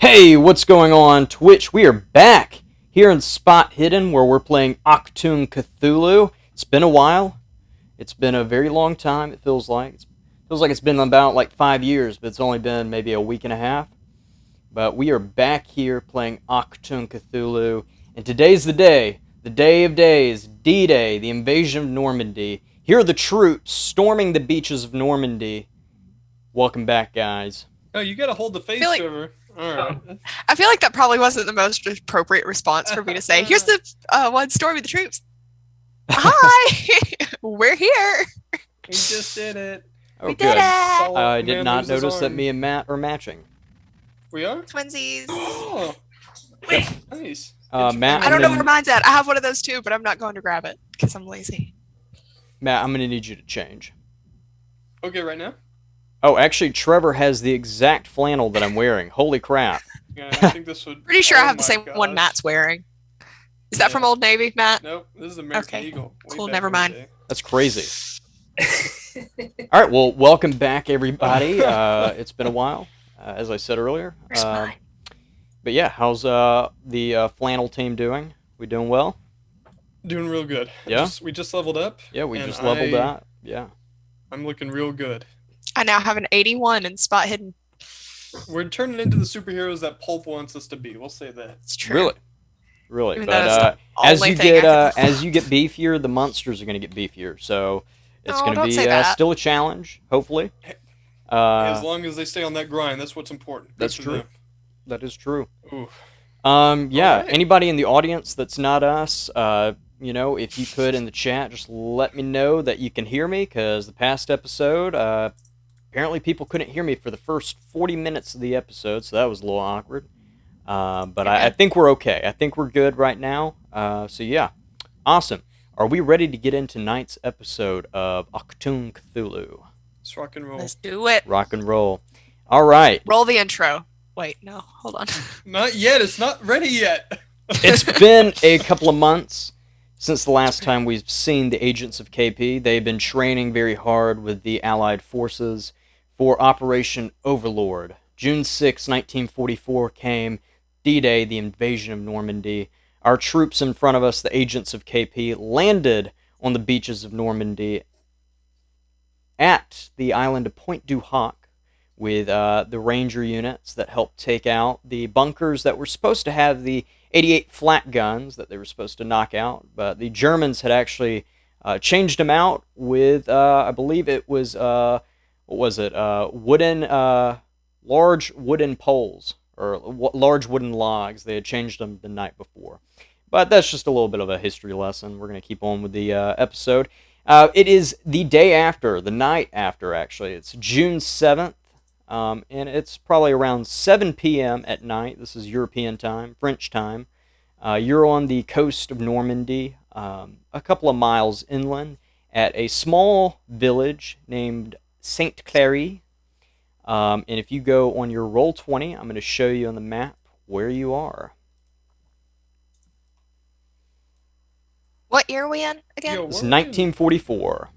Hey, what's going on, Twitch? We are back here in Spot Hidden where we're playing Achtung Cthulhu. It's been a while. It's been a very long time, it feels like. It feels like it's been about like 5 years, but it's only been maybe a week and a half. But we are back here playing Achtung Cthulhu, and today's the day of days, D-Day, the invasion of Normandy. Here are the troops storming the beaches of Normandy. Welcome back, guys. Oh, you gotta hold the face, Trevor. All right. I feel like that probably wasn't the most appropriate response for me to say. Here's the one storming the troops. Hi, we're here. We just did it. Oh, We good. did it. I did not notice that me and Matt are matching. We are? Twinsies. Oh, Wait, nice. Matt, I don't know where mine's at. I have one of those too, but I'm not going to grab it because I'm lazy. Matt, I'm going to need you to change. Okay, right now? Oh, actually, Trevor has the exact flannel that I'm wearing. Holy crap. Yeah, I think this would... Pretty sure I have Oh the same my one gosh. Matt's wearing. Is that from Old Navy, Matt? Nope, this is American Okay, Eagle. Way cool, back never in the mind. day. That's crazy. All right, well, welcome back, everybody. It's been a while, as I said earlier. Where's mine? But yeah, how's the flannel team doing? We doing well? Doing real good. Yeah? We just leveled up. Yeah, we and just leveled up. Yeah. I'm looking real good. I now have an 81 in Spot Hidden. We're turning into the superheroes that Pulp wants us to be. We'll say that. It's true. Really? Really. Even though But that's the only thing I can- as you get beefier, the monsters are going to get beefier. So it's Oh, going to don't be say that. still a challenge, hopefully. As long as they stay on that grind, that's what's important. Good That's for true. them. That is true. Ooh. Yeah, Alright. anybody in the audience that's not us, if you could in the chat, just let me know that you can hear me, because the past episode, apparently people couldn't hear me for the first 40 minutes of the episode, so that was a little awkward. But I think we're okay. I think we're good right now. So yeah, awesome. Are we ready to get into tonight's episode of Achtung Cthulhu? Let's rock and roll. Let's do it. Rock and roll. All right. Roll the intro. Wait, no, hold on. Not yet. It's not ready yet. It's been a couple of months since the last time we've seen the agents of KP. They've been training very hard with the Allied forces for Operation Overlord. June 6, 1944 came, D-Day, the invasion of Normandy. Our troops in front of us, the agents of KP, landed on the beaches of Normandy at the island of Pointe du Hoc with the ranger units that helped take out the bunkers that were supposed to have the 88 flak guns that they were supposed to knock out, but the Germans had actually changed them out with, I believe it was, what was it, large wooden poles, or large wooden logs. They had changed them the night before. But that's just a little bit of a history lesson. We're going to keep on with the episode. It is the day after, the night after, actually. It's June 7th. And it's probably around 7 p.m. at night. This is European time, French time. You're on the coast of Normandy, a couple of miles inland, at a small village named Saint Clary. And if you go on your Roll20, I'm going to show you on the map where you are. What year are we in again? Yo, It's we're in 1944.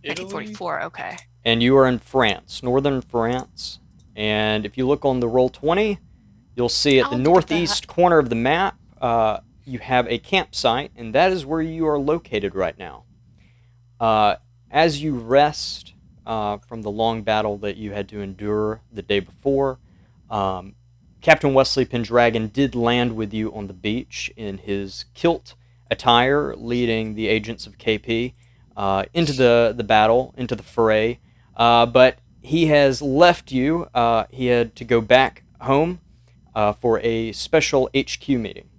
Italy? 1944, okay. And you are in France, northern France. And if you look on the Roll20, you'll see at I'll the look at northeast corner of the map, you have a campsite, and that is where you are located right now. As you rest from the long battle that you had to endure the day before, Captain Wesley Pendragon did land with you on the beach in his kilt attire, leading the agents of KP into the battle, into the fray. But he has left you. He had to go back home for a special HQ meeting.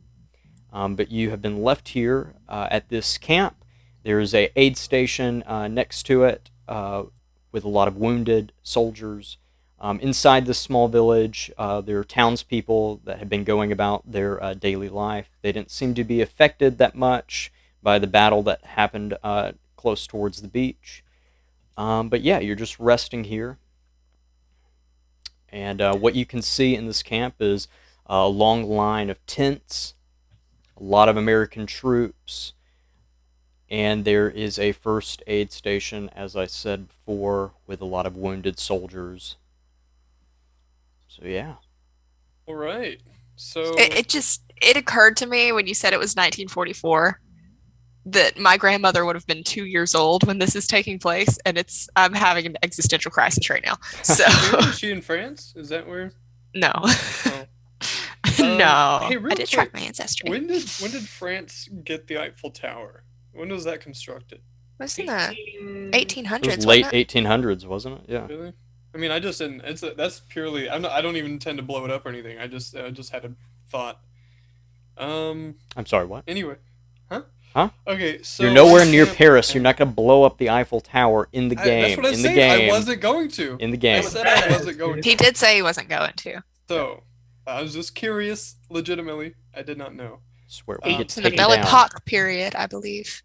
But you have been left here at this camp. There is a aid station next to it with a lot of wounded soldiers. Inside this small village, there are townspeople that have been going about their daily life. They didn't seem to be affected that much by the battle that happened close towards the beach. But yeah, you're just resting here. And what you can see in this camp is a long line of tents, a lot of American troops, and there is a first aid station, as I said before, with a lot of wounded soldiers. So yeah. All right. So It occurred to me when you said it was 1944 that my grandmother would have been 2 years old when this is taking place, and I'm having an existential crisis right now. So is she in France? Is that where? no, Oh. no, Hey, I real did quick, track my ancestry. when did France get the Eiffel Tower? When was that constructed? Was in the 18... 1800s, It was wasn't late it? 1800s, wasn't it? Yeah. Really? I mean, I just didn't. That's purely. I don't even intend to blow it up or anything. I just had a thought. I'm sorry, what? Anyway, huh? Huh? Okay, so You're nowhere near camp- Paris. You're not going to blow up the Eiffel Tower in the game. That's what I'm in the saying. game. I wasn't going to. In the I game. said I wasn't going to. He did say he wasn't going to. So, I was just curious. Legitimately, I did not know. Swear we get It's in the taken Belle down. Epoque period, I believe.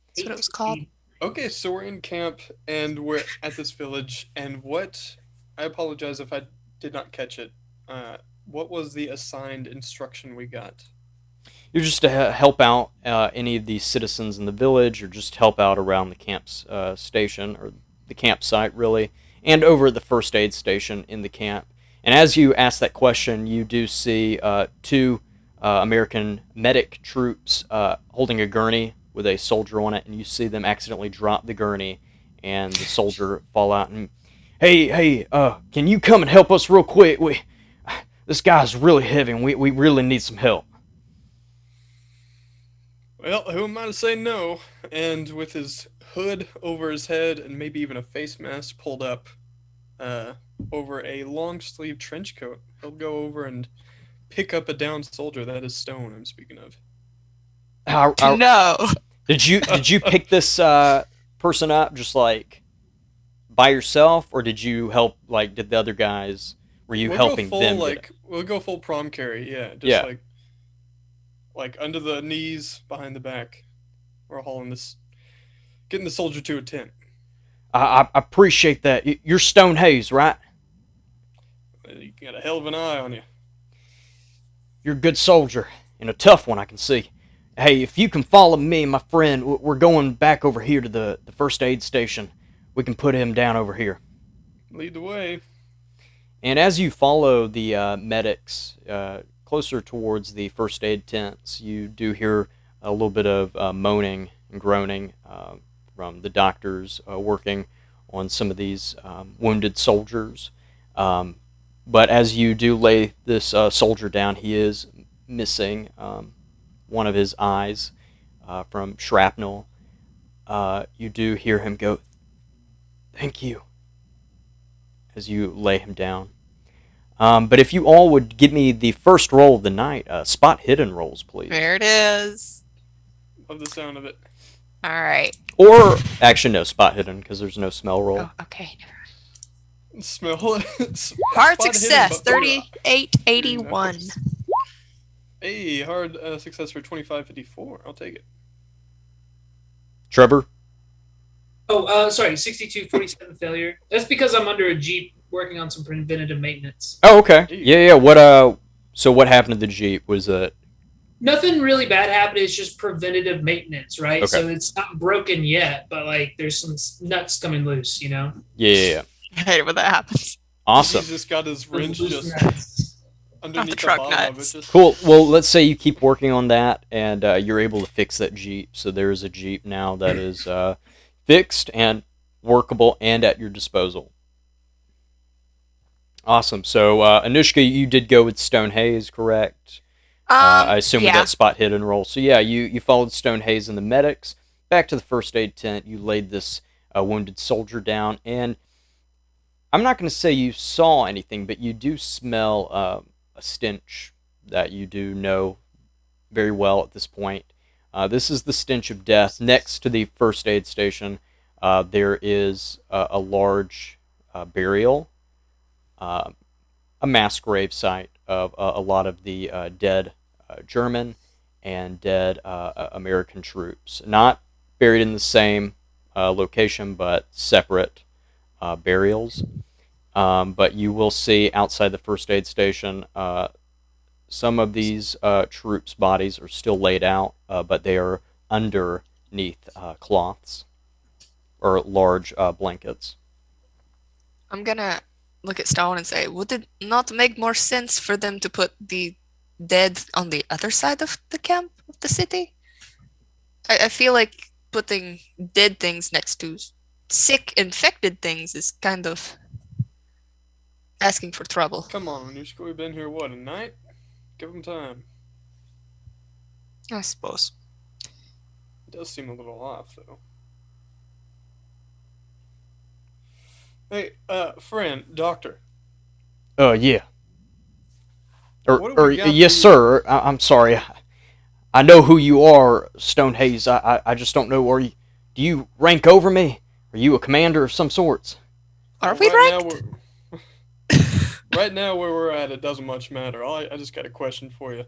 That's what it was called. Okay, so we're in camp and we're at this village. And what? I apologize if I did not catch it. What was the assigned instruction we got? You're just to help out any of the citizens in the village, or just help out around the camp's station, or the campsite, really, and over at the first aid station in the camp. And as you ask that question, you do see two American medic troops holding a gurney with a soldier on it, and you see them accidentally drop the gurney, and the soldier fall out. And hey, can you come and help us real quick? This guy's really heavy, and we really need some help. Well, who am I to say no? And with his hood over his head and maybe even a face mask pulled up over a long sleeve trench coat, he'll go over and pick up a downed soldier. That is Stone I'm speaking of. No. Did you pick this person up just like by yourself, or did you help? Like, did the other guys? Were you helping them? We'll go full prom carry. Yeah, just Yeah. like under the knees, behind the back. We're hauling this, getting the soldier to a tent. I appreciate that. You're Stone Hayes, right? You got a hell of an eye on you. You're a good soldier and a tough one, I can see. Hey, if you can follow me and my friend, we're going back over here to the first aid station. We can put him down over here. Lead the way. And as you follow the medics closer towards the first aid tents, you do hear a little bit of moaning and groaning from the doctors working on some of these wounded soldiers. But as you do lay this soldier down, he is missing one of his eyes from shrapnel. You do hear him go, "Thank you," as you lay him down. But if you all would give me the first roll of the night, spot hidden rolls, please. There it is. Love the sound of it. All right. Or, actually, no, spot hidden, because there's no smell roll. Oh, okay. Smell. Hard Spot success, hidden, but- 3881. Nice. Hey, hard success for 2554. I'll take it. Trevor? Oh, sorry, 6247 failure. That's because I'm under a Jeep working on some preventative maintenance. Oh, okay. Yeah. So what happened to the Jeep? Was it... Nothing really bad happened. It's just preventative maintenance, right? Okay. So it's not broken yet, but like there's some nuts coming loose, you know? Yeah. I hate it when that happens. Awesome. He's just got his wrench Loose just nuts. underneath the truck bottom of it. nuts. Just... Cool. Well, let's say you keep working on that, and you're able to fix that Jeep. So there is a Jeep now that is fixed and workable and at your disposal. Awesome. So, Anushka, you did go with Stone Hayes, correct? I assume with yeah. that spot hidden roll. So, yeah, you followed Stone Hayes and the medics back to the first aid tent. You laid this wounded soldier down, and I'm not going to say you saw anything, but you do smell a stench that you do know very well at this point. This is the stench of death. Next to the first aid station, there is a large burial, a mass grave site of a lot of the dead German and dead American troops. Not buried in the same location, but separate burials. But you will see outside the first aid station, some of these troops' bodies are still laid out, but they are underneath cloths or large blankets. I'm gonna look at Stone and say, would it not make more sense for them to put the dead on the other side of the camp of the city? I feel like putting dead things next to sick, infected things is kind of asking for trouble. Come on, Anushka, we've been here, what, a night? Give them time. I suppose. It does seem a little off, though. Hey, friend, doctor. Yeah. What do we got Yes, for sir. I'm sorry. I know who you are, Stonehaze. I just don't know. Do you rank over me? Are you a commander of some sorts? Are we ranked? Right now, where we're at, it doesn't much matter. I just got a question for you.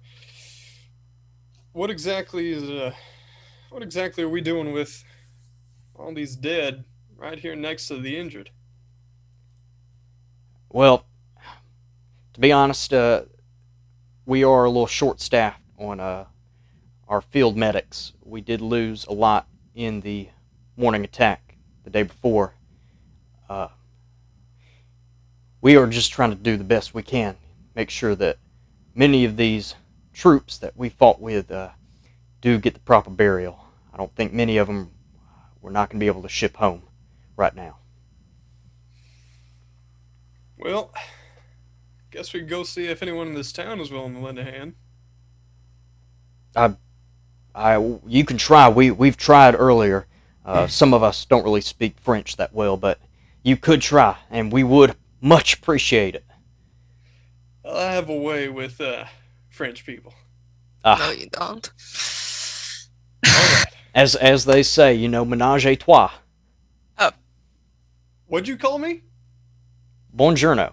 What exactly are we doing with all these dead right here next to the injured? Well, to be honest, we are a little short-staffed on our field medics. We did lose a lot in the morning attack the day before. We are just trying to do the best we can, make sure that many of these troops that we fought with do get the proper burial. I don't think many of them we're not going to be able to ship home right now. Well, guess we could go see if anyone in this town is willing to lend a hand. You can try. We've tried earlier. Some of us don't really speak French that well, but you could try, and we would much appreciate it. I have a way with French people. No, you don't. All right. As they say, ménage à trois. What'd you call me? Buongiorno.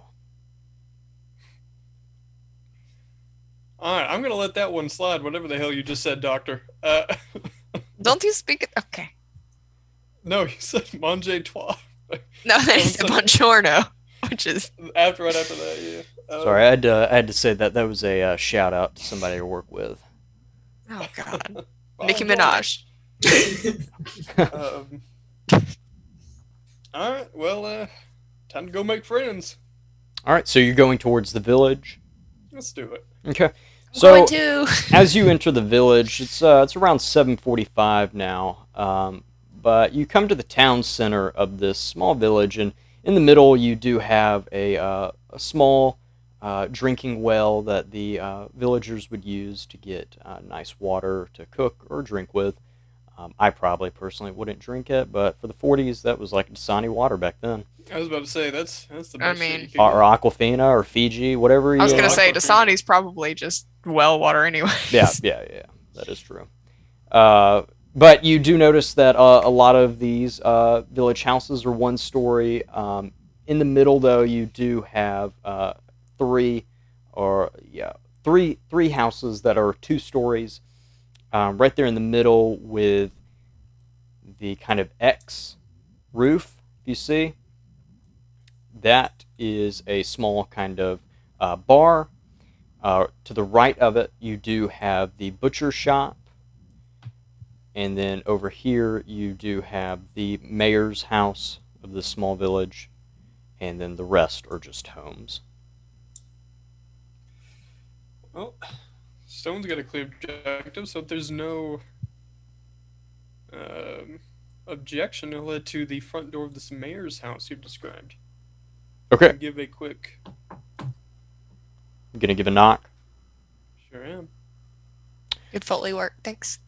All right, I'm gonna let that one slide. Whatever the hell you just said, Doctor. Don't you speak it? Okay. No, you said manger trois. No, they said buongiorno, which is right after that, yeah. Sorry, I had to say that. That was a shout out to somebody I work with. oh god, Nicki Minaj. All right, well, time to go make friends. All right, so you're going towards the village. Let's do it. Okay. Going So to. as you enter the village, it's around 7:45 now. But you come to the town center of this small village, and in the middle you do have a small drinking well that the villagers would use to get nice water to cook or drink with. I probably personally wouldn't drink it, but for the 40s, that was like Dasani water back then. I was about to say that's the best I shit mean- you could Or get. Aquafina or Fiji, whatever you I was gonna say Aquafina. Dasani's probably just well water anyway. Yeah, that is true. But you do notice that a lot of these village houses are one story. In the middle, though, you do have three houses that are 2 stories. Right there in the middle with the kind of X roof, you see, that is a small kind of bar. To the right of it, you do have the butcher shop. And then over here, you do have the mayor's house of this small village. And then the rest are just homes. Well, Stone's got a clear objective, so if there's no objection, I'll head to the front door of this mayor's house you've described. Okay. Give a quick. I'm gonna give a knock. Sure am. Good Foley work, thanks.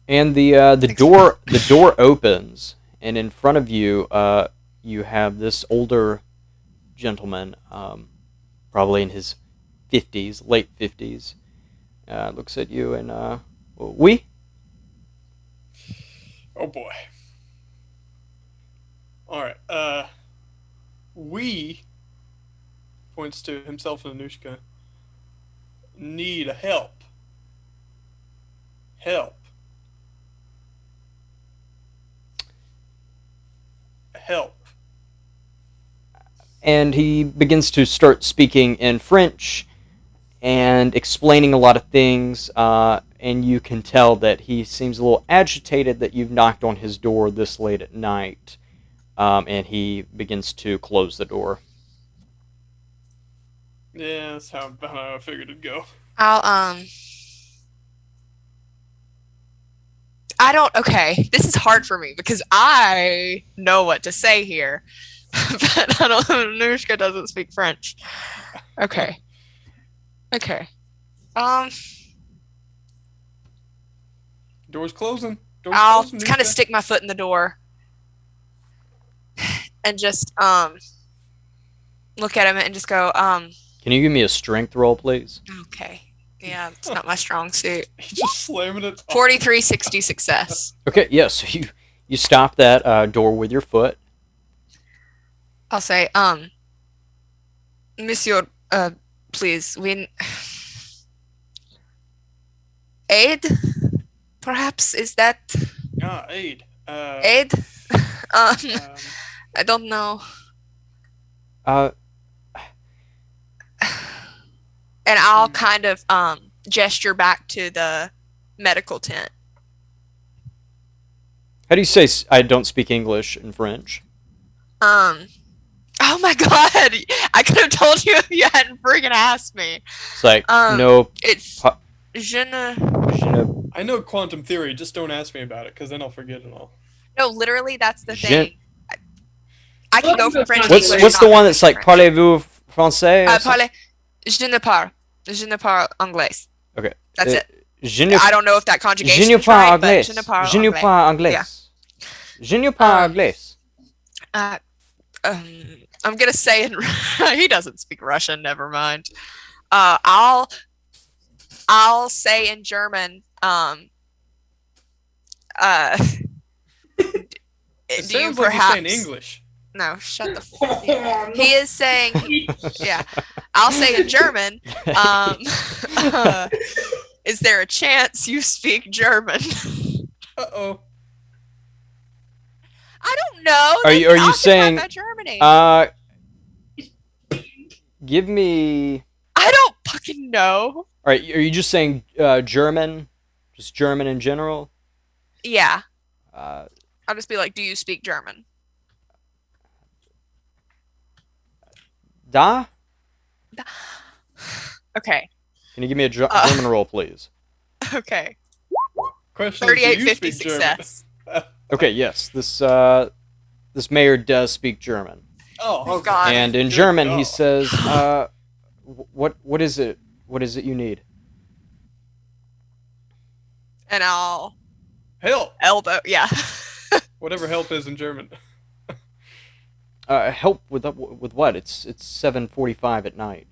And the Thanks. door opens, and in front of you, you have this older gentleman, probably in his 50s, late 50s, looks at you and oui. Oh boy. All right. We points to himself and Anushka. Need help. Help. Help. And he begins to start speaking in French and explaining a lot of things, and you can tell that he seems a little agitated that you've knocked on his door this late at night, and he begins to close the door. Yeah, that's how I figured it'd go. Okay, this is hard for me because I know what to say here, but Anushka doesn't speak French. Okay. Door's closing. I'll closing, kind of Anushka. stick my foot in the door and just look at him and just go, Can you give me a strength roll, please? okay. Yeah, it's not my strong suit. He's just slamming it. 4360 success. Okay, yes. So you stop that door with your foot. I'll say, Monsieur, please, aid? Perhaps, is that Aid. aid? I don't know. And I'll kind of gesture back to the medical tent. How do you say I don't speak English in French? Oh my god! I could have told you if you hadn't freaking asked me. It's like, no. It's je ne... I know quantum theory, just don't ask me about it, because then I'll forget it all. No, literally, that's the thing. I can go from French to What's English. the one that's like, parlez-vous français? Je ne parle anglais. Okay. That's it. I don't know if that conjugation je ne is right, parle but je ne parle anglais. anglais. Yeah. Je ne parle anglais. I'm gonna say in he doesn't speak Russian. Never mind. I'll say in German. It do you sounds like perhaps you're saying English. No, shut the fuck up. He is saying, yeah. I'll say in German, is there a chance you speak German? Uh-oh. I don't know. Are you saying, Germany. give me... I don't fucking know. All right, are you just saying German? Just German in general? Yeah. I'll just be like, do you speak German? Da? Okay. Can you give me a German roll, please? Okay. Question is, do you 3850 speak German? success. Okay, yes. This mayor does speak German. Oh, okay. God. And in Good German, he God. says, what is it? What is it you need? And I'll Help! elbow. Yeah. Whatever help is in German. Help with what? It's 7:45 at night,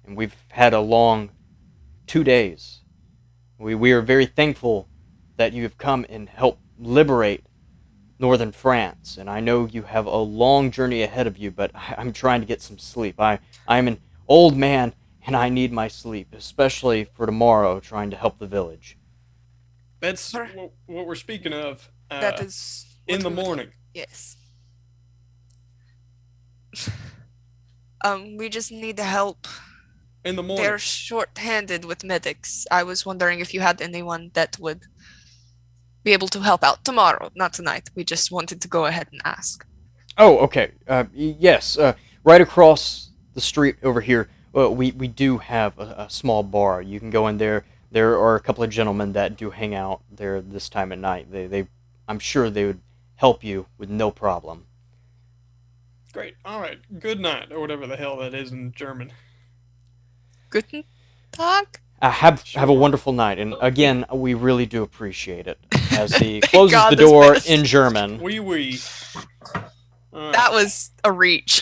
and we've had a long 2 days. We are very thankful that you have come and helped liberate northern France, and I know you have a long journey ahead of you, but I'm trying to get some sleep. I'm an old man, and I need my sleep, especially for tomorrow, trying to help the village. That's what we're speaking of. That is in what the we would- morning. Yes. We just need the help. In the morning. They're short-handed with medics. I was wondering if you had anyone that would be able to help out tomorrow, not tonight. We just wanted to go ahead and ask. Oh, okay. Yes. Right across the street over here, we do have a small bar. You can go in there. There are a couple of gentlemen that do hang out there this time at night. I'm sure they would help you with no problem. Great. All right. Good night, or whatever the hell that is in German. Guten Tag? Have a wonderful night, and again, we really do appreciate it. As he closes God, the this door man is- in German. Wee. That was a reach.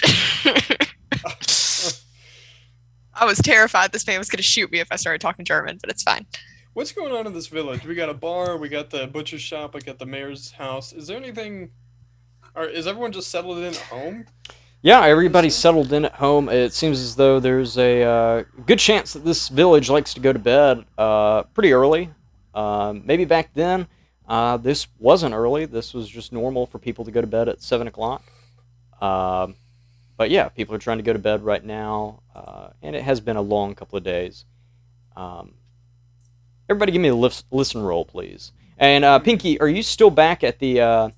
I was terrified this man was going to shoot me if I started talking German, but it's fine. What's going on in this village? We got a bar, we got the butcher's shop, we got the mayor's house. Is there anything... Or is everyone just settled in at home? Yeah, everybody's settled in at home. It seems as though there's a good chance that this village likes to go to bed pretty early. Maybe back then, this wasn't early. This was just normal for people to go to bed at 7 o'clock. But yeah, people are trying to go to bed right now, and it has been a long couple of days. Everybody give me a listen roll, please. And Pinky, are you still back at the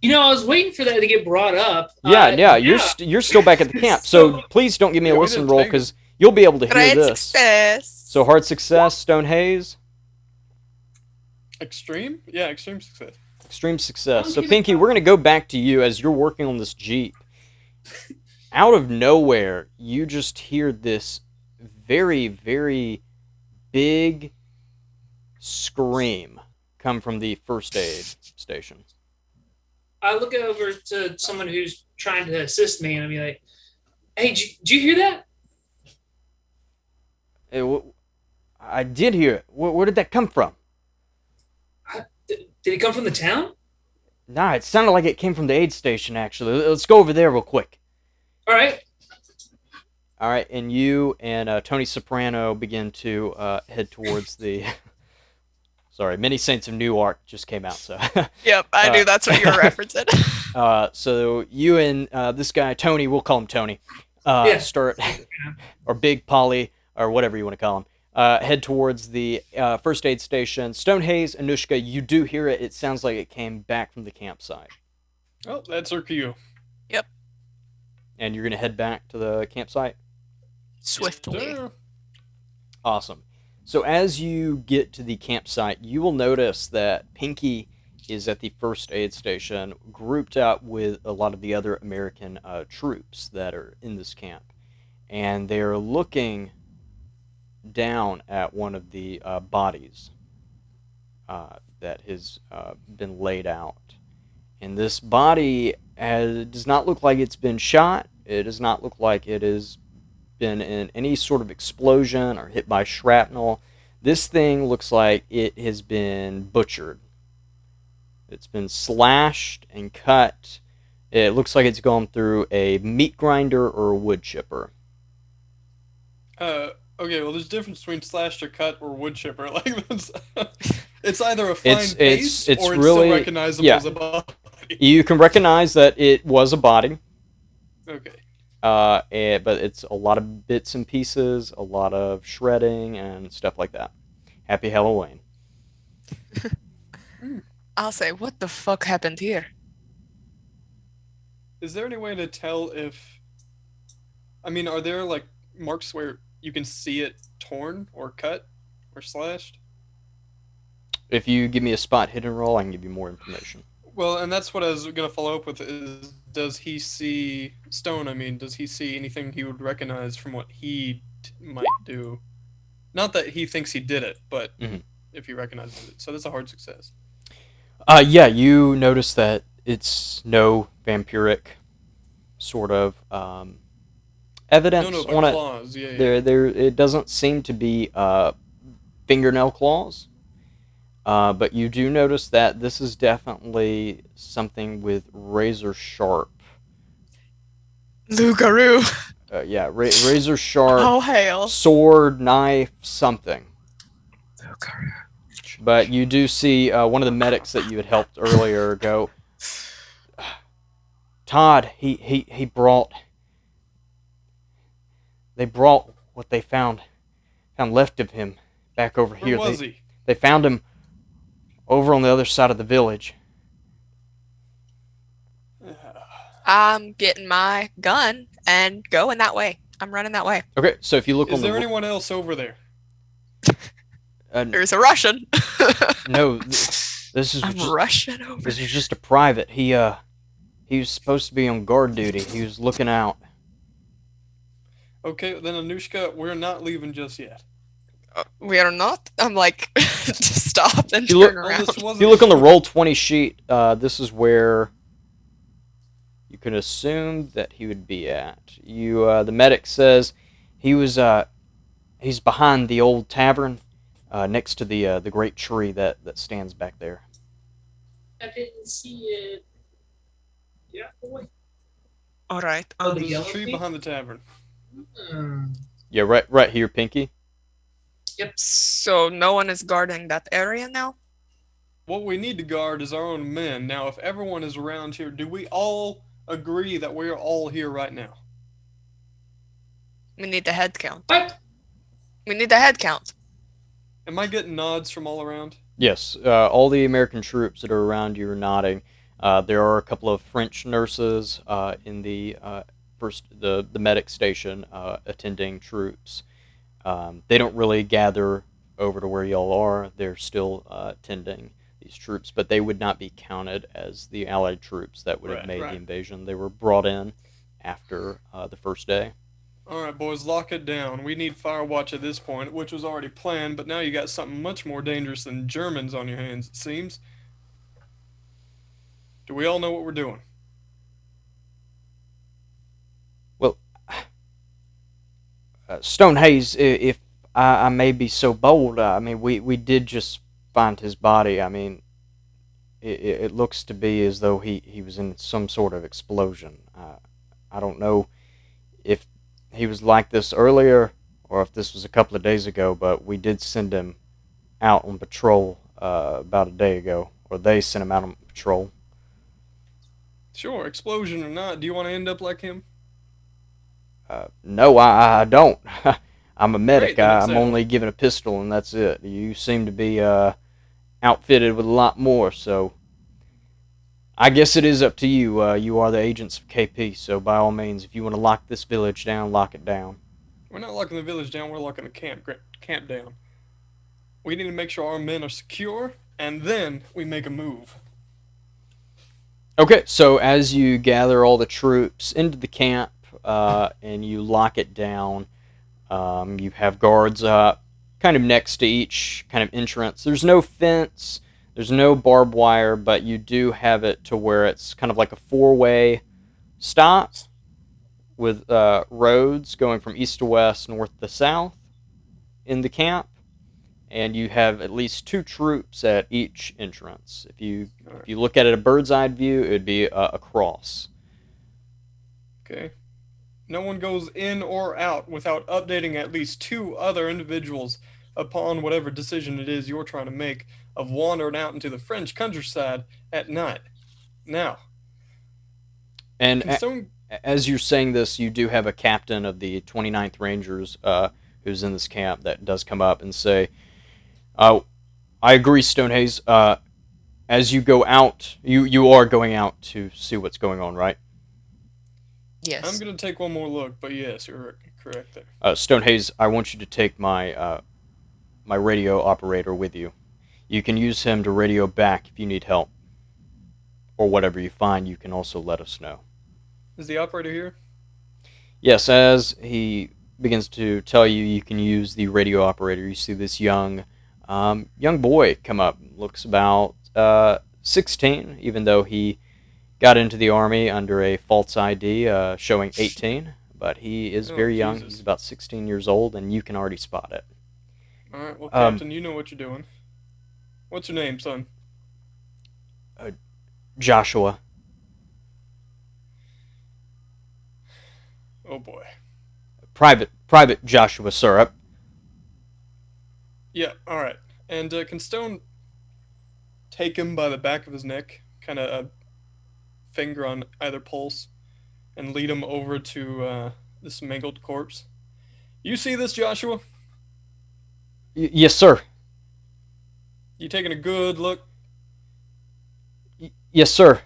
I was waiting for that to get brought up. Yeah. You're still back at the camp. So please don't give me a we listen didn't roll take because you'll be able to hear Great this. success. So hard success, Stone Haze. Extreme? Yeah, extreme success. Extreme success. So Pinky, we're gonna go back to you as you're working on this Jeep. Out of nowhere, you just hear this very, very big scream come from the first aid station. I look over to someone who's trying to assist me, and I'll be like, "Hey, did you hear that?" I did hear it. Where did that come from? Did it come from the town? Nah, it sounded like it came from the aid station, actually. Let's go over there real quick. All right. All right, and you and Tony Soprano begin to head towards the... Sorry, Many Saints of Newark just came out, so... Yep, I knew that's what you were referencing. So you and this guy, Tony, we'll call him Tony, start... or Big Polly, or whatever you want to call him. Head towards the first aid station. Stonehaze, Anushka, you do hear it. It sounds like it came back from the campsite. Oh, that's our cue. Yep. And you're going to head back to the campsite? Swiftly. Yeah. Awesome. So as you get to the campsite, you will notice that Pinky is at the first aid station, grouped up with a lot of the other American troops that are in this camp. And they're looking down at one of the bodies that has been laid out. And this body does not look like it's been shot. It does not look like it has been in any sort of explosion or hit by shrapnel. This thing looks like it has been butchered. It's been slashed and cut. It looks like it's gone through a meat grinder or a wood chipper. Okay, well, there's a difference between slashed or cut or wood chipper. Like, it's either a fine paste or it's really, still recognizable as a body. You can recognize that it was a body. Okay. But it's a lot of bits and pieces, a lot of shredding and stuff like that. Happy Halloween. I'll say, what the fuck happened here? Is there any way to tell if... I mean, are there, like, marks where you can see it torn or cut or slashed? If you give me a spot hidden roll, I can give you more information. Well, and that's what I was going to follow up with is, does he see... Stone, I mean, does he see anything he would recognize from what he might do? Not that he thinks he did it, but if he recognizes it. So that's a hard success. Yeah, you notice that it's no vampiric sort of evidence on it. Claws. Yeah. It doesn't seem to be fingernail claws, but you do notice that this is definitely something with razor sharp. Lugaroo. Yeah, razor sharp. Oh, hail. Sword, knife, something. Lugaroo. But you do see one of the medics that you had helped earlier go, Todd, he brought... They brought what they found left of him back over here. Where was he? They found him over on the other side of the village. I'm getting my gun and going that way. I'm running that way. Okay, so if you look on Is the... there anyone else over there? There's a Russian. No, this is I'm just, rushing over. this is just a private. He was supposed to be on guard duty. He was looking out. Okay, then Anushka, we're not leaving just yet. We are not. I'm like, stop and You look- turn Well, around. this If wasn't you look on the Roll20 sheet, this is where you can assume that he would be at. The medic says he's behind the old tavern, next to the great tree that stands back there. I didn't see it. Yeah, boy. All right. Oh, the There's a yellow tree thing? behind the tavern. Yeah, right here, Pinky. Yep. So no one is guarding that area now? What we need to guard is our own men. Now, if everyone is around here, do we all agree that we're all here right now? We need the head count. What? We need the head count. Am I getting nods from all around? Yes, all the American troops that are around you are nodding. There are a couple of French nurses in the the medic station attending troops. They don't really gather over to where y'all are. They're still attending these troops, but they would not be counted as the Allied troops that would have made the invasion. They were brought in after the first day. All right, boys, lock it down. We need Firewatch at this point, which was already planned, but now you got something much more dangerous than Germans on your hands, it seems. Do we all know what we're doing? Well, Stonehaze, if I may be so bold, I mean, we did just find his body. I mean, it looks to be as though he was in some sort of explosion. I don't know if he was like this earlier or if this was a couple of days ago, but we did send him out on patrol about a day ago, or they sent him out on patrol. Sure, explosion or not, do you want to end up like him? No, I don't. I'm a medic. Great, I'm only given a pistol, and that's it. You seem to be outfitted with a lot more, so I guess it is up to you. You are the agents of KP, so by all means, if you want to lock this village down, lock it down. We're not locking the village down, we're locking the camp down. We need to make sure our men are secure, and then we make a move. Okay, so as you gather all the troops into the camp and you lock it down, you have guards up kind of next to each kind of entrance. There's no fence, there's no barbed wire, but you do have it to where it's kind of like a four-way stop with roads going from east to west, north to south in the camp. And you have at least two troops at each entrance. If you look at it a bird's eye view, it would be a cross. Okay. No one goes in or out without updating at least two other individuals upon whatever decision it is you're trying to make of wandering out into the French countryside at night. Now. And as you're saying this, you do have a captain of the 29th Rangers who's in this camp that does come up and say, I agree, Stonehaze. As you go out, you are going out to see what's going on, right? Yes. I'm going to take one more look, but yes, you're correct there. Stonehaze, I want you to take my my radio operator with you. You can use him to radio back if you need help. Or whatever you find, you can also let us know. Is the operator here? Yes, as he begins to tell you, you can use the radio operator. You see this young boy come up. Looks about 16, even though he got into the army under a false ID showing 18. But he is very young. He's about 16 years old, and you can already spot it. All right, well, Captain, you know what you're doing. What's your name, son? Joshua. Oh, boy. Private Joshua, sir. Yeah, all right. And can Stone take him by the back of his neck, kind of a finger on either pulse, and lead him over to this mangled corpse? You see this, Joshua? Yes, sir. You taking a good look? Yes, sir.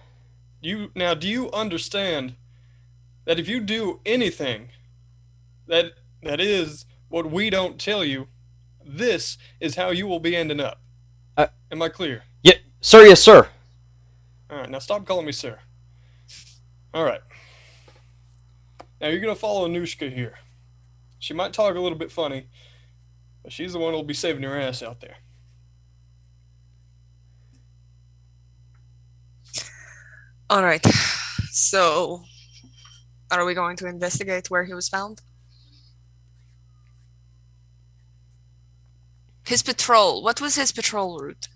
Do you understand that if you do anything that is what we don't tell you, this is how you will be ending up? Am I clear? Yeah, sir. Yes, sir. All right, now stop calling me sir. All right. Now you're gonna follow Anushka here. She might talk a little bit funny, but she's the one who'll be saving your ass out there. All right. So, are we going to investigate where he was found? His patrol. What was his patrol route?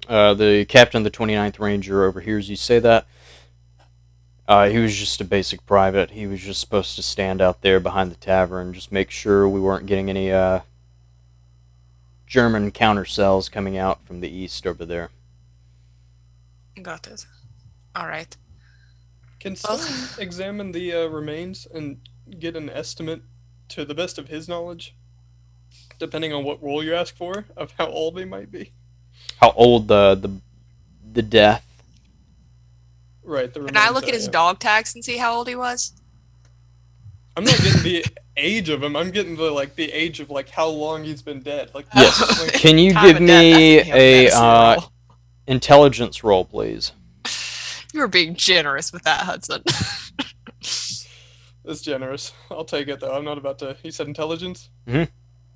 The captain of the 29th Ranger overhears you say that. He was just a basic private. He was just supposed to stand out there behind the tavern, just make sure we weren't getting any German counter cells coming out from the east over there. Got it. All right. Can someone examine the remains and get an estimate, to the best of his knowledge, depending on what role you ask for, of how old they might be? How old the the death. Right. The Can I remains look at are, his yeah. dog tags and see how old he was? I'm not getting the age of him. I'm getting the age of like how long he's been dead. Like Yes. like, Can you Time give of death, me that's gonna be a medicine roll. intelligence roll, please? You were being generous with that, Hudson. it's generous. I'll take it though. I'm not about to. He said intelligence. Mhm.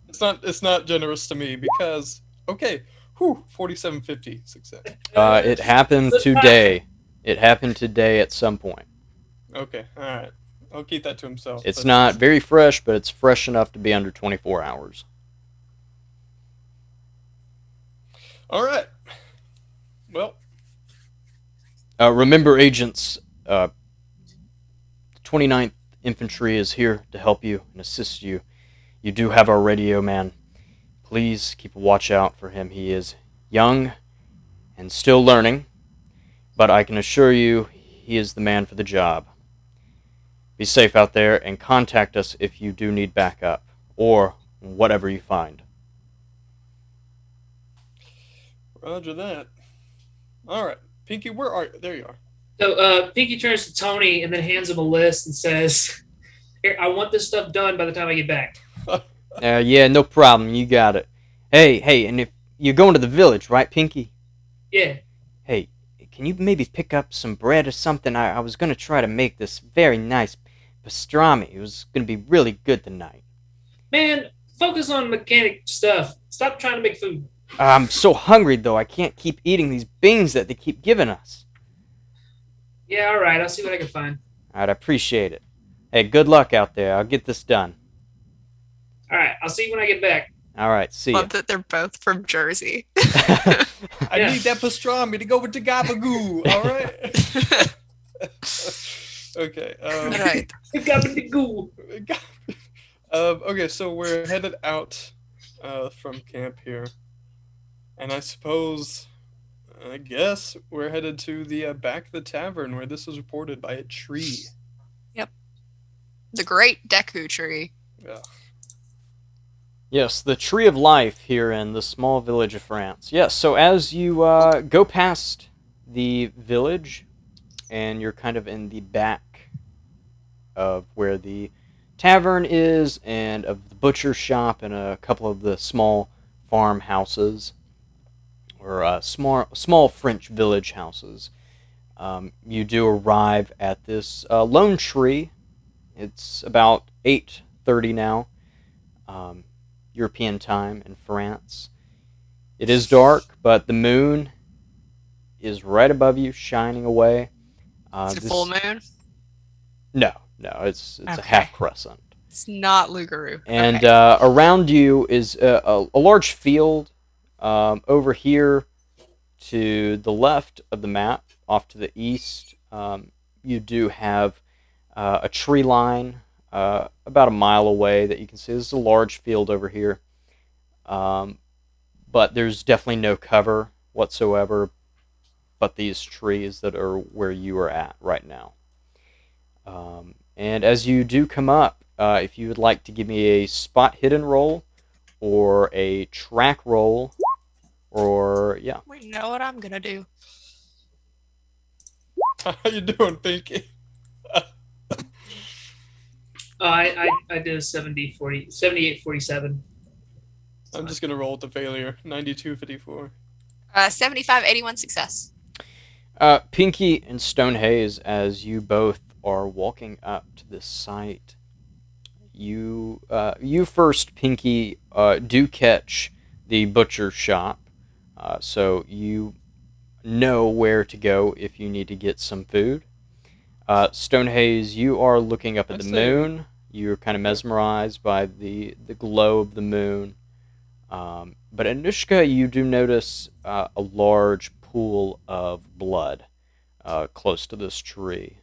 It's not generous to me because okay. 4750 success. It happened today. It happened today at some point. Okay. All right. I'll keep that to himself. It's but- not very fresh, but it's fresh enough to be under 24 hours. All right. Well, Remember, agents, 29th Infantry is here to help you and assist you. You do have our radio man. Please keep a watch out for him. He is young and still learning, but I can assure you he is the man for the job. Be safe out there and contact us if you do need backup or whatever you find. Roger that. All right, Pinky, where are you? There you are. So Pinky turns to Tony and then hands him a list and says, "Here, I want this stuff done by the time I get back." Yeah, no problem. You got it. Hey, and if you're going to the village, right, Pinky? Yeah. Hey, can you maybe pick up some bread or something? I was going to try to make this very nice pastrami. It was going to be really good tonight. Man, focus on mechanic stuff. Stop trying to make food. I'm so hungry, though. I can't keep eating these beans that they keep giving us. Yeah, all right. I'll see what I can find. All right, I appreciate it. Hey, good luck out there. I'll get this done. All right. I'll see you when I get back. All right, see ya. Love that they're both from Jersey. I Yeah. need that pastrami to go with the gabagoo. All right. Okay. Right. Gabagoo. Okay, so we're headed out from camp here, and I guess we're headed to the back of the tavern where this was reported by a tree. The great Deku tree. Yeah. Yes, the Tree of Life here in the small village of France. Yes, so as you go past the village, and you're kind of in the back of where the tavern is, and of the butcher shop, and a couple of the small farmhouses, or small French village houses, you do arrive at this lone tree. It's about 8:30 now. European time in France. It is dark, but the moon is right above you, shining away. Is it full moon? No, it's a Okay. half crescent. It's not Lugaroo. And Okay. around you is a large field. Over here to the left of the map, off to the east, you do have a tree line about a mile away that you can see. This is a large field over here. But there's definitely no cover whatsoever but these trees that are where you are at right now. And as you do come up, if you would like to give me a spot hidden roll or a track roll, or yeah. We know what I'm gonna do. How you doing, Pinky? I did a 78-47. I'm just gonna roll with the failure. 92-54. 75-81 success. Pinky and Stonehaze, as you both are walking up to this site, you first, Pinky, do catch the butcher shop, so you know where to go if you need to get some food. Stonehaze, you are looking up at the moon. You're kind of mesmerized by the glow of the moon. But Anushka, you do notice a large pool of blood close to this tree.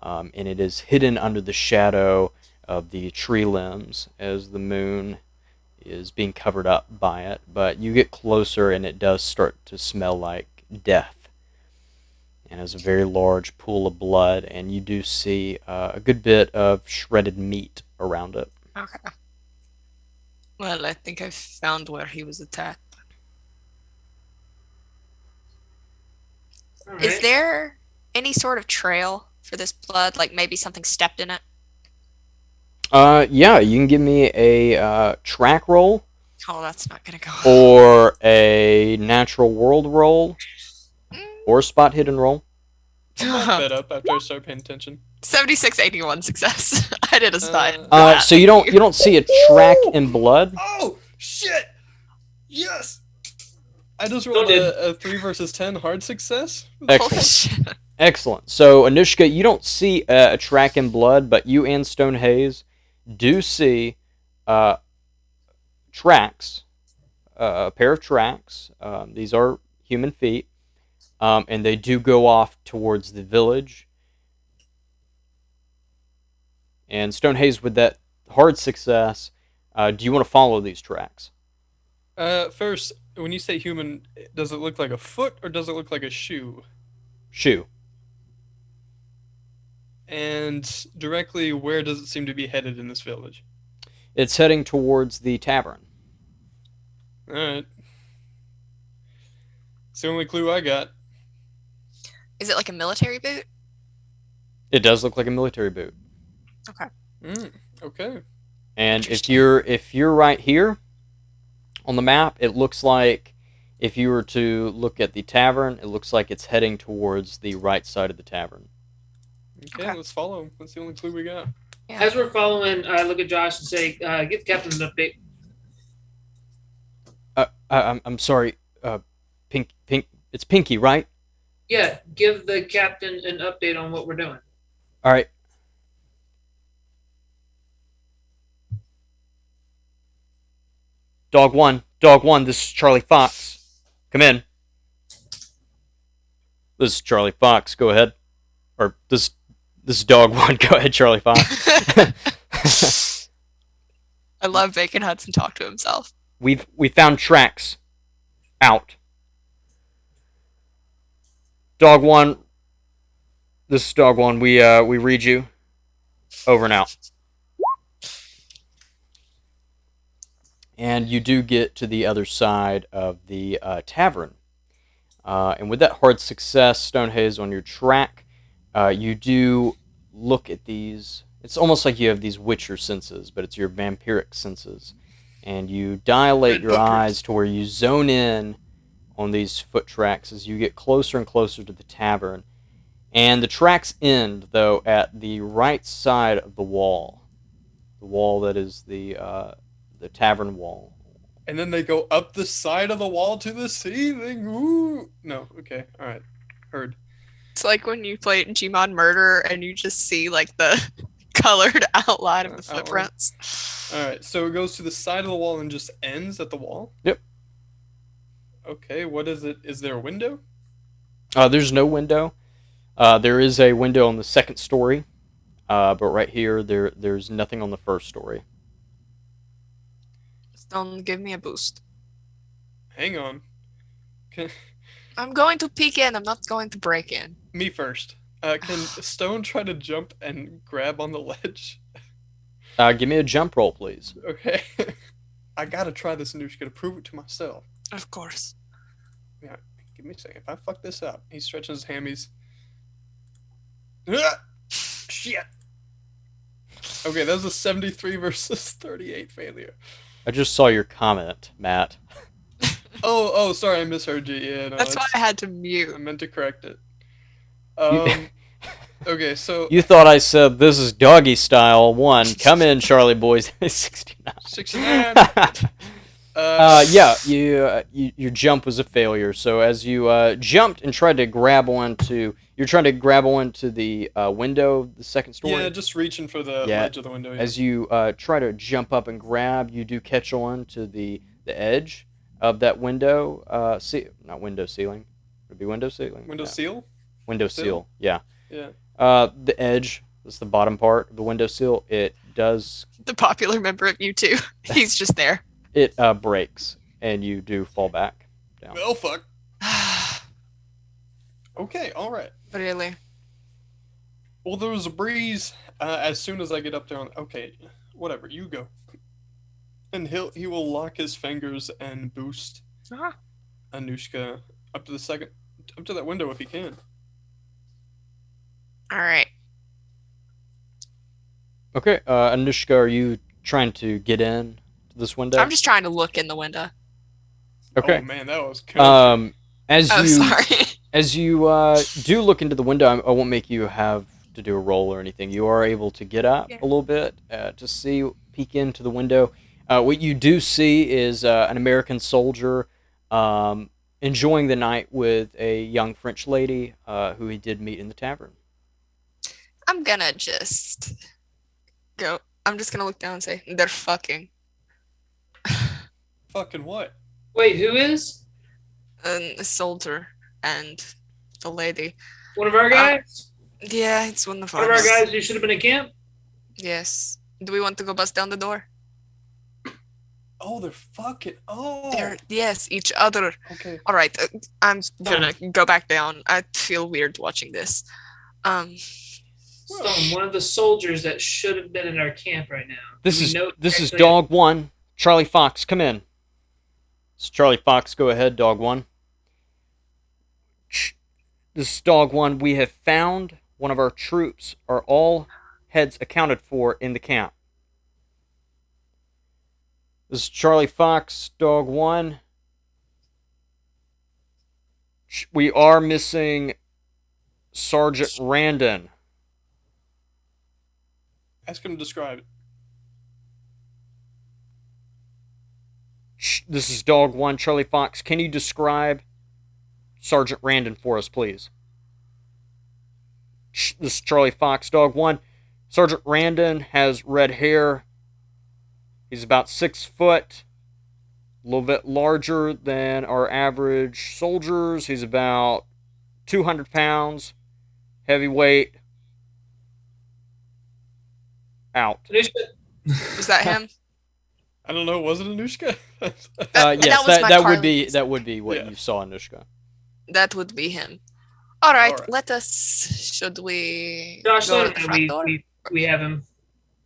And it is hidden under the shadow of the tree limbs as the moon is being covered up by it. But you get closer and it does start to smell like death. And it's a very large pool of blood, and you do see a good bit of shredded meat around it. Okay. Well, I think I found where he was attacked. All Is right. there any sort of trail for this blood? Like maybe something stepped in it? Yeah, you can give me a track roll Oh, that's not gonna go. or a natural world roll Mm. or a spot hidden roll. I'm all fed up after I start paying attention. 7681 success. I did a spot. So you don't see a track in blood. Oh shit! Yes. I just So rolled did- a 3 versus 10 hard success. Holy Excellent. shit. Excellent. So Anushka, you don't see a track in blood, but you and Stone Haze do see tracks, a pair of tracks. These are human feet, and they do go off towards the village. And Stone Haze, with that hard success, do you want to follow these tracks? First, when you say human, does it look like a foot or does it look like a shoe? Shoe. And directly, where does it seem to be headed in this village? It's heading towards the tavern. Alright. It's the only clue I got. Is it like a military boot? It does look like a military boot. Okay. And if you're right here on the map, it looks like if you were to look at the tavern, it looks like it's heading towards the right side of the tavern. Okay, let's follow him. That's the only clue we got. Yeah. As we're following, I look at Josh and say, "Give the captain an update." I'm sorry, Pink, it's Pinky, right? Yeah, give the captain an update on what we're doing. All right. Dog one, this is Charlie Fox. Come in. This is Charlie Fox, go ahead. Or this is Dog one, go ahead, Charlie Fox. I love making Hudson talk to himself. We found tracks. Out. Dog one, this is Dog one, we read you. Over and out. And you do get to the other side of the tavern. And with that hard success, Stonehaze, on your track, you do look at these. It's almost like you have these Witcher senses, but it's your vampiric senses. And you dilate your eyes to where you zone in on these foot tracks as you get closer and closer to the tavern. And the tracks end, though, at the right side of the wall. The wall that is the tavern wall. And then they go up the side of the wall to the ceiling. Ooh. No, okay, alright. Heard. It's like when you play Gmod Murder and you just see like the colored outline of the Outline. footprints. Alright, so it goes to the side of the wall and just ends at the wall? Yep. Okay, what is it? Is there a window? There's no window. There is a window on the second story, but right here, there's nothing on the first story. Just don't give me a boost. Hang on. Can, I'm going to peek in. I'm not going to break in. me first. Can Stone try to jump and grab on the ledge? Give me a jump roll, please. Okay. I gotta try this, Anushka, to prove it to myself. Of course. Yeah, give me a second. If I fuck this up, he's stretching his hammies. Ah! Shit. Okay, that was a 73 versus 38 failure. I just saw your comment, Matt. Oh, sorry, I misheard you. Yeah, no, That's why I had to mute. I meant to correct it. You- Okay, so You thought I said this is doggy style 1. Come in, Charlie boys. 69. 69. Yeah, your jump was a failure. So as you jumped and tried to grab onto, you're trying to grab onto the window of the second story. Yeah, just reaching for the Yeah, ledge of the window. Yeah. As you try to jump up and grab, you do catch on to the edge of that window. Not window ceiling. Would it be window ceiling? Window Yeah. seal? Window Sill? seal. Yeah. Yeah. The edge. That's the bottom part of the window seal. It does. The popular member of U2. He's just there. It breaks, and you do fall back down. Well, fuck. Okay, alright. Really? Well, there was a breeze as soon as I get up there. Okay, whatever, you go. And he will lock his fingers and boost Ah. Anushka up to the second up to that window if you can. All right. Okay, Anushka, are you trying to get in to this window? I'm just trying to look in the window. Okay. Oh man, that was cool. As Oh, you sorry. as you do look into the window, I won't make you have to do a roll or anything. You are able to get up a little bit to peek into the window. What you do see is an American soldier enjoying the night with a young French lady who he did meet in the tavern. I'm gonna just go. I'm just gonna look down and say they're fucking. Fucking what? Wait, who is? A soldier and the lady. One of our guys? Yeah, it's one of One of our us. guys who should have been at camp? Yes. Do we want to go bust down the door? Oh, they're fucking. Oh. They're yes, each other. Okay. All right, I'm gonna go back down. I feel weird watching this. Stone, one of the soldiers that should have been in our camp right now. This We is know this is actually- Dog 1. Charlie Fox, come in. It's Charlie Fox, go ahead, Dog 1. This is Dog 1. We have found one of our troops. Are all heads accounted for in the camp? This is Charlie Fox, Dog 1. We are missing Sergeant Randon. Ask him to describe it. This is Dog 1, Charlie Fox. Can you describe Sergeant Randon for us, please? This is Charlie Fox, Dog 1. Sergeant Randon has red hair. He's about 6 foot. A little bit larger than our average soldiers. He's about 200 pounds. Heavyweight. Out. Is that him? I don't know. Was it Anushka? Yes, was my that would be parlance. what Yeah. you saw, Anushka. That would be him. All right, All right. let us. Should we Josh, go let to the him front know door we have him.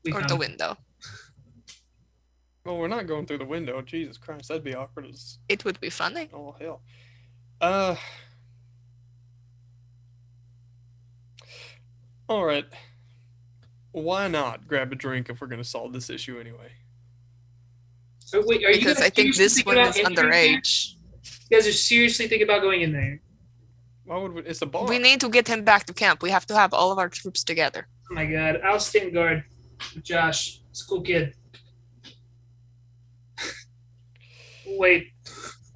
We or found the him. window? Well, we're not going through the window. Jesus Christ, that'd be awkward as It would be funny. all hell. All right. Why not grab a drink if we're gonna solve this issue anyway? So wait, are you Because guys I think seriously this thinking one about is entering there? underage. You guys are seriously thinking about going in there? Why would we? It's a bar. We need to get him back to camp. We have to have all of our troops together. Oh my god, I'll stand guard with Josh. He's a cool kid. Wait,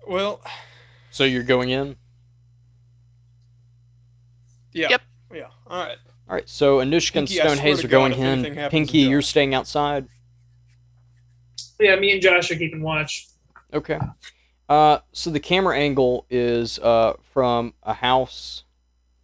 Well, So you're going in? yeah. Yep. Yeah. All right. All right, so Anushka and Pinky, I swear Stonehaze to are going God, if anything in. happens Pinky, to you're Josh. staying outside. yeah, me and Josh are keeping watch. Okay. So the camera angle is from a house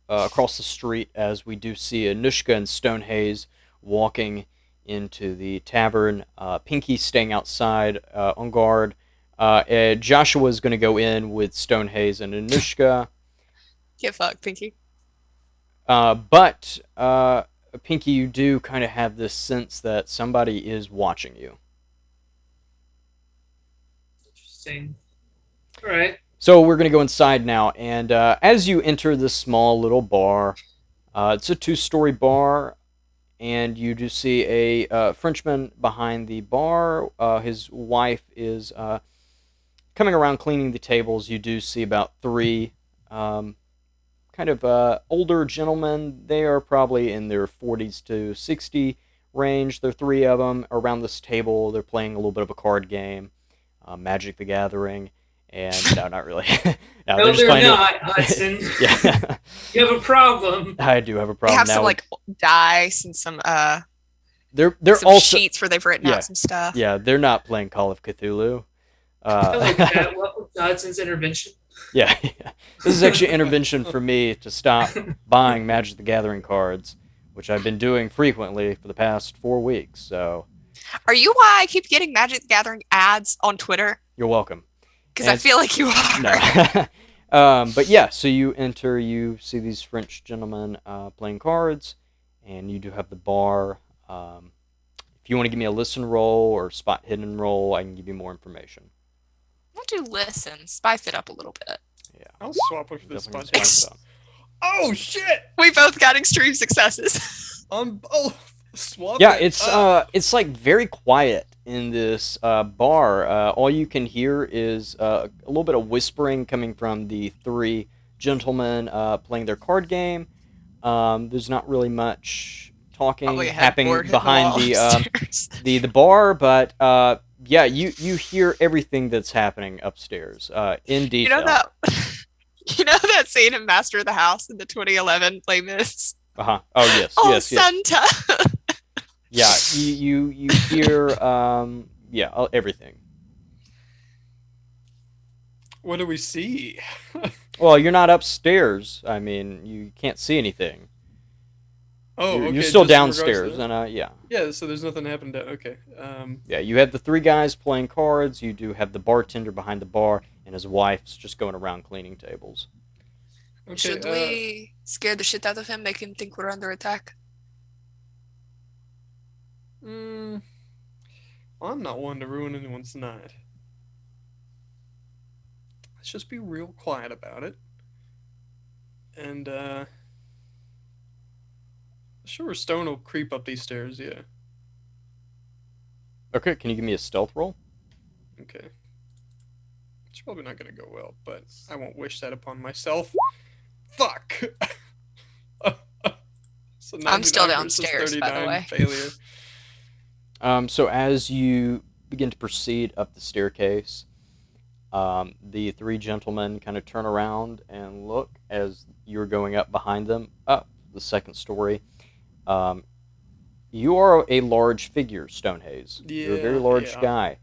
across the street, as we do see Anushka and Stonehaze walking into the tavern. Pinky staying outside on guard. Joshua's going to go in with Stonehaze and Anushka. Get fucked, Pinky. But Pinky, you do kind of have this sense that somebody is watching you. Interesting. All right. So we're going to go inside now, and as you enter this small little bar, it's a 2-story bar, and you do see a Frenchman behind the bar. His wife is coming around cleaning the tables. You do see about 3 kind of older gentlemen. They are probably in their 40s to 60 range. There are 3 of them around this table. They're playing a little bit of a card game, Magic the Gathering. And no, not really. No, No, just they're playing it- not, Hudson. Yeah, You have a problem. I do have a They problem have now. some like dice and some they're some also sheets where they've written yeah, out some stuff. yeah, they're not playing Call of Cthulhu. I like that. Welcome to Hudson's intervention. Yeah, this is actually intervention for me to stop buying Magic the Gathering cards, which I've been doing frequently for the past 4 weeks. So Are you why I keep getting Magic the Gathering ads on Twitter? you're welcome. Because I And- feel like you are. No. But yeah, so you enter, you see these French gentlemen playing cards, and you do have the bar. If you want to give me a listen roll or spot hidden roll, I can give you more information. We'll do listen. Spice it up a little bit. Yeah. I'll swap with this Definitely spot. spice it up. Oh shit! We both got extreme successes. On both. Swap Yeah, it up. it's like very quiet in this bar. All you can hear is a little bit of whispering coming from the three gentlemen playing their card game. There's not really much talking Probably a happening headboard hitting the behind wall upstairs. the bar, but yeah, you hear everything that's happening upstairs in You detail. know that you know that scene in Master of the House in the 2011 Les Mis? Uh-huh. Oh yes, Oh, yes, yes. Santa. Yeah, you hear everything. What do we see? Well, you're not upstairs. I mean, you can't see anything. Oh, You're okay. still just in regards to downstairs, that? and yeah, Yeah, so there's nothing happened down. Okay. yeah. You have the three guys playing cards. You do have the bartender behind the bar, and his wife's just going around cleaning tables. Okay. Should we scare the shit out of him, make him think we're under attack? Well, I'm not one to ruin anyone's night. Let's just be real quiet about it. And, sure, Stone will creep up these stairs, yeah. Okay, can you give me a stealth roll? Okay. It's probably not going to go well, but I won't wish that upon myself. Fuck! So I'm still 99 versus downstairs, by the 39 way. failure. So as you begin to proceed up the staircase, the three gentlemen kind of turn around and look as you're going up behind them, up the second story. You are a large figure, Stonehaze. You're a very large Yeah. guy.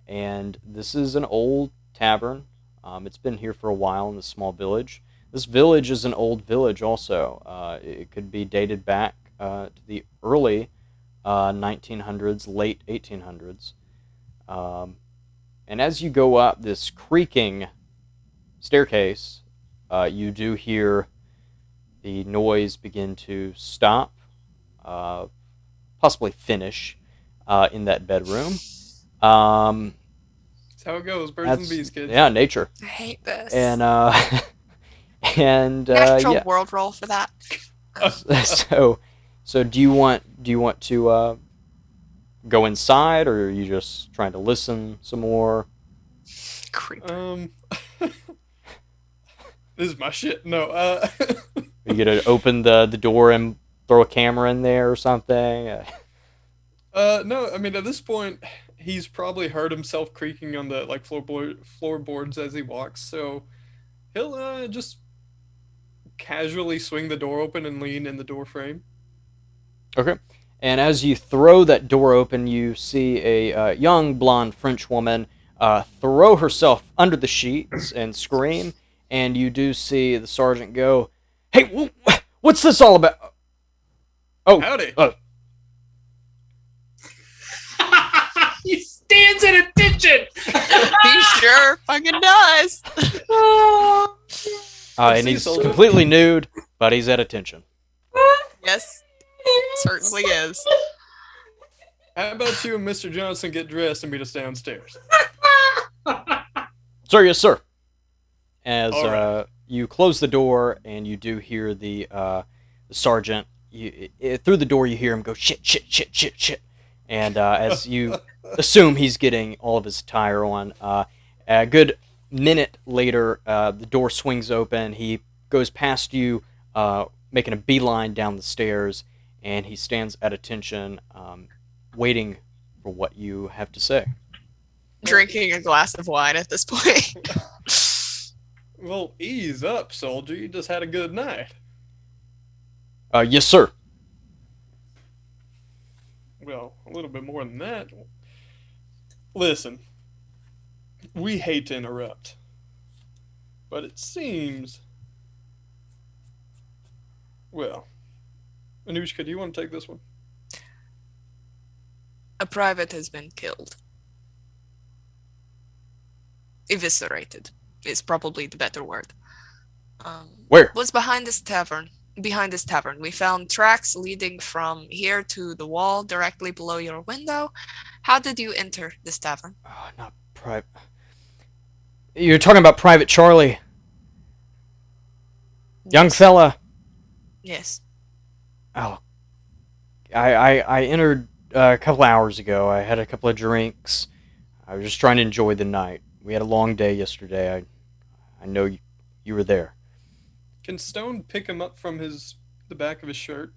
And this is an old tavern. It's been here for a while in this small village. This village is an old village also. It could be dated back to the early 1900s, late 1800s. And as you go up this creaking staircase, you do hear the noise begin to stop, possibly finish in that bedroom. That's how it goes. Birds and bees, kids. Yeah, nature. I hate this. And Natural yeah. world roll for that. So do you want to go inside, or are you just trying to listen some more? Creep. This is my shit. No, Are you gonna open the door and throw a camera in there or something? no, I mean, at this point, he's probably heard himself creaking on the, like, floorboards as he walks, so he'll, just casually swing the door open and lean in the door frame. Okay. And as you throw that door open, you see a young blonde French woman throw herself under the sheets and scream. And you do see the sergeant go, "Hey, what's this all about?" Oh, Howdy. He stands at attention. He sure fucking does. and he's completely nude, but he's at attention. Yes, certainly is. How about you and Mr. Johnson get dressed and meet us downstairs? Sir, yes, sir. As All right. you close the door, and you do hear the sergeant. Through the door, you hear him go, "Shit, shit, shit, shit, shit." And as you assume he's getting all of his attire on, a good minute later, the door swings open. He goes past you, making a beeline down the stairs, and he stands at attention, waiting for what you have to say. Drinking a glass of wine at this point. Well, ease up, soldier. You just had a good night. Yes, sir. Well, a little bit more than that. Listen, we hate to interrupt, but it seems... Well, Anushka, do you want to take this one? A private has been killed. Eviscerated is probably the better word. Where? What's behind this tavern? Behind this tavern, we found tracks leading from here to the wall directly below your window. How did you enter this tavern? Not private. You're talking about Private Charlie. Young fella. Yes. Oh, I entered a couple hours ago. I had a couple of drinks. I was just trying to enjoy the night. We had a long day yesterday. I know you were there. Can Stone pick him up from the back of his shirt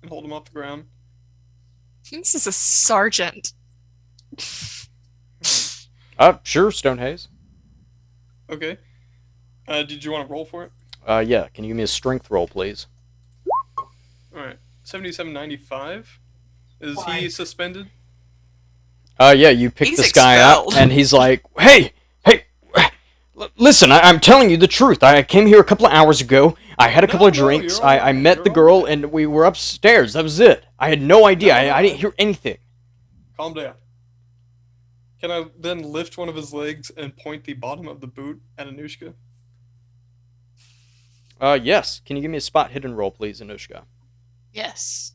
and hold him off the ground? This is a sergeant. Sure, Stonehaze. Okay. Did you want to roll for it? Yeah. Can you give me a strength roll, please? All right. 7795. Is Why? he suspended? Yeah. You pick He's this guy up, expelled. and he's like, "Hey, listen. I'm telling you the truth. I came here a couple of hours ago. I had a couple of No, drinks. you're all I right, met you're the all girl, right. and we were upstairs. That was it. I had no idea. No, I didn't hear anything." Calm down. Can I then lift one of his legs and point the bottom of the boot at Anushka? Yes. Can you give me a spot hidden roll, please, Anushka? Yes.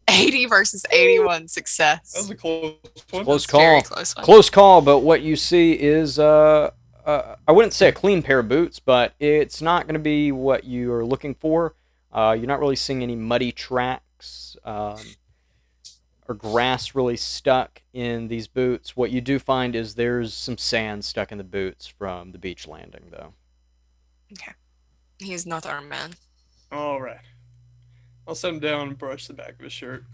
80 versus 81 That success. was a close one. Close Very call. close one. Close call, but what you see is, I wouldn't say a clean pair of boots, but it's not going to be what you are looking for. You're not really seeing any muddy tracks or grass really stuck in these boots. What you do find is there's some sand stuck in the boots from the beach landing, though. He's not our man. All right. I'll set him down and brush the back of his shirt.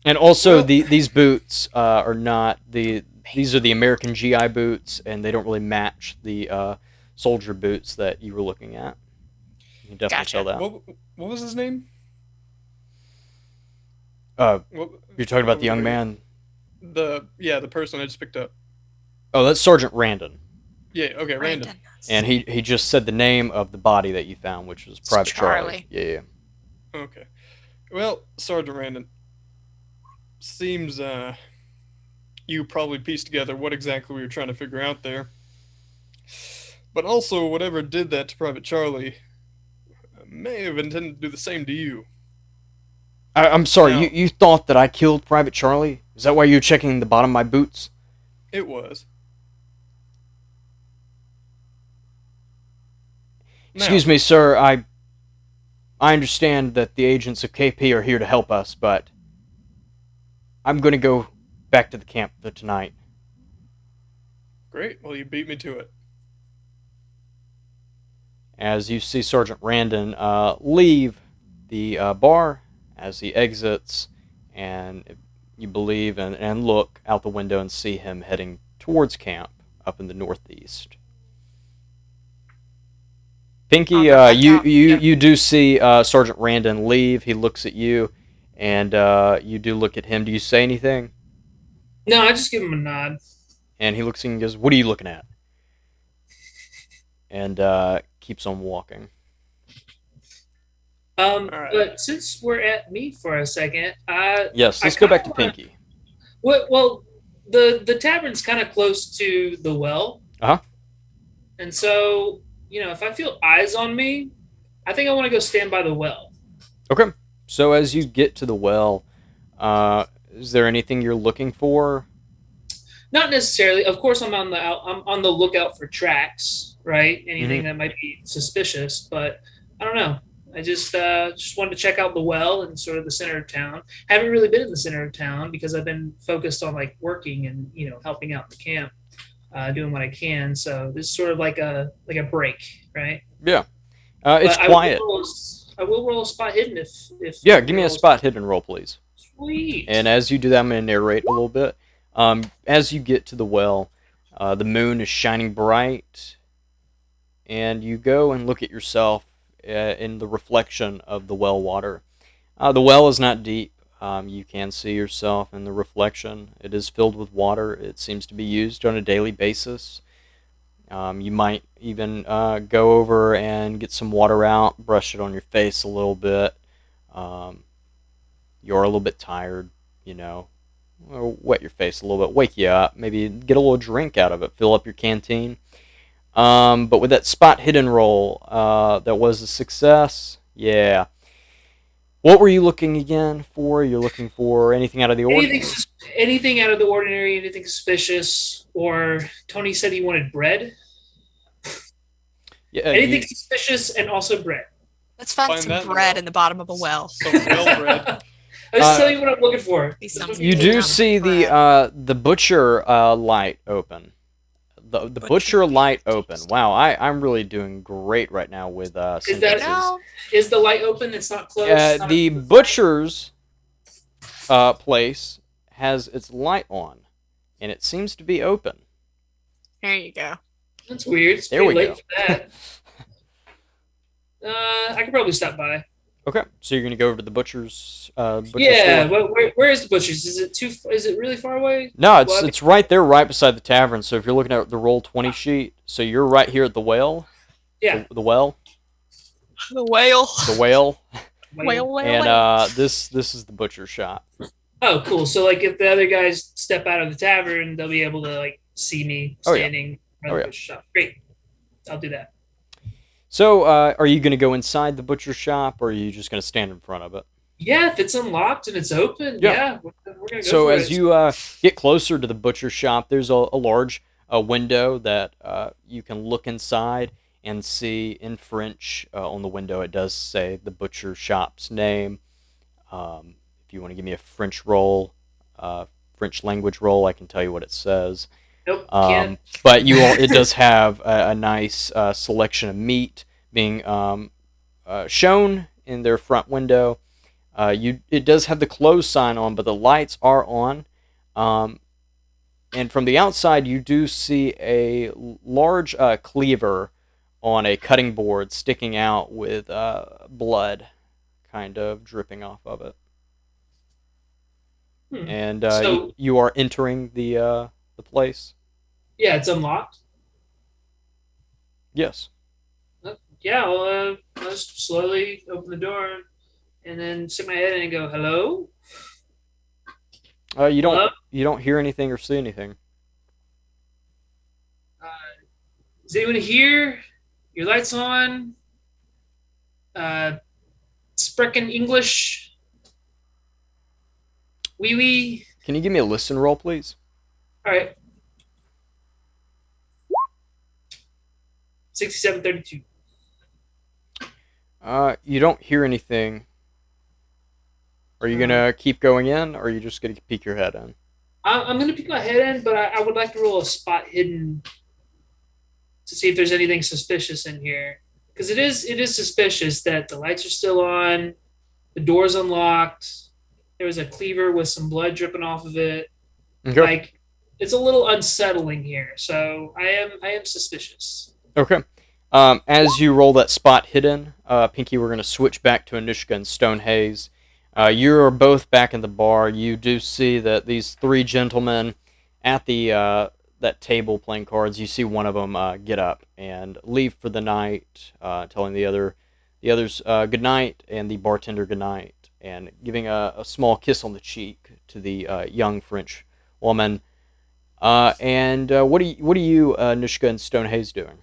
And also, Well- these boots are not the. These are the American GI boots, and they don't really match the soldier boots that you were looking at. You can definitely Gotcha. tell that. What was his name? You're What, talking about the young what- man. the person I just picked up. Oh, that's Sergeant Randon, Yeah, okay, Random. Brandon. and he just said the name of the body that you found, which was It's Private Charlie. Charlie. Yeah. Okay. Well, Sergeant Randon, seems you probably pieced together what exactly we were trying to figure out there. But also, whatever did that to Private Charlie may have intended to do the same to you. I'm sorry. Now- You thought that I killed Private Charlie? Is that why you were checking the bottom of my boots? It was. Excuse me, sir. I understand that the agents of KP are here to help us, but I'm going to go back to the camp for tonight. Great. Well, you beat me to it. As you see Sergeant Randon leave the bar as he exits, and you believe and look out the window and see him heading towards camp up in the northeast. Pinky, I'll go back you out. you Yep. you do see Sergeant Randon leave. He looks at you, and you do look at him. Do you say anything? No, I just give him a nod. And he looks at you and goes, "What are you looking at?" And keeps on walking. All right. But since we're at me for a second, Yes, I let's go back to kinda wanna- Pinky. well, the tavern's kind of close to the well. Uh-huh. And so, if I feel eyes on me, I think I want to go stand by the well. Okay. So as you get to the well, is there anything you're looking for? Not necessarily. Of course, I'm on the lookout for tracks, right? Anything that might be suspicious, but I don't know. I just wanted to check out the well and sort of the center of town. Haven't really been in the center of town because I've been focused on like working and helping out the camp, doing what I can. So this is sort of like a break, right? Yeah. It's But quiet. I will roll a spot hidden if. Yeah, give me a spot hidden roll, please. Sweet. And as you do that, I'm going to narrate a little bit. As you get to the well, the moon is shining bright, and you go and look at yourself in the reflection of the well water. The well is not deep. You can see yourself in the reflection. It is filled with water. It seems to be used on a daily basis. You might even go over and get some water out, brush it on your face a little bit. You're a little bit tired, or wet your face a little bit, wake you up, maybe get a little drink out of it, fill up your canteen. But with that spot hidden roll, that was a success. Yeah. What were you looking again for? You're looking for anything out of the ordinary? Anything out of the ordinary, anything suspicious, or Tony said he wanted bread. Yeah, Anything suspicious and also bread. Let's find Find some that bread well. in the bottom of a well. Some well bread. I was just telling you what I'm looking for. Be some you good do amount of see the butcher light open. The butcher light open. Wow, I'm really doing great right now with sentences. Is the light open? It's not closed. It's not The butcher's place has its light on, and it seems to be open. There you go. That's weird. It's There pretty we late go. for that. I could probably stop by. Okay, so you're gonna go over to the butcher's Yeah, store? where is the butcher's? Is it really far away? No, it's Well, it's right there, right beside the tavern. So if you're looking at the roll 20 sheet, so you're right here at the well. Yeah. The well. The whale. The whale. Whale. And this is the butcher shop. Oh, cool. So like, if the other guys step out of the tavern, they'll be able to like see me Oh, yeah. standing around the butcher shop. Great. I'll do that. So are you gonna go inside the butcher shop, or are you just gonna stand in front of it? Yeah, if it's unlocked and it's open, Yeah. we're gonna go So for as it. you get closer to the butcher shop, there's a large window that you can look inside and see in French on the window. It does say the butcher shop's name. If you want to give me a French roll, French language roll, I can tell you what it says. Nope, can't. But it does have a nice selection of meat being shown in their front window. It does have the close sign on, but the lights are on. And from the outside, you do see a large cleaver on a cutting board sticking out with blood kind of dripping off of it. And So- you are entering the place. Yeah, it's unlocked. Yes. Yeah, I'll just slowly open the door and then stick my head in and go, "Hello." You don't Hello? you don't hear anything or see anything. Is anyone here? Your lights on. Sprechen English. Wee wee. Can you give me a listen roll, please? All right. 6732. You don't hear anything. Are you gonna keep going in, or are you just gonna peek your head in? I'm gonna peek my head in, but I would like to roll a spot hidden to see if there's anything suspicious in here, because it is suspicious that the lights are still on, the door's unlocked. There was a cleaver with some blood dripping off of it. Okay. Like, it's a little unsettling here, so I am suspicious. Okay. As you roll that spot hidden, Pinky, we're gonna switch back to Anushka and Stonehaze. You are both back in the bar. You do see that these three gentlemen at the that table playing cards. You see one of them get up and leave for the night, telling the others good night, and the bartender good night, and giving a small kiss on the cheek to the young French woman. And what are you, Anushka and Stonehaze, doing?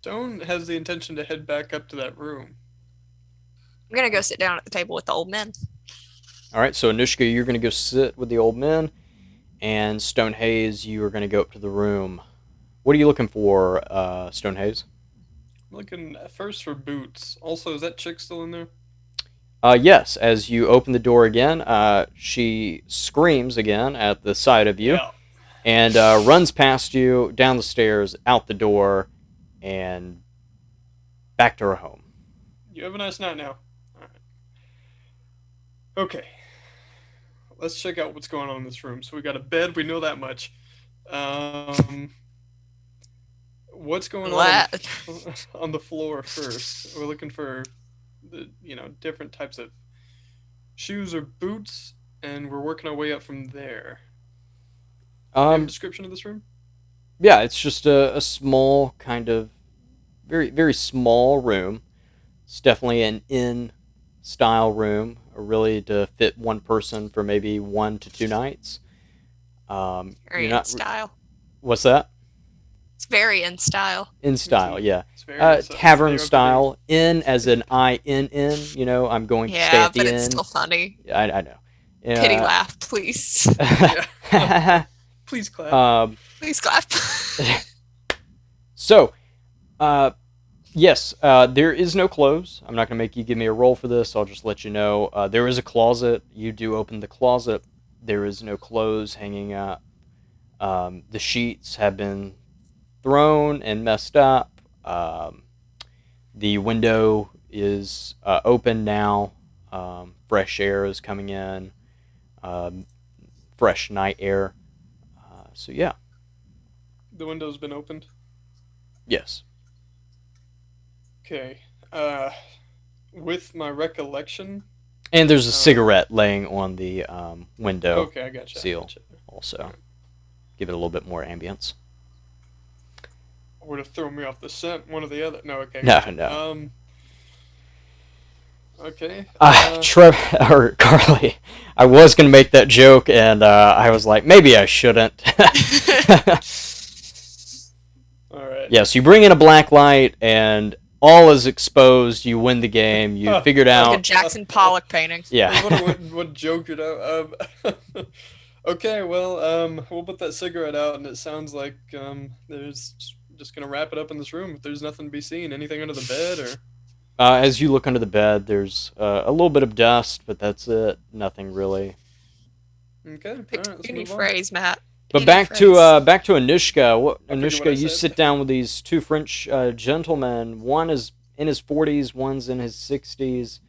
Stone has the intention to head back up to that room. I'm gonna go sit down at the table with the old men. All right, so Anushka, you're going to go sit with the old men, and Stonehaze, you are going to go up to the room. What are you looking for, Stonehaze? I'm looking at first for boots. Also, is that chick still in there? Yes, as you open the door again, she screams again at the sight of you, Yeah. and runs past you, down the stairs, out the door, and back to her home. You have a nice night now. Alright. Okay. Let's check out what's going on in this room. So we got a bed, we know that much. What's going on the floor first? We're looking for the different types of shoes or boots, and we're working our way up from there. Do you have a description of this room? Yeah, it's just a small kind of very, very small room. It's definitely an inn-style room, really to fit one person for maybe 1 to 2 nights. Very in style. What's that? It's very in style. In style, yeah. It's very Tavern style. Inn as in I-N-N. I'm going to stay Yeah, at the but inn. it's still funny. I know. Pity laugh, please. Please clap. Please clap. So, Yes, there is no close. I'm not going to make you give me a roll for this. I'll just let you know. There is a closet. You do open the closet. There is no clothes hanging up. The sheets have been thrown and messed up. The window is open now. Fresh air is coming in. Um, Fresh night air. So yeah, The window's been opened. yes. Okay. With my recollection. And there's a cigarette laying on the window Okay, I gotcha. seal. Gotcha. Also, give it a little bit more ambience. Would have thrown me off the scent. One or the other. No. Okay. No, Gotcha. no. Okay. Trevor or Carly, I was gonna make that joke, and I was like, maybe I shouldn't. All right. Yes, you bring in a black light, and all is exposed. You win the game. You figured Like a out. Jackson Pollock painting. I Yeah. was wondering what joke it out. Okay, well, we'll put that cigarette out, and it sounds like there's just gonna wrap it up in this room. If there's nothing to be seen, anything under the bed, or As you look under the bed, there's a little bit of dust, but that's it. Nothing really. okay, Pick all right, let's any move on. phrase, Matt. But Any back phrase. to back to Anushka. I figured Anushka, what I you said. sit down with these two French gentlemen. One is in his 40s, one's in his 60s.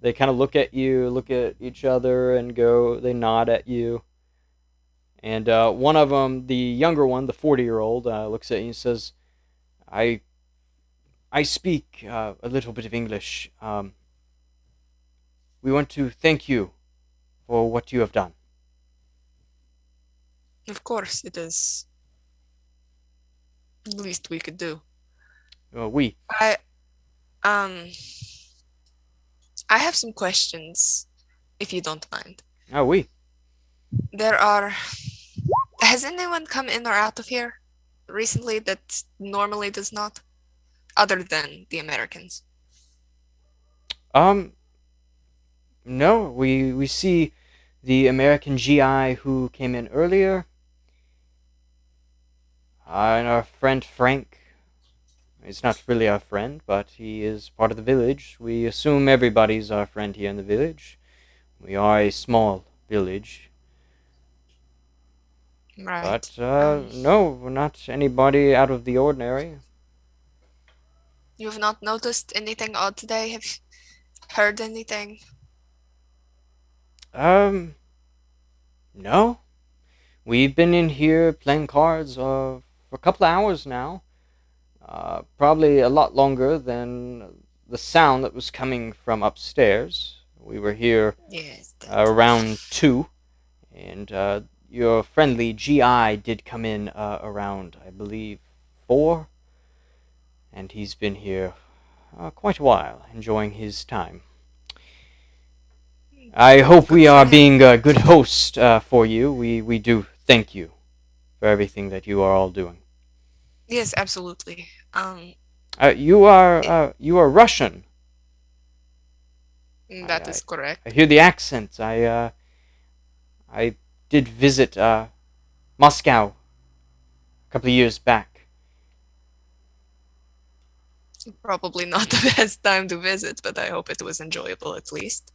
They kind of look at you, look at each other, and go. They nod at you. And one of them, the younger one, the 40-year-old, looks at you and says, "I speak a little bit of English. We want to thank you for what you have done." Of course, it is the least we could do. We. I um I have some questions, if you don't mind. We. Has anyone come in or out of here recently that normally does not, other than the Americans? No, we see the American GI who came in earlier. And our friend Frank. He's not really our friend, but he is part of the village. We assume everybody's our friend here in the village. We are a small village. Right. But, no, we're not anybody out of the ordinary. You have not noticed anything odd today? Have you heard anything? No. We've been in here playing cards for a couple of hours now. Probably a lot longer than the sound that was coming from upstairs. We were here Yes. around 2, and your friendly GI did come in around, I believe, 4, and he's been here quite a while, enjoying his time. I hope we are being a good host for you. We do thank you for everything that you are all doing. Yes, absolutely. You are Russian. That is correct. I hear the accent. I did visit Moscow a couple of years back. Probably not the best time to visit, but I hope it was enjoyable at least.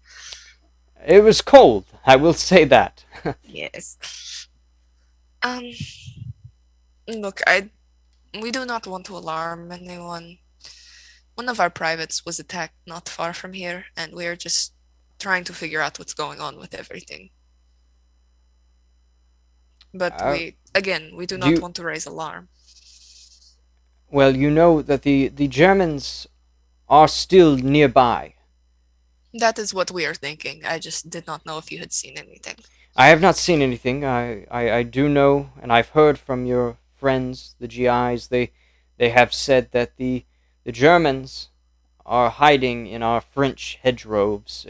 It was cold, I will say that. Yes. Look, we do not want to alarm anyone. One of our privates was attacked not far from here, and we're just trying to figure out what's going on with everything. But we do not want to raise alarm. Well, you know that the Germans are still nearby. That is what we are thinking. I just did not know if you had seen anything. I have not seen anything. I do know, and I've heard from your friends, the GIs, they have said that the Germans are hiding in our French hedgerows.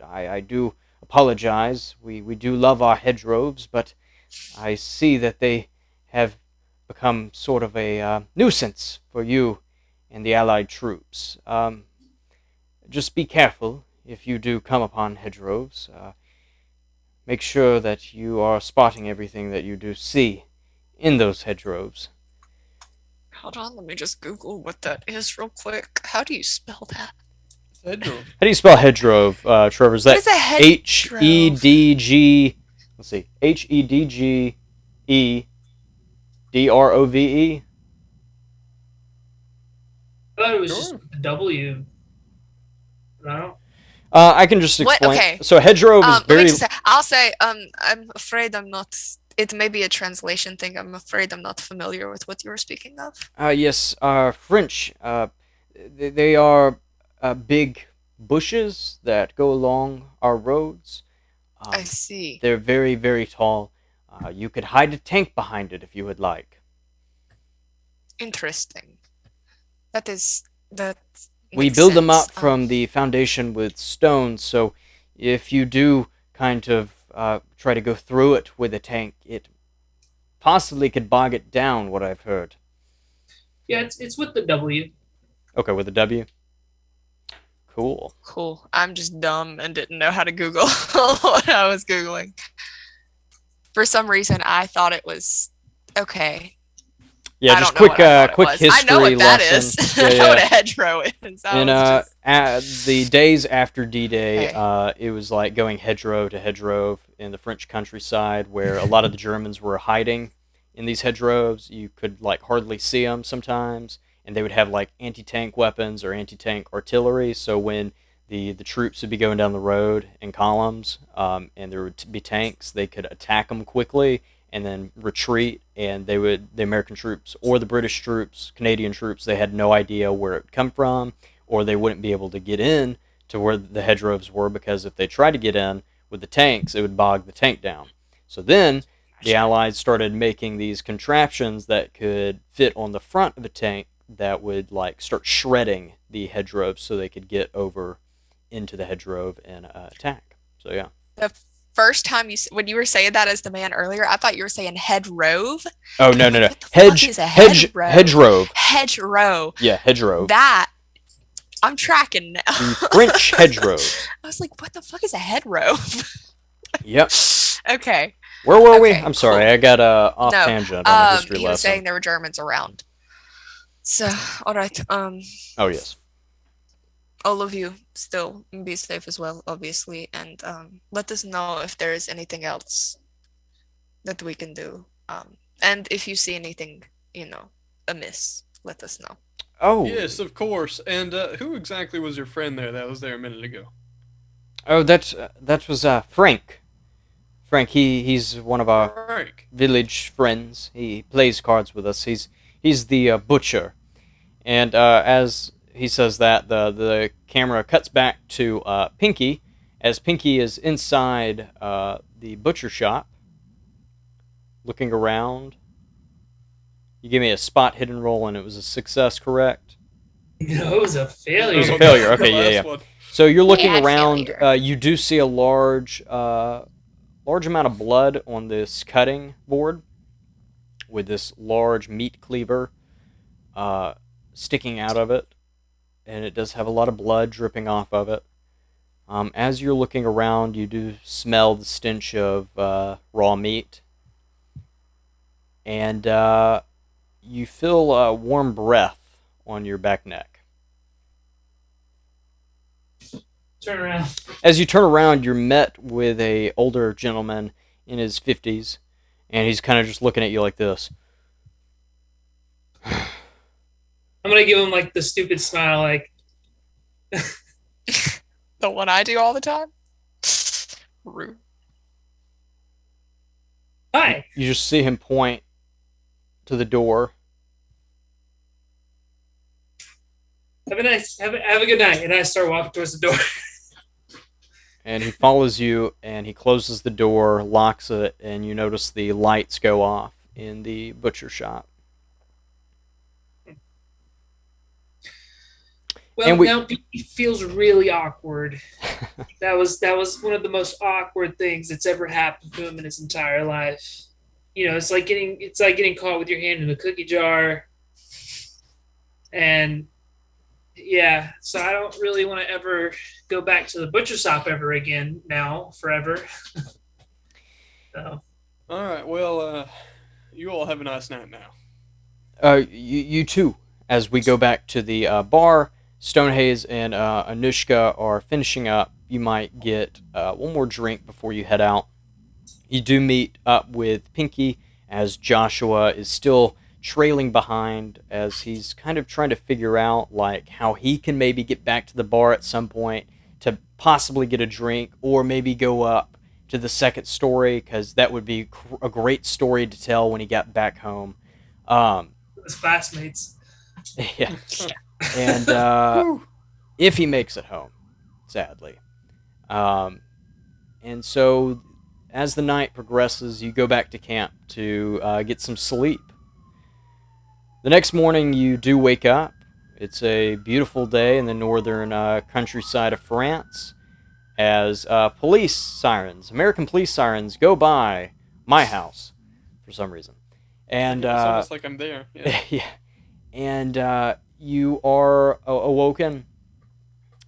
I do apologize. We do love our hedgerows, but I see that they have become sort of a nuisance for you and the Allied troops. Just be careful if you do come upon hedgerows. Make sure that you are spotting everything that you do see in those hedgerows. Hold on, let me just Google what that is real quick. How do you spell that? Hedgerow. How do you spell hedgrove, Trevor? Is What that is a Hedgedg? Let's see, Hedgedrove? I thought it was Sure. just a W. No. I can just What? explain. Okay. So hedgrove is Let me very. just say, I'll say, I'm afraid I'm not. It may be a translation thing. I'm afraid I'm not familiar with what you were speaking of. Yes, French. They are big bushes that go along our roads. I see. They're very, very tall. You could hide a tank behind it if you would like. Interesting. That We makes build them sense. up from the foundation with stone, so if you do kind of try to go through it with a tank, it possibly could bog it down, what I've heard. Yeah, it's with the W. Okay, with a W? Cool. Cool. I'm just dumb and didn't know how to Google what I was Googling. For some reason, I thought it was okay. Yeah, I just don't know what I thought it quick was. history I know what that lesson. is. Yeah, I know what a yeah. hedgerow is. The days after D-Day, Okay. it was like going hedgerow to hedgerow in the French countryside, where a lot of the Germans were hiding in these hedgerows. You could like hardly see them sometimes, and they would have like anti-tank weapons or anti-tank artillery. So when the troops would be going down the road in columns, and there would be tanks, they could attack them quickly and then retreat, and the American troops or the British troops, Canadian troops, they had no idea where it would come from, or they wouldn't be able to get in to where the hedgerows were, because if they tried to get in with the tanks, it would bog the tank down. So then the Allies started making these contraptions that could fit on the front of a tank that would like start shredding the hedgerows so they could get over into the hedgerow and attack. So yeah. The first time when you were saying that as the man earlier, I thought you were saying hedgerow. Oh no no no. What the fuck is a hedgerow? Hedgerow. Hedgerow. Yeah, hedgerow. That I'm tracking now. The French hedgerows. I was like, what the fuck is a hedgerow? Yep. Okay. Where were we? Okay, I'm sorry, cool. I got off No, tangent on a history he was lesson. saying there were Germans around. So, all right. Oh yes. All of you still be safe as well, obviously, and let us know if there is anything else that we can do. And if you see anything, amiss, let us know. Oh. Yes, of course. And who exactly was your friend there that was there a minute ago? Oh, that was Frank. Frank, he's one of our Frank. village friends. He plays cards with us. He's the butcher, and as he says that, the camera cuts back to Pinky, as Pinky is inside the butcher shop, looking around. You gave me a spot hidden roll, and it was a success, correct? No, it was a failure. It was a failure. Okay, The last yeah. one. So you're looking Yeah, around. failure. You do see a large amount of blood on this cutting board, with this large meat cleaver sticking out of it, and it does have a lot of blood dripping off of it. As you're looking around, you do smell the stench of raw meat, and you feel a warm breath on your back neck. Turn around. As you turn around, you're met with a older gentleman in his 50s, and he's kind of just looking at you like this. I'm gonna give him like the stupid smile, like The one I do all the time? Rude. hi. You just see him point to the door. Have a good night. And I start walking towards the door. And he follows you, and he closes the door, locks it, and you notice the lights go off in the butcher shop. Well, And we- now he feels really awkward. That was one of the most awkward things that's ever happened to him in his entire life. It's like getting caught with your hand in a cookie jar. And yeah, so I don't really want to ever go back to the butcher shop ever again now, forever. So All right. Well, you all have a nice night now. You too. As we go back to the bar, Stonehaze and Anushka are finishing up. You might get one more drink before you head out. You do meet up with Pinky as Joshua is still trailing behind as he's kind of trying to figure out like how he can maybe get back to the bar at some point to possibly get a drink or maybe go up to the second story because that would be a great story to tell when he got back home. His classmates. Yeah. And if he makes it home, sadly. And so as the night progresses, you go back to camp to get some sleep. The next morning, you do wake up. It's a beautiful day in the northern countryside of France as police sirens, American police sirens, go by my house for some reason. And it's almost like I'm there. Yeah. yeah. And you are awoken.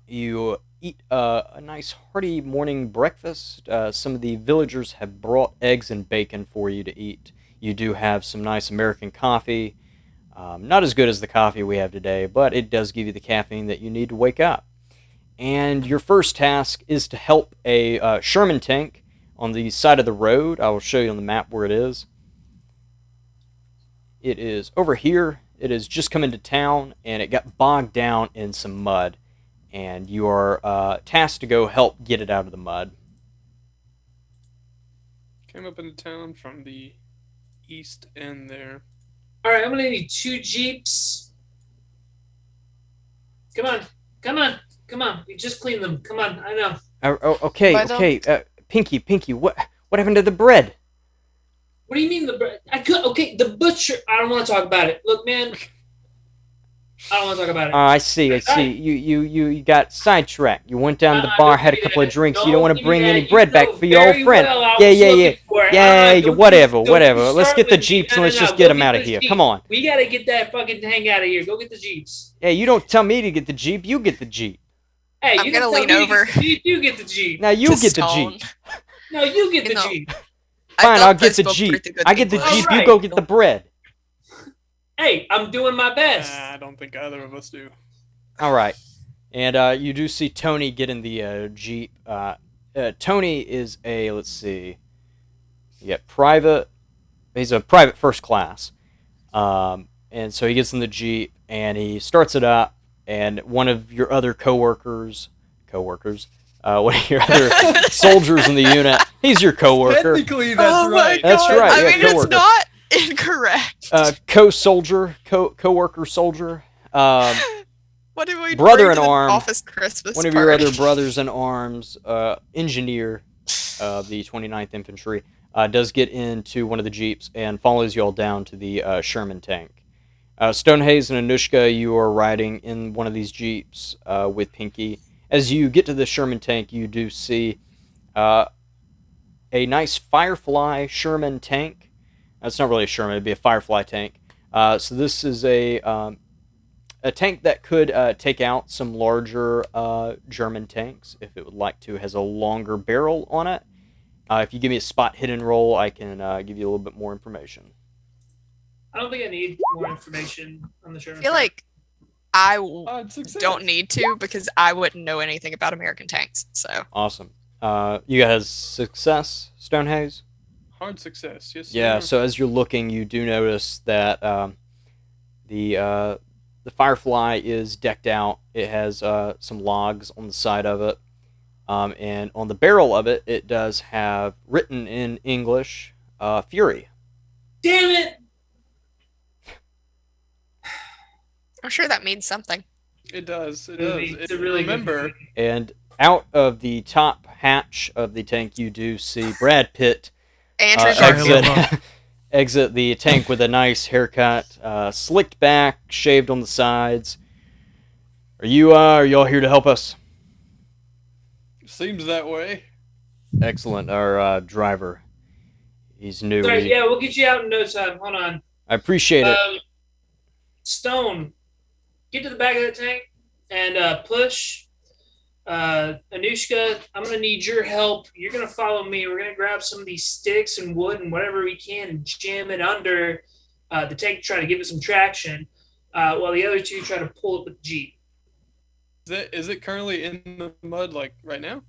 You eat a nice hearty morning breakfast. Some of the villagers have brought eggs and bacon for you to eat. You do have some nice American coffee. Not as good as the coffee we have today, but it does give you the caffeine that you need to wake up. And your first task is to help a Sherman tank on the side of the road. I will show you on the map where it is. It is over here. It has just come into town, and it got bogged down in some mud. And you are tasked to go help get it out of the mud. Came up into town from the east end there. All right, I'm gonna need 2 jeeps. Come on. We just cleaned them. Come on, I know. Okay. Pinky, what happened to the bread? What do you mean the bread? The butcher. I don't want to talk about it. Look, man. I don't want to talk about it. I see. You got sidetracked. You went down to the bar, had a couple of drinks. You don't want to bring any bread back for your old friend. Yeah. Whatever. Let's get the jeeps and let's just get them out of here. Come on. We gotta get that fucking thing out of here. Go get the jeeps. Hey, you don't tell me to get the jeep. You get the jeep. Hey, I'm gonna lean over. You get the jeep. Now you get the jeep. No, you get the jeep. Fine, I'll get the jeep. I get the jeep. You go get the bread. Hey, I'm doing my best. I don't think either of us do. All right. And you do see Tony get in the Jeep. Tony is a, let's see, private. He's a private first class. And so he gets in the Jeep, and he starts it up, and one of your other coworkers, one of your other soldiers in the unit, he's your coworker. Technically, that's right. That's right. I mean, coworker. it's not incorrect. Co-worker soldier. What did we brother bring in to the arms. office Christmas One of party? your other brothers in arms, engineer of the 29th Infantry, does get into one of the Jeeps and follows you all down to the Sherman tank. Stonehaze and Anushka, you are riding in one of these Jeeps with Pinky. As you get to the Sherman tank, you do see a nice Firefly Sherman tank. It's not really a Sherman, it'd be a Firefly tank. So this is a tank that could take out some larger German tanks if it would like to. It has a longer barrel on it. If you give me a spot hidden roll, I can give you a little bit more information. I don't think I need more information on the Sherman. I feel like I don't need to because I wouldn't know anything about American tanks. So Awesome. You guys success, Stonehaze? Hard success, yes. Yeah, Sir. so as you're looking, you do notice that the Firefly is decked out. It has some logs on the side of it. And on the barrel of it, it does have written in English, Fury. Damn it! I'm sure that means something. It does. It Really, does. it's a really good remember. movie. And out of the top hatch of the tank, you do see Brad Pitt Andrew Garfield. exit the tank with a nice haircut, slicked back, shaved on the sides. Are you all here to help us? Seems that way. Excellent. Our driver, he's new. Sorry, yeah, we'll get you out in no time. Hold on. I appreciate it. Stone, get to the back of that tank and push. Anushka, I'm gonna need your help. You're gonna follow me. We're gonna grab some of these sticks and wood and whatever we can and jam it under the tank to try to give it some traction, while the other two try to pull it with the Jeep. Is it currently in the mud, like, right now?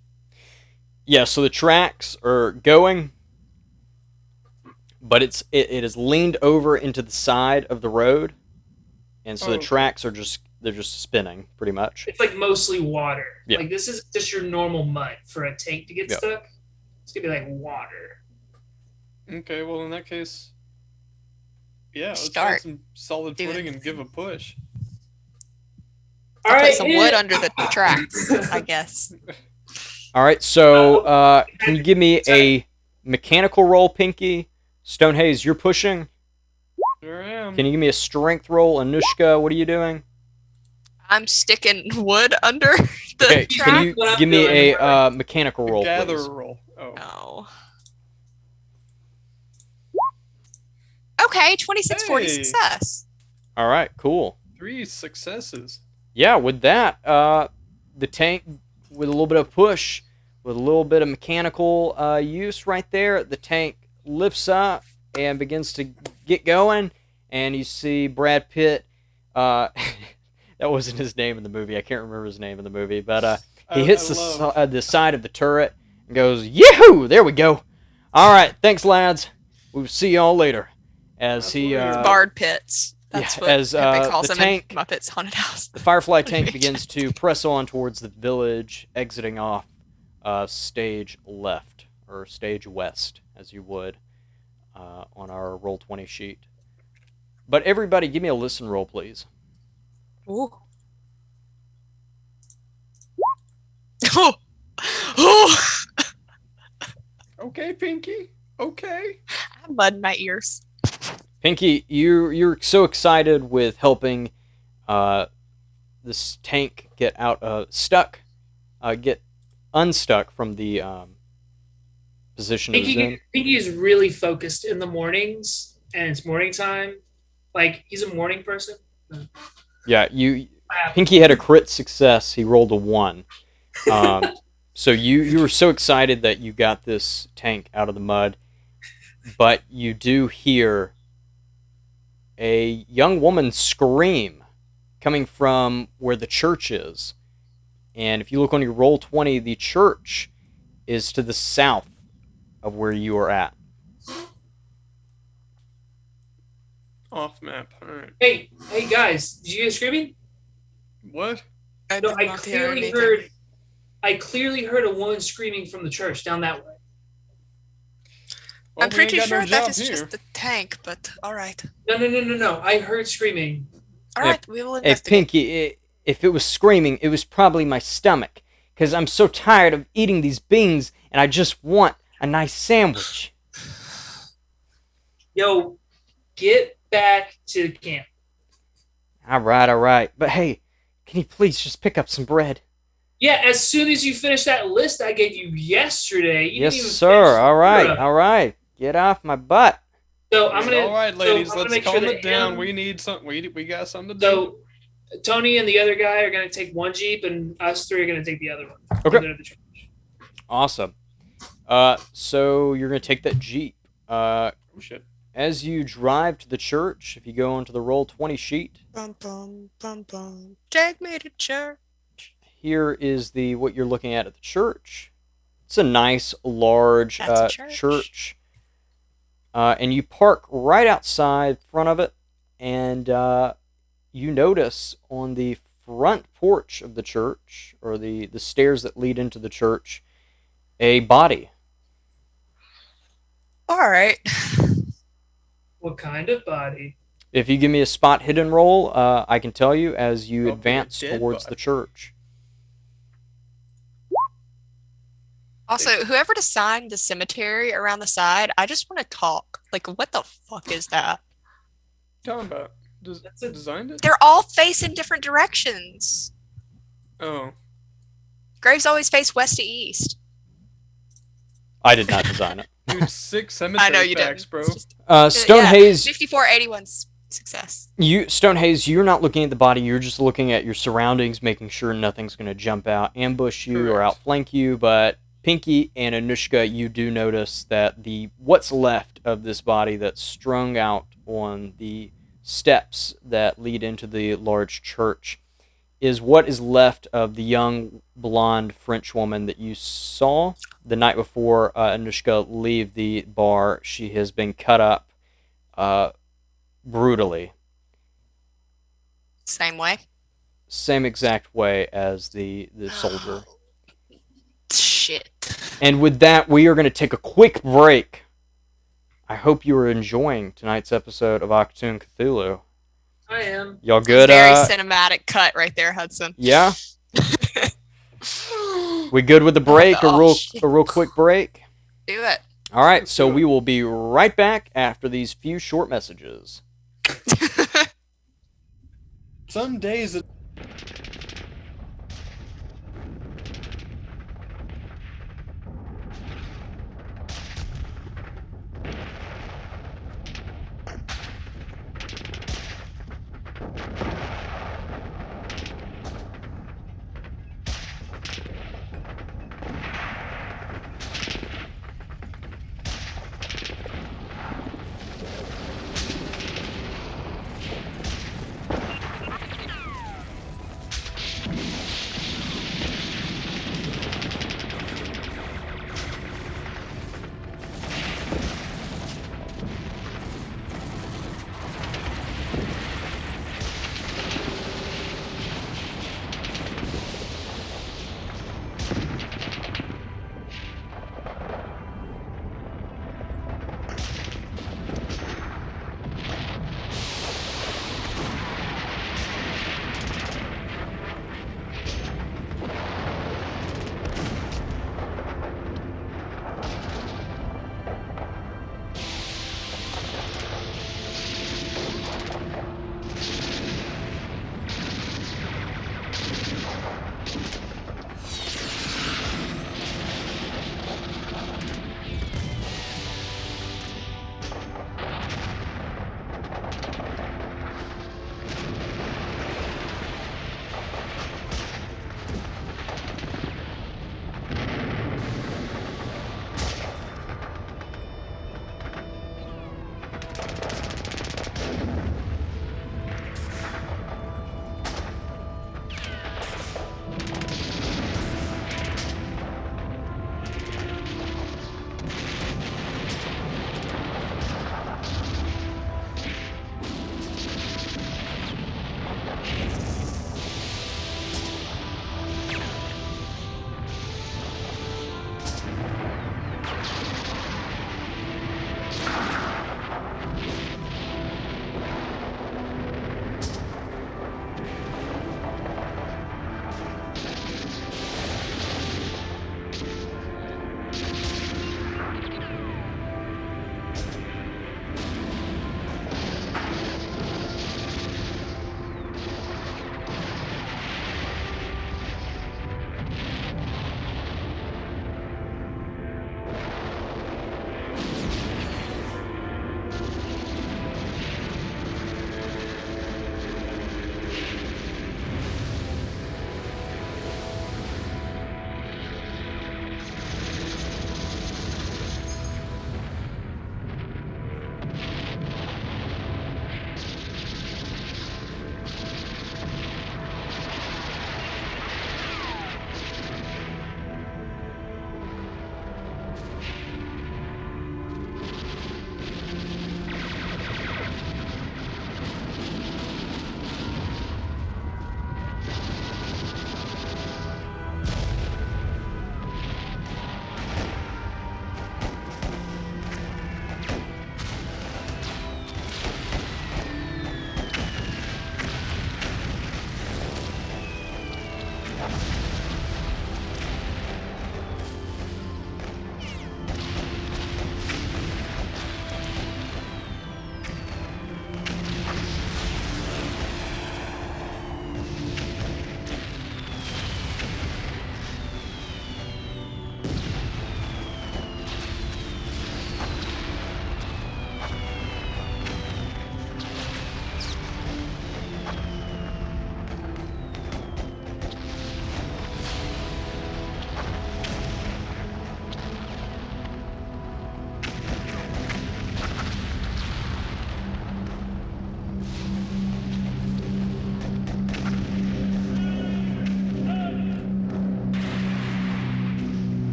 Yeah, so the tracks are going, but it is leaned over into the side of the road, and so the tracks are just spinning pretty much. It's like mostly water. Yeah. Like this is just your normal mud for a tank to get stuck. It's gonna be like water. Okay, well in that case, yeah, let's Start get some solid footing and give a push. All I'll right, put some wood under the tracks, I guess. All right, so can you give me a mechanical roll, Pinky? Stonehaze, you're pushing. Sure am. Can you give me a strength roll, Anushka? What are you doing? I'm sticking wood under the Okay, track. can you give me a mechanical roll, Gather please? roll. Oh. No. Okay, 2640 Hey. success. All right, cool. 3 successes. Yeah, with that, the tank, with a little bit of push, with a little bit of mechanical use right there, the tank lifts up and begins to get going, and you see Brad Pitt, that wasn't his name in the movie, I can't remember his name in the movie, but he hits the side of the turret and goes, "Yahoo! There we go! Alright, thanks lads, we'll see y'all later." As he... Bard pits. That's yeah, what as, Pepe calls the them tank- in Muppets Haunted House. The Firefly tank begins to press on towards the village, exiting off stage left, or stage west, as you would on our Roll20 sheet. But everybody, give me a listen roll, please. Ooh. Oh. Oh. Okay, Pinky. Okay. I have mud in my ears. Pinky, you're so excited with helping this tank get get unstuck from the position it was in. Pinky is really focused in the mornings, and it's morning time. Like he's a morning person. Yeah, Pinky had a crit success. He rolled a 1. So you were so excited that you got this tank out of the mud, but you do hear a young woman scream coming from where the church is. And if you look on your Roll20, the church is to the south of where you are at. Off map. All right. Hey guys, did you hear screaming? What? I No, did not hear anything. I clearly heard a woman screaming from the church down that way. Well, I'm we pretty ain't got no sure that job is here. just the tank, but alright. No. I heard screaming. Alright, we will Hey, investigate. Pinky, if it was screaming, it was probably my stomach. Because I'm so tired of eating these beans, and I just want a nice sandwich. Yo, get back to the camp. All right. But hey, can you please just pick up some bread? Yeah, as soon as you finish that list I gave you yesterday. You Yes, didn't even sir. finish the- All right. Get off my butt. So I'm gonna. All right, so ladies, I'm gonna let's make calm sure it that down. him- We need something. We got something to do. So Tony and the other guy are gonna take one Jeep, and us three are gonna take the other one. Okay. We're gonna the church. Awesome. So you're gonna take that Jeep. Oh shit. As you drive to the church, if you go onto the Roll20 sheet, Bum, bum, bum, bum. Take me to church. here is what you're looking at the church. It's a nice, large That's a church. church. And you park right outside front of it, and you notice on the front porch of the church, or the stairs that lead into the church, a body. Alright. What kind of body? If you give me a spot hidden roll, I can tell you as you Okay, advance dead towards body. the church. Also, whoever designed the cemetery around the side, I just want to talk. Like, what the fuck is that? Talking about That's a- designed it? They're all facing different directions. Oh, Graves always face west to east. I did not design it. dude, 6 cemetery I know you facts, didn't. bro. It's just- Stonehaze, 5481's success. Stonehaze, you're not looking at the body. You're just looking at your surroundings, making sure nothing's going to jump out, ambush you, or Correct. outflank you. But Pinky and Anushka, you do notice that what's left of this body that's strung out on the steps that lead into the large church is what is left of the young blonde French woman that you saw the night before Anushka leave the bar. She has been cut up brutally. Same way. Same exact way as the soldier. Shit. And with that, we are going to take a quick break. I hope you are enjoying tonight's episode of Achtung, Cthulhu. I am. Y'all good? Very cinematic cut right there, Hudson. Yeah? We good with the break? Oh, a real quick break? Do it. All right, so we will be right back after these few short messages. Some days it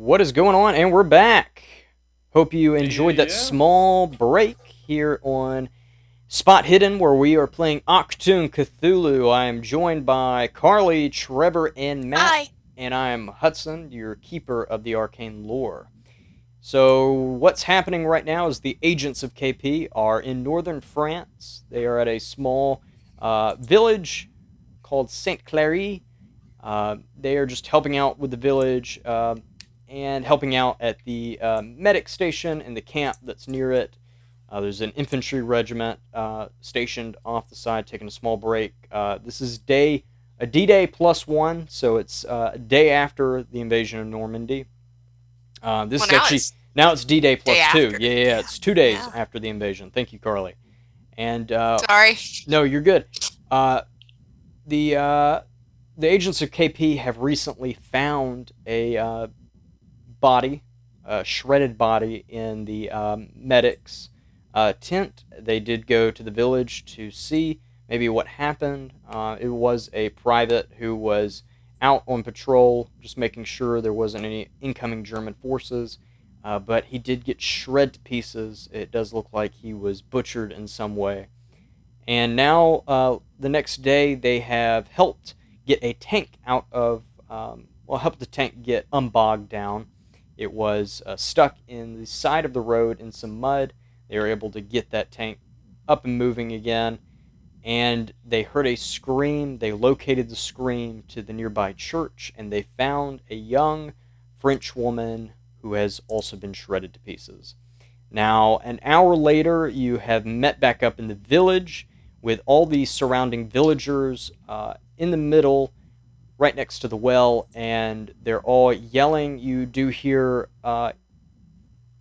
What is going on? And we're back. Hope you enjoyed that Yeah. small break here on Spot Hidden, where we are playing Achtung Cthulhu. I am joined by Carly, Trevor, and Matt. Hi. And I am Hudson, your keeper of the arcane lore. So, what's happening right now is the agents of KP are in northern France. They are at a small village called Saint Clary. They are just helping out with the village and helping out at the medic station and the camp that's near it. There's an infantry regiment stationed off the side, taking a small break. This is a D-Day +1, so it's a day after the invasion of Normandy. This is actually now it's D-Day +2. Yeah, it's 2 days after the invasion. Thank you, Carly. And Sorry. no, you're good. The agents of KP have recently found a body, a shredded body in the medic's tent. They did go to the village to see maybe what happened. It was a private who was out on patrol, just making sure there wasn't any incoming German forces. But he did get shred to pieces. It does look like he was butchered in some way. And now, the next day, they have helped get a tank out of, helped the tank get unbogged down. It was stuck in the side of the road in some mud. They were able to get that tank up and moving again. And they heard a scream. They located the scream to the nearby church, and they found a young French woman who has also been shredded to pieces. Now, an hour later, you have met back up in the village with all the surrounding villagers in the middle, right next to the well, and they're all yelling. You do hear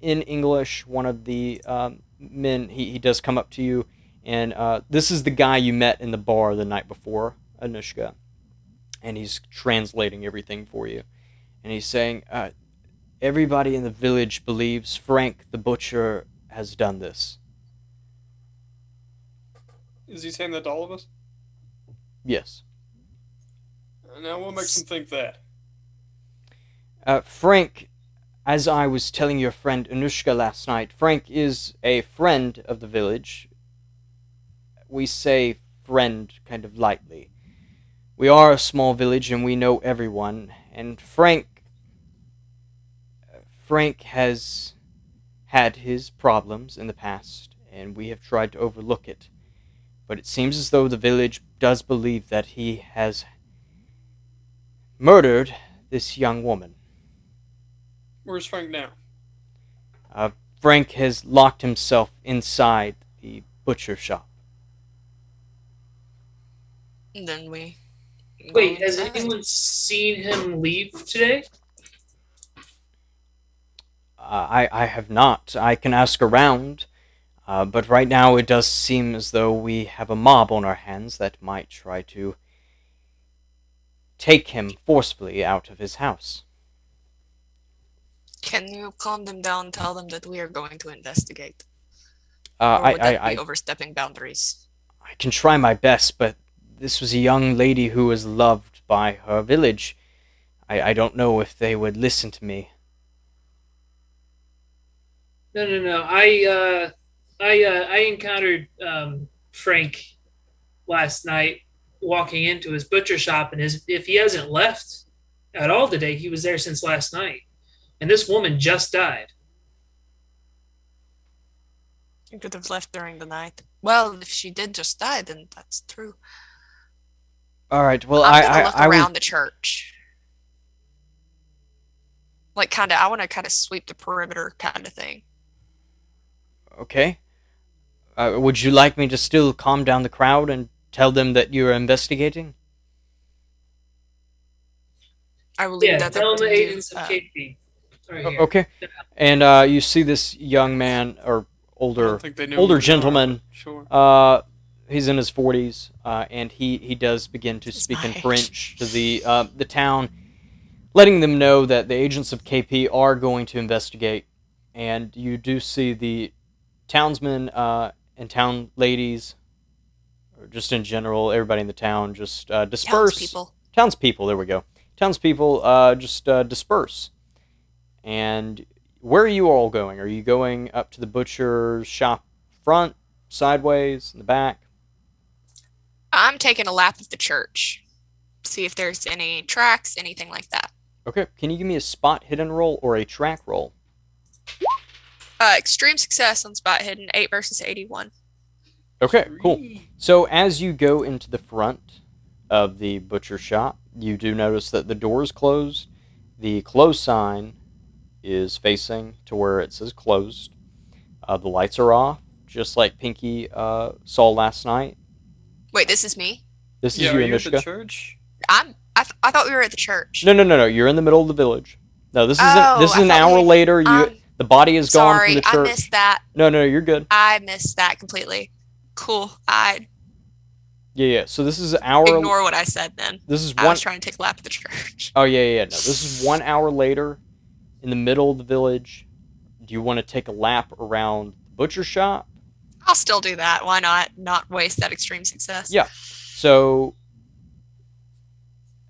in English, one of the men, he does come up to you, and this is the guy you met in the bar the night before, Anushka, and he's translating everything for you. And he's saying, everybody in the village believes Frank the Butcher has done this. Is he saying that to all of us? Yes. Now, what makes him think that? Frank, as I was telling your friend Anushka last night, Frank is a friend of the village. We say friend kind of lightly. We are a small village and we know everyone, and Frank has had his problems in the past, and we have tried to overlook it. But it seems as though the village does believe that he has murdered this young woman. Where's Frank now? Frank has locked himself inside the butcher shop. And then we... Wait, has anyone seen him leave today? I have not. I can ask around, but right now it does seem as though we have a mob on our hands that might try to take him forcefully out of his house. Can you calm them down, tell them that we are going to investigate? Or would that be overstepping boundaries? I can try my best, but this was a young lady who was loved by her village. I don't know if they would listen to me. No. I encountered Frank last night walking into his butcher shop, and if he hasn't left at all today, he was there since last night. And this woman just died. You could have left during the night. Well, if she did just die, then that's true. All right. Well, I'm gonna look around would... the church. Like, I want to kind of sweep the perimeter kind of thing. Okay. Would you like me to still calm down the crowd and tell them that you're investigating? I will leave that tell up them to the you. agents of KP. Right here. Okay. And you see this young man, or older gentleman. Sure. He's in his 40s, and he does begin to speak in French to the town, letting them know that the agents of KP are going to investigate. And you do see the townsmen and town ladies, or just in general, everybody in the town just disperse. Townspeople. Townspeople, there we go. Townspeople just disperse. And where are you all going? Are you going up to the butcher's shop front, sideways, in the back? I'm taking a lap of the church. See if there's any tracks, anything like that. Okay, can you give me a spot hidden roll or a track roll? Extreme success on spot hidden, 8 versus 81. Okay, cool. So as you go into the front of the butcher shop, you do notice that the door is closed. The close sign is facing to where it says closed. The lights are off, just like Pinky saw last night. Wait, this is me? This is Yeah, you, are you at the Anushka. church? I thought we were at the church. No. You're in the middle of the village. No, this is Oh, an I thought hour we- later. The body is gone from Sorry, the church. I missed that. No, you're good. I missed that completely. Cool. I Yeah. So this is an hour. ignore what I said then. This is I one. was trying to take a lap at the church. Oh yeah. No, this is 1 hour later, in the middle of the village. Do you want to take a lap around the butcher shop? I'll still do that. Why not? Not waste that extreme success. Yeah. So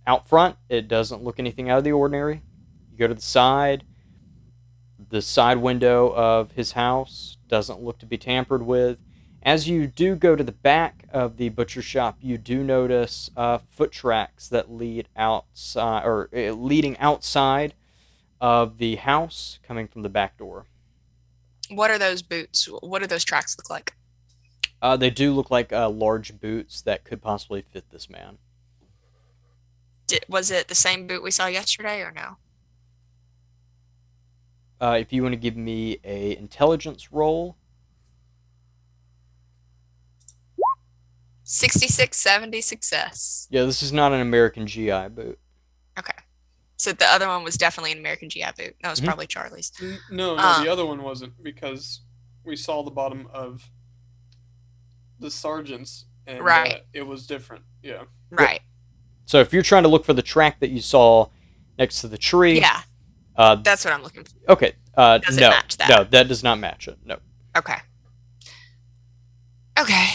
out front, it doesn't look anything out of the ordinary. You go to the side window of his house doesn't look to be tampered with. As you do go to the back of the butcher shop, you do notice foot tracks that lead outside, or leading outside of the house, coming from the back door. What are those boots? What do those tracks look like? They do look like large boots that could possibly fit this man. Was it the same boot we saw yesterday or no? If you want to give me a intelligence roll. 66, 70 success. Yeah, this is not an American GI boot. Okay. So the other one was definitely an American GI boot. That was Mhm. probably Charlie's. No, the other one wasn't, because we saw the bottom of the sergeant's, and Right. It was different. Yeah. Right. So if you're trying to look for the track that you saw next to the tree, Yeah, uh, that's what I'm looking for. okay, Does it no, match that? no, that does not match it. No. Okay. Okay.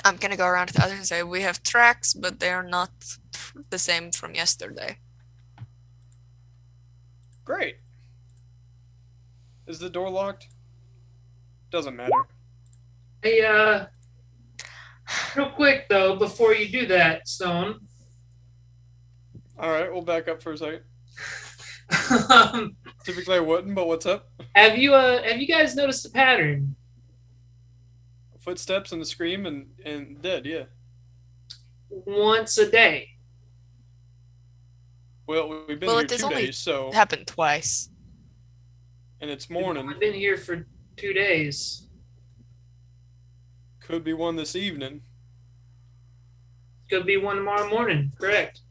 I'm gonna go around to the others and say we have tracks, but they are not the same from yesterday. Great. Is the door locked? Doesn't matter. Hey, real quick though, before you do that, Stone. All right, we'll back up for a second. um, Typically I wouldn't, but what's up? have you guys noticed a pattern? Footsteps and the scream and dead, yeah. Once a day. Well, we've been Well, here it is 2 only- days, so It happened twice. and it's morning. I've been here for 2 days. Could be one this evening, Could be one tomorrow morning. Correct.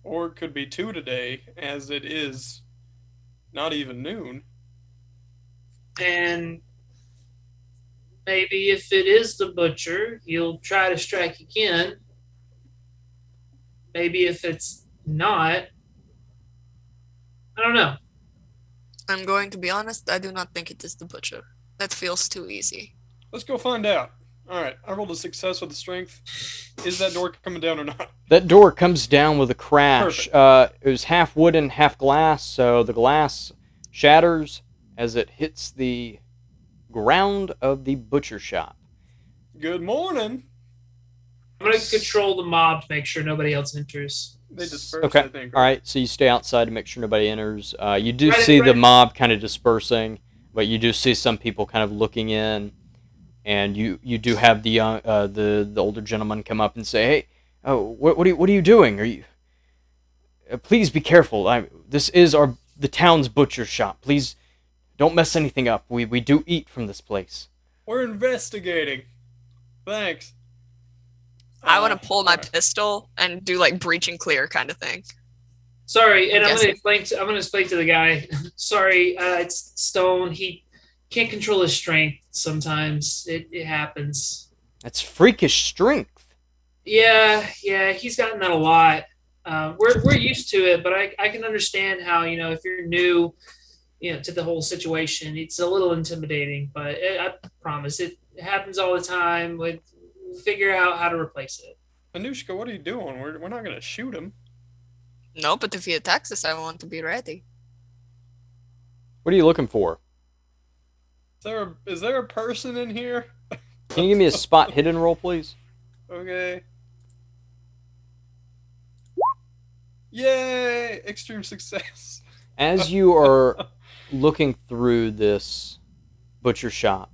or it could be 2 today, as it is not even noon. And maybe if it is the butcher, you'll try to strike again. Maybe if it's not, I don't know. I'm going to be honest, I do not think it is the butcher. That feels too easy. Let's go find out. All right, I rolled a success with the strength. Is that door coming down or not? That door comes down with a crash. Perfect. It was half wooden, half glass, so the glass shatters as it hits the ground of the butcher shop. Good morning. I'm going to control the mob to make sure nobody else enters. They dispersed, Okay. I think. All right, so you stay outside to make sure nobody enters. You do Right, see the right. mob kind of dispersing, but you do see some people kind of looking in, and you do have the young, the older gentleman come up and say, "Hey, oh, what are you doing? Are you? Please be careful. This is the town's butcher shop. Please don't mess anything up. We do eat from this place." We're investigating. Thanks. I want to pull my alright. pistol and do like breach and clear kind of thing. Sorry, and I'm Yes. going to explain to the guy. Sorry, it's Stone. He can't control his strength sometimes. It happens. That's freakish strength. Yeah, he's gotten that a lot. We're used to it, but I can understand how, if you're new, to the whole situation, it's a little intimidating. But I promise it happens all the time. We'll figure out how to replace it. Anushka, what are you doing? We're not going to shoot him. No, but if he attacks us, I want to be ready. What are you looking for? Is there a person in here? Can you give me a spot hidden roll, please? Okay. Yay! Extreme success. As you are looking through this butcher shop,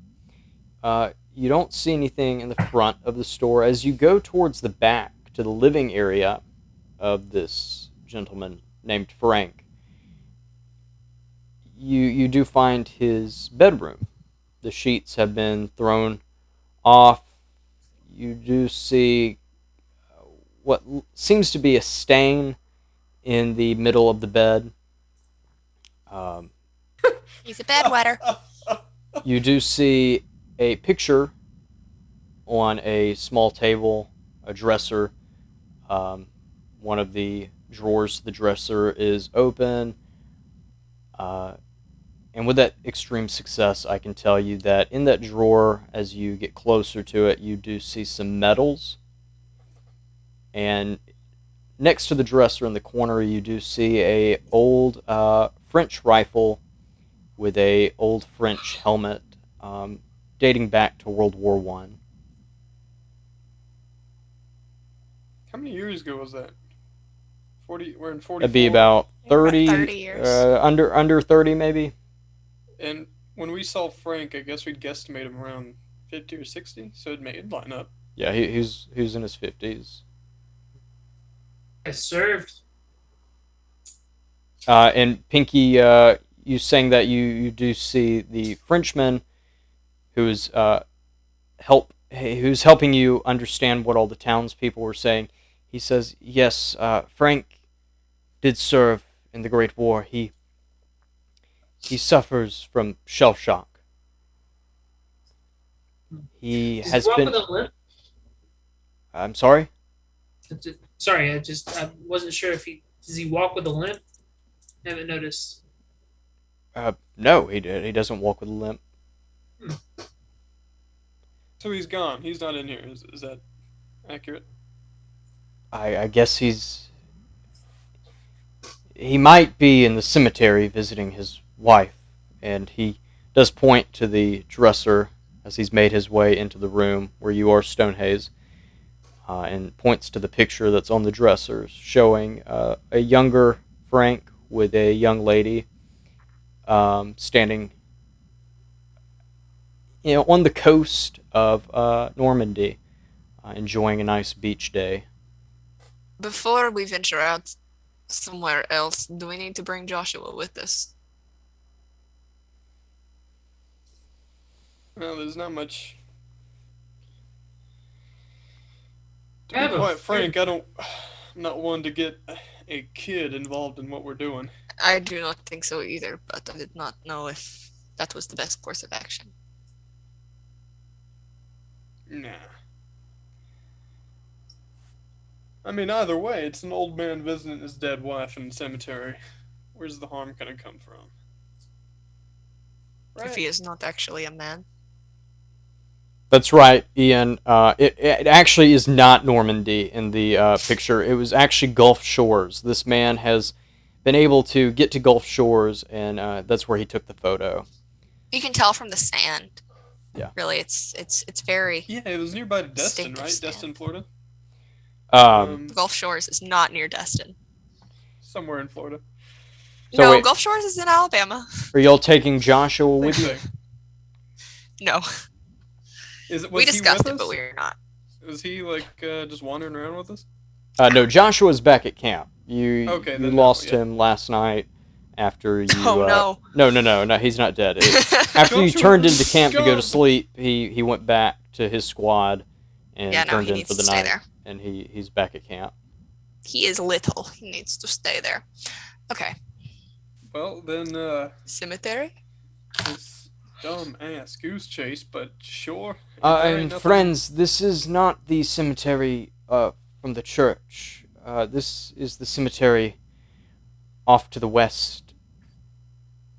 you don't see anything in the front of the store. As you go towards the back to the living area of this gentleman named Frank, you do find his bedroom. The sheets have been thrown off. You do see what seems to be a stain in the middle of the bed. He's a bedwetter. You do see a picture on a small table, a dresser. One of the drawers of the dresser is open. And with that extreme success, I can tell you that in that drawer, as you get closer to it, you do see some medals. And next to the dresser in the corner, you do see a old French rifle with a old French helmet dating back to World War One. How many years ago was that? 40. We're in 44. That'd be about 30, 30 years. Under 30 maybe. And when we saw Frank, I guess we'd guesstimate him around 50 or 60, so it'd line up. Yeah, he's in his 50s. I served. And Pinky, you saying that you do see the Frenchman who's who's helping you understand what all the townspeople were saying. He says, yes, Frank did serve in the Great War. He suffers from shell shock. He has been. With a limp? I'm sorry. Sorry, I wasn't sure if does he walk with a limp? I haven't noticed. No, he doesn't walk with a limp. So he's gone. He's not in here. Is that accurate? I guess he might be in the cemetery visiting his wife, and he does point to the dresser as he's made his way into the room where you are, Stonehaze, and points to the picture that's on the dresser showing a younger Frank with a young lady standing on the coast of Normandy, enjoying a nice beach day. Before we venture out somewhere else, do we need to bring Joshua with us? Well, there's not much. To I have be a quite frank, I'm not one to get a kid involved in what we're doing. I do not think so either, but I did not know if that was the best course of action. Nah. I mean, either way, it's an old man visiting his dead wife in the cemetery. Where's the harm gonna come from? If he is not actually a man. That's right, Ian. It actually is not Normandy in the picture. It was actually Gulf Shores. This man has been able to get to Gulf Shores, and that's where he took the photo. You can tell from the sand. Yeah. Really, it's very. Yeah, it was nearby to Destin, right? Sand. Destin, Florida. Gulf Shores is not near Destin. Somewhere in Florida. So no, wait. Gulf Shores is in Alabama. Are y'all taking Joshua with you? Same thing. No, Was we he discussed with it, us? but we're not. Was he just wandering around with us? No, Joshua's back at camp. You Okay, you then lost no, yeah. him last night after you. Oh, no. No, he's not dead. After you Joshua, turned into camp to go to God. sleep, he went back to his squad and Yeah, no, turned he in needs for the to stay night. there. And he's back at camp. He is little. He needs to stay there. Okay. Well, then, Cemetery? this dumb ass goose chase, but sure. If there ain't And nothing- friends, this is not the cemetery from the church. This is the cemetery off to the west.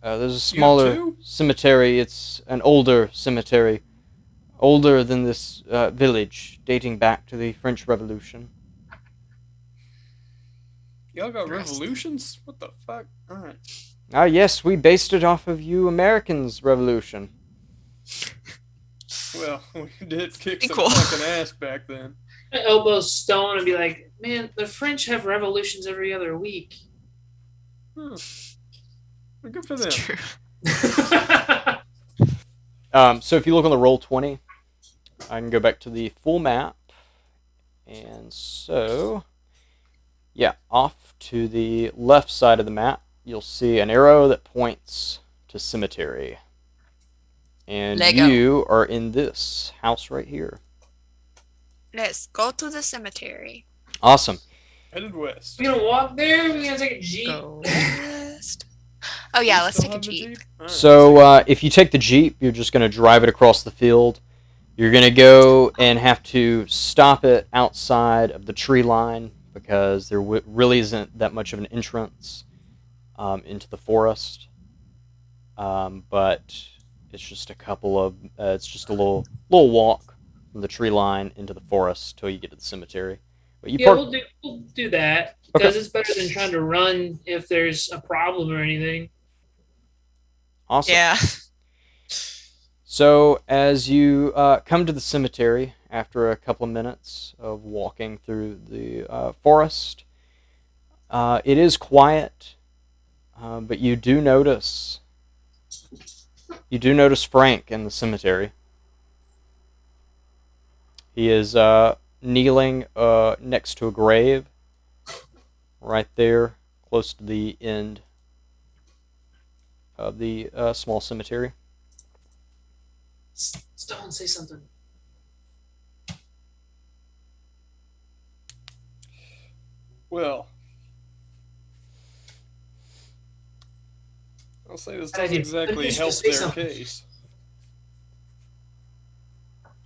There's a smaller too? cemetery. It's an older cemetery, older than this village, dating back to the French Revolution. Y'all got Interesting. revolutions? What the fuck? Alright. Ah, yes, we based it off of you Americans' revolution. Well, we did kick Be some cool. fucking ass back then. I elbow Stone and be like, man, the French have revolutions every other week. Well, good for them. It's true. So if you look on the Roll20, I can go back to the full map. And so, yeah, off to the left side of the map, you'll see an arrow that points to cemetery. And Lego. you are in this house right here. Let's go to the cemetery. Awesome. Headed west. We gonna walk there? We gonna take a jeep? Go west. Oh yeah, You let's still take a have the jeep. Alright, So if you take the Jeep, you're just going to drive it across the field. You're going to go and have to stop it outside of the tree line because there really isn't that much of an entrance into the forest. But it's just a couple of, it's just a little walk from the tree line into the forest till you get to the cemetery. But you Yeah, park. we'll do that because it's better than trying to run if there's a problem or anything. Awesome. Yeah. So as you come to the cemetery after a couple of minutes of walking through the forest, it is quiet, but you do notice Frank in the cemetery. He is kneeling next to a grave, right there, close to the end of the small cemetery. Stone, say something. Well, I'll say this I doesn't did- exactly I did help say their something. case.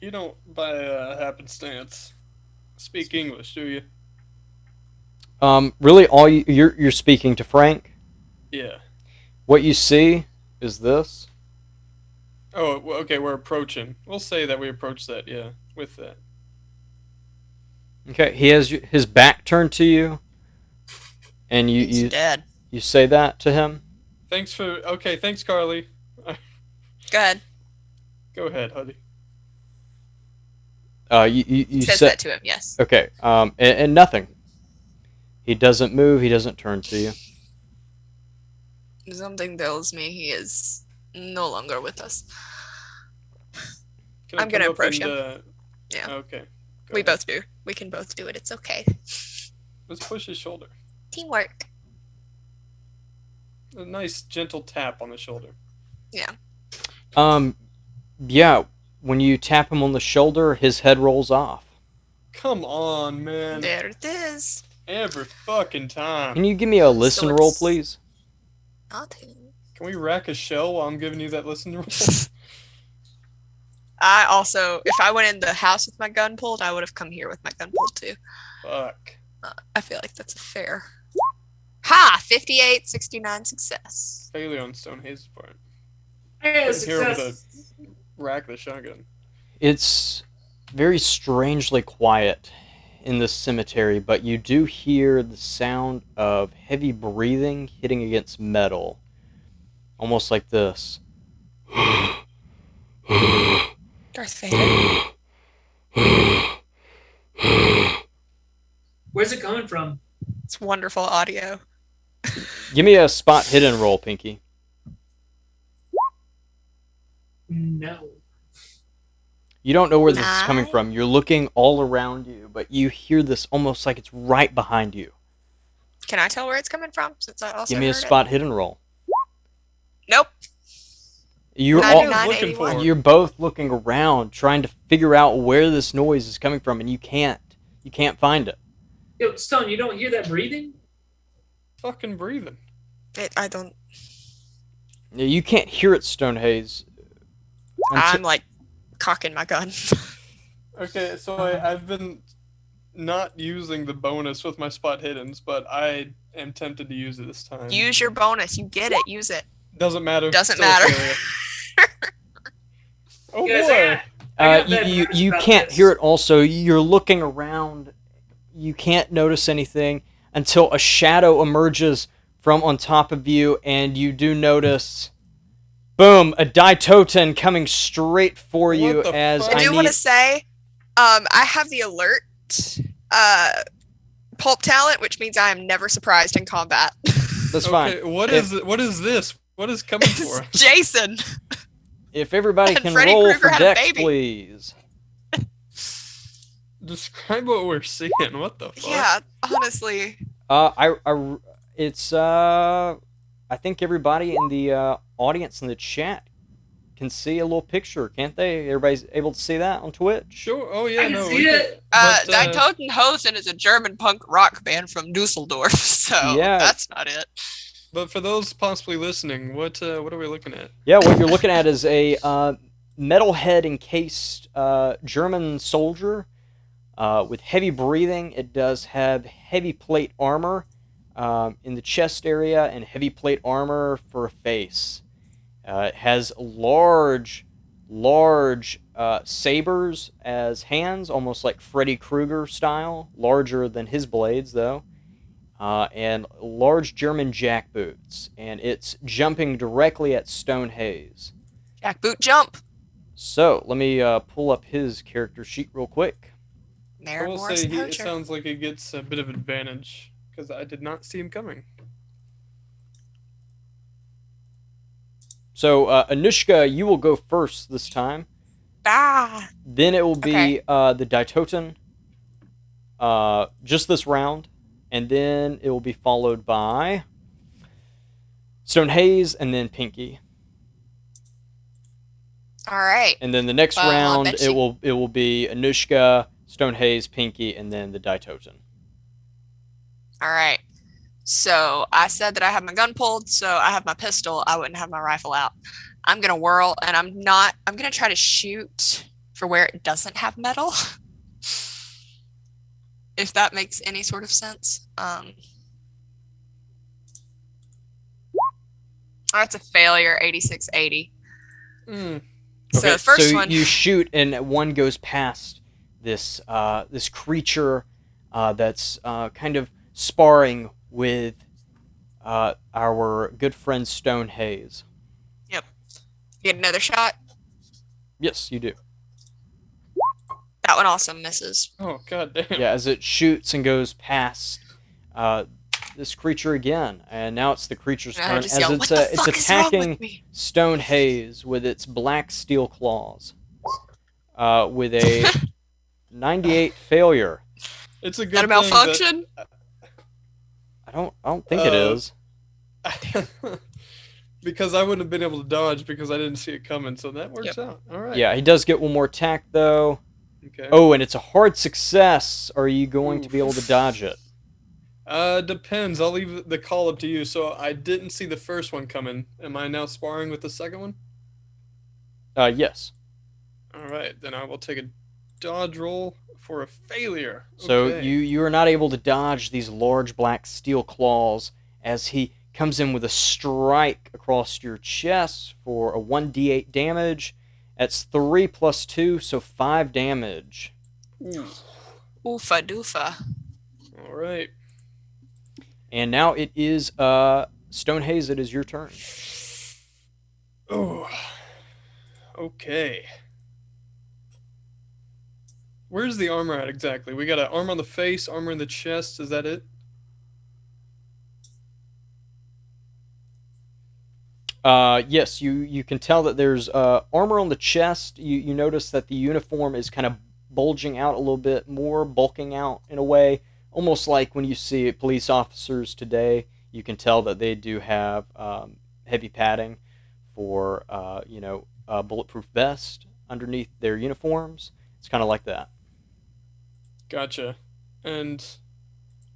You don't, by happenstance, speak English, do you? Really, all you're speaking to Frank. Yeah. What you see is this. Oh, well, okay, we're approaching. We'll say that we approach that, yeah, with that. Okay, he has his back turned to you, and He's you dead. you say that to him. Thanks, Carly. Go ahead. Go ahead, Huddy. You Says say that to him, yes. okay. And nothing. He doesn't move. He doesn't turn to you. Something tells me he is no longer with us. Can I I'm gonna come up approach and, Yeah. Okay. Go We ahead. both do. We can both do it. It's okay. Let's push his shoulder. Teamwork. A nice, gentle tap on the shoulder. Yeah. Yeah. When you tap him on the shoulder, his head rolls off. Come on, man. There it is. Every fucking time. Can you give me a listen roll, it's- please? Nothing. Can we rack a shell while I'm giving you that listen roll? I also, if I went in the house with my gun pulled, I would have come here with my gun pulled too. Fuck. I feel like that's a fair. Ha! 58, 69 success. Failure on Stonehaze's part. Hey, Right here with success. a rack the shotgun. It's very strangely quiet in this cemetery, but you do hear the sound of heavy breathing hitting against metal. Almost like this. Darth Vader. Where's it coming from? It's wonderful audio. Give me a spot hidden roll, Pinky. No. You don't know where this is coming Nine. from. You're looking all around you, but you hear this almost like it's right behind you. Can I tell where it's coming from? Since I also Give me a heard it? spot hidden roll. Nope. You're What are you all, guys looking 99, for? you're both looking around, trying to figure out where this noise is coming from, and you can't. You can't find it. Yo, Stone, you don't hear that breathing? Fucking breathing. I don't. You can't hear it, Stonehaze. I'm like cocking my gun. Okay, so I've been not using the bonus with my spot hiddens, but I am tempted to use it this time. Use your bonus. You get it. Use it. Doesn't matter. Doesn't Still matter. failure. Oh Yes, boy. I got bad You vibes you about can't this. hear it. Also, you're looking around. You can't notice anything, until a shadow emerges from on top of you, and you do notice, boom, a Ditoten coming straight for What you the as fuck? I I do want need... to say, I have the alert pulp talent, which means I am never surprised in combat. That's fine. Okay, what is this? What is coming for It's us? Jason. If everybody And can Freddy roll Krueger for had a Dex, baby. please. Describe what we're seeing. What the fuck? Yeah, honestly. It's I think everybody in the audience in the chat can see a little picture, can't they? Everybody's able to see that on Twitch. Sure. Oh yeah, I can no, see we it. But, Die Totenhausen is a German punk rock band from Dusseldorf, so Yeah. that's not it. but for those possibly listening, what are we looking at? Yeah, what you're looking at is a metalhead encased German soldier with heavy breathing. It does have heavy plate armor in the chest area and heavy plate armor for a face. It has large sabers as hands, almost like Freddy Krueger style, larger than his blades though, and large German jackboots, and it's jumping directly at Stonehaze. Jackboot jump. So let me pull up his character sheet real quick. I Maren will Morrison say it Poacher. sounds like he gets a bit of advantage because I did not see him coming. So Anushka, you will go first this time. Ah. Then it will be Okay. the Ditoten, just this round, and then it will be followed by Stonehaze and then Pinky. All right. And then the next Well, I round bet it you- will be Anushka, Stonehaze, Pinky, and then the Ditoten. All right. So I said that I have my gun pulled, so I have my pistol. I wouldn't have my rifle out. I'm gonna whirl, and I'm gonna try to shoot for where it doesn't have metal. If that makes any sort of sense. That's a failure, 8680. Mm. So Okay, the first so one. you shoot, and one goes past this this creature that's kind of sparring with our good friend Stonehaze. Get another shot. Yes, you do. That one also misses. Oh god damn. Yeah, as it shoots and goes past this creature again, and now it's the creature's And I turn just as yell, it's "What the it's fuck is wrong attacking with me?" Stonehaze with its black steel claws with a 98 failure. It's a Is that a good thing malfunction? I don't think it is. that because I wouldn't have been able to dodge because I didn't see it coming, so that works out. All right. Yeah, he does get one more attack though. Okay. Oh, and it's a hard success. Are you going to be able to Oof. dodge it? Depends. I'll leave the call up to you. So I didn't see the first one coming. Am I now sparring with the second one? Yes. All right, then I will take a dodge roll for a failure. So Okay. you are not able to dodge these large black steel claws as he comes in with a strike across your chest for a 1d8 damage. That's 3 plus 2, so 5 damage. Ooh. Oofa doofa. All right. And now it is Stonehaze, it is your turn. Oh. Okay. Where's the armor at exactly? We got an armor on the face, armor in the chest. Is that it? Yes, you can tell that there's armor on the chest. You notice that the uniform is kind of bulging out a little bit more, bulking out in a way, almost like when you see police officers today. You can tell that they do have heavy padding for bulletproof vest underneath their uniforms. It's kind of like that. Gotcha. And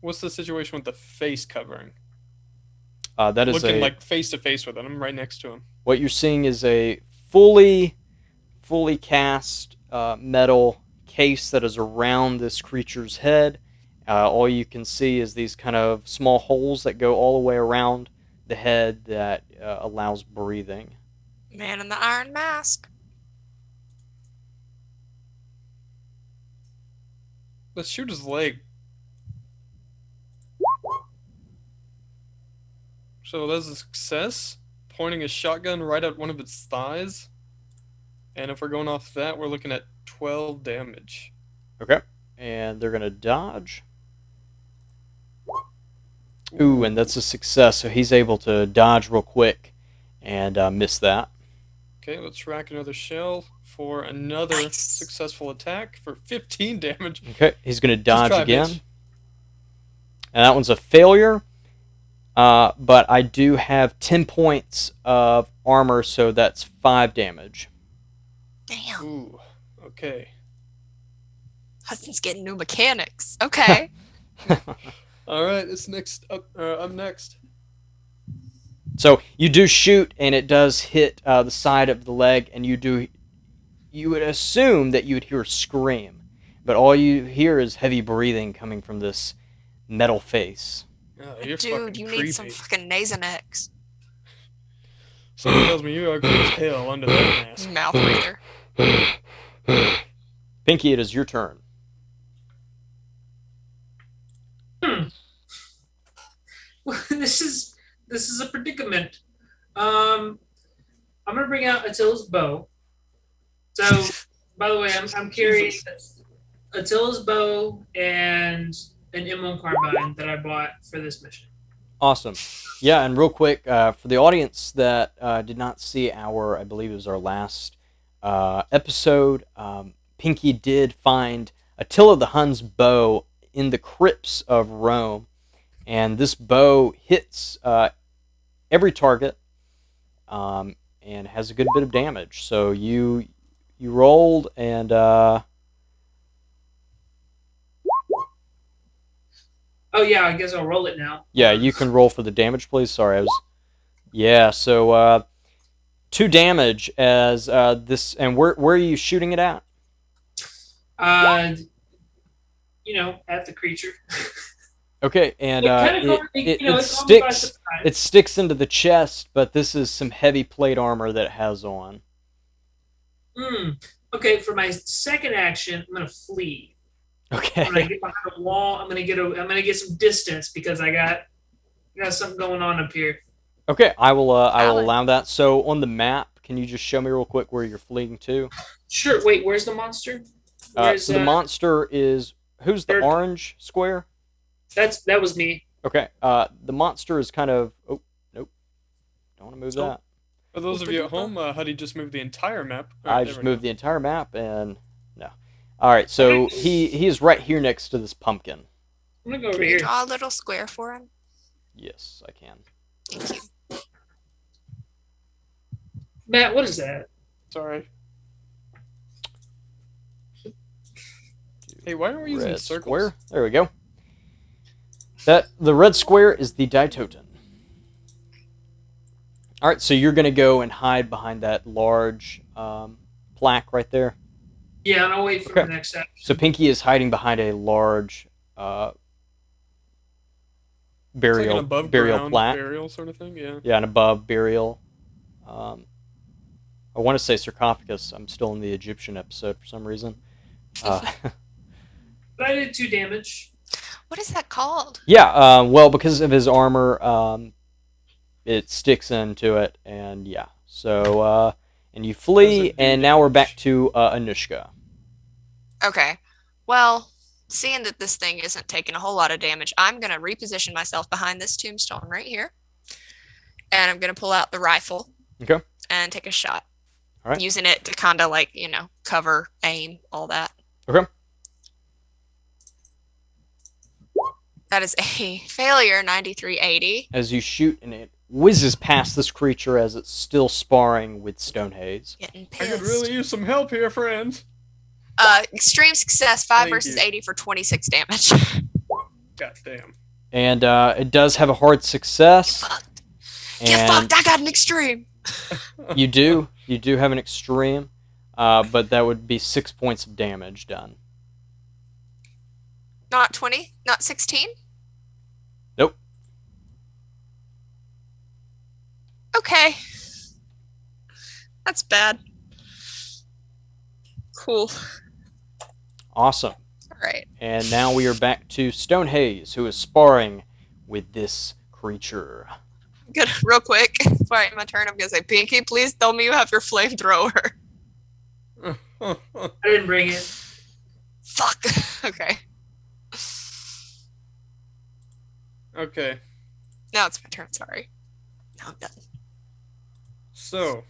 what's the situation with the face covering? That is Looking a like face to face with it. I'm right next to him. what you're seeing is a fully cast metal case that is around this creature's head. All you can see is these kind of small holes that go all the way around the head that allows breathing. Man in the Iron Mask. Let's shoot his leg. So that's a success. Pointing a shotgun right at one of its thighs. And if we're going off that, we're looking at 12 damage. Okay. And they're going to dodge. Ooh, and that's a success. So he's able to dodge real quick and miss that. Okay, let's rack another shell for another Nice. successful attack for 15 damage. Okay, he's going to Just dodge try, again. bitch. And that one's a failure. But I do have 10 points of armor, so that's 5 damage. Damn. Ooh, okay. Hudson's getting new mechanics. Okay. All right, it's next up. I'm next. So you do shoot, and it does hit the side of the leg, and you would assume that you would hear a scream, but all you hear is heavy breathing coming from this metal face. Oh, you're Dude, fucking you creepy. need some fucking Nasonex. Someone tells me you're ugly as hell under that mask. Mouth breather. Pinky, it is your turn. This is a predicament. I'm gonna bring out Attila's bow. So, by the way, I'm carrying Attila's bow and an M1 carbine that I bought for this mission. Awesome. Yeah, and real quick, for the audience that did not see I believe it was our last episode, Pinky did find Attila the Hun's bow in the crypts of Rome, and this bow hits every target and has a good bit of damage. So you rolled and... Oh yeah, I guess I'll roll it now. Yeah, you can roll for the damage, please. Sorry, I was... Yeah, so 2 damage as this... And where are you shooting it at? At the creature. Okay, and it it sticks into the chest, but this is some heavy plate armor that it has on. Okay, for my second action, I'm gonna flee. Okay. When I get behind a wall, I'm gonna get some distance because I got something going on up here. Okay, I will Valid. allow that. So on the map, can you just show me real quick where you're fleeing to? Sure. Wait, where's the monster? So the monster is who's the Third- orange square? That was me. Okay. The monster is kind of. Oh, nope. Don't want to move So- that. For those of you at home, Huddy just moved the entire map. I just moved the entire map and no. All right. So he is right here next to this pumpkin. I'm gonna go over Can you here. draw a little square for him? Yes, I can. Thank you. Matt, what is that? Sorry. Hey, why aren't we using Red circles? square. There we go. The red square is the Ditoten. All right, so you're gonna go and hide behind that large plaque right there. Yeah, and I'll wait for Okay. the next action. So Pinky is hiding behind a large It's burial like an above burial ground plaque. burial sort of thing. Yeah. Yeah, an above burial. I want to say sarcophagus. I'm still in the Egyptian episode for some reason. But I did 2 damage. What is that called? Yeah, well, because of his armor, it sticks into it, and yeah. So, and you flee, Doesn't do and now we're back damage. to Anushka. Okay. Well, seeing that this thing isn't taking a whole lot of damage, I'm going to reposition myself behind this tombstone right here. And I'm going to pull out the rifle. Okay. And take a shot. All right. Using it to kind of like, cover, aim, all that. Okay. That is a failure, 9380. As you shoot, and it whizzes past this creature as it's still sparring with Stonehaze. Getting I pissed. could really use some help here, friends. Extreme success, 5 Thank versus you. 80 for 26 damage. God damn. And it does have a hard success. Fucked. Get And fucked, I got an extreme. you do have an extreme, but that would be 6 points of damage done. Not 20? Not 16? Nope. Okay. That's bad. Cool. Awesome. All right. And now we are back to Stonehaze, who is sparring with this creature. Good, real quick, before I end my turn, I'm gonna say, Pinky, please tell me you have your flamethrower. I didn't bring it. Fuck. Okay. Okay. Now it's my turn, sorry. Now I'm done. So,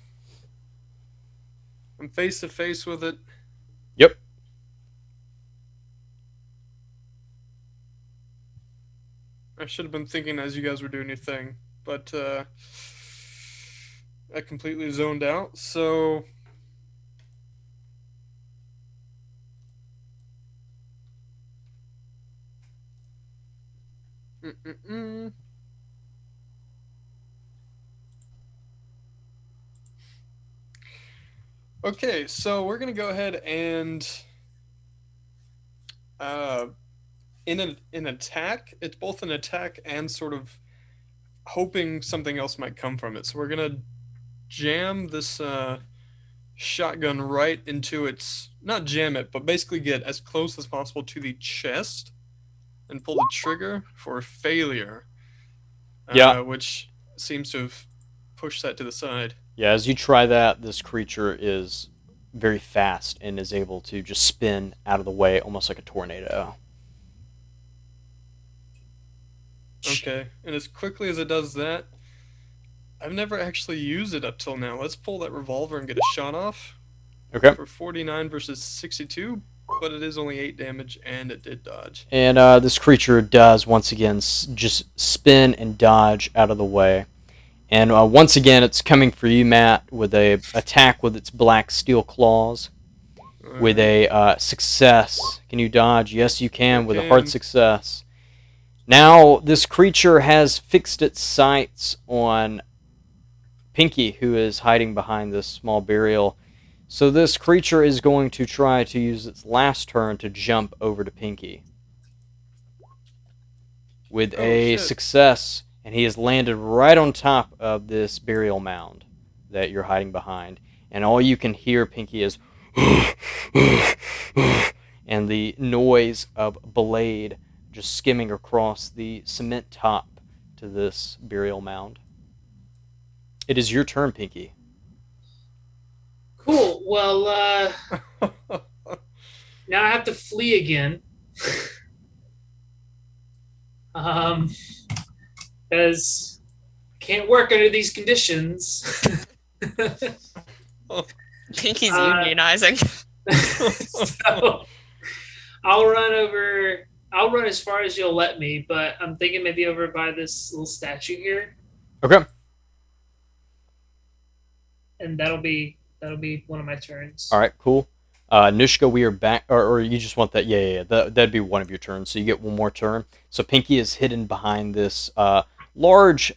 I'm face to face with it. Yep. I should have been thinking as you guys were doing your thing, but I completely zoned out. So, okay, so we're gonna go ahead and in an attack. It's both an attack and sort of hoping something else might come from it. So we're gonna jam this shotgun right into its, not jam it, but basically get as close as possible to the chest and pull the trigger for failure. Yeah. Which seems to have pushed that to the side. Yeah, as you try that, this creature is very fast and is able to just spin out of the way almost like a tornado. Okay, and as quickly as it does that, I've never actually used it up till now. Let's pull that revolver and get a shot off. Okay. For 49 versus 62, but it is only 8 damage, and it did dodge. And this creature does, once again, just spin and dodge out of the way. And once again, it's coming for you, Matt, with a attack with its black steel claws. With a success. Can you dodge? Yes, you can, with a hard success. Now, this creature has fixed its sights on Pinky, who is hiding behind this small burial. So this creature is going to try to use its last turn to jump over to Pinky. With a success, and he has landed right on top of this burial mound that you're hiding behind. And all you can hear, Pinky, is and the noise of blade just skimming across the cement top to this burial mound. It is your turn, Pinky. Cool. Well, now I have to flee again. Because can't work under these conditions. Pinky's unionizing. So I'll run as far as you'll let me, but I'm thinking maybe over by this little statue here. Okay. And that'll be one of my turns. All right, cool. Anushka, we are back, or you just want that? Yeah. That'd be one of your turns, so you get one more turn. So Pinky is hidden behind this large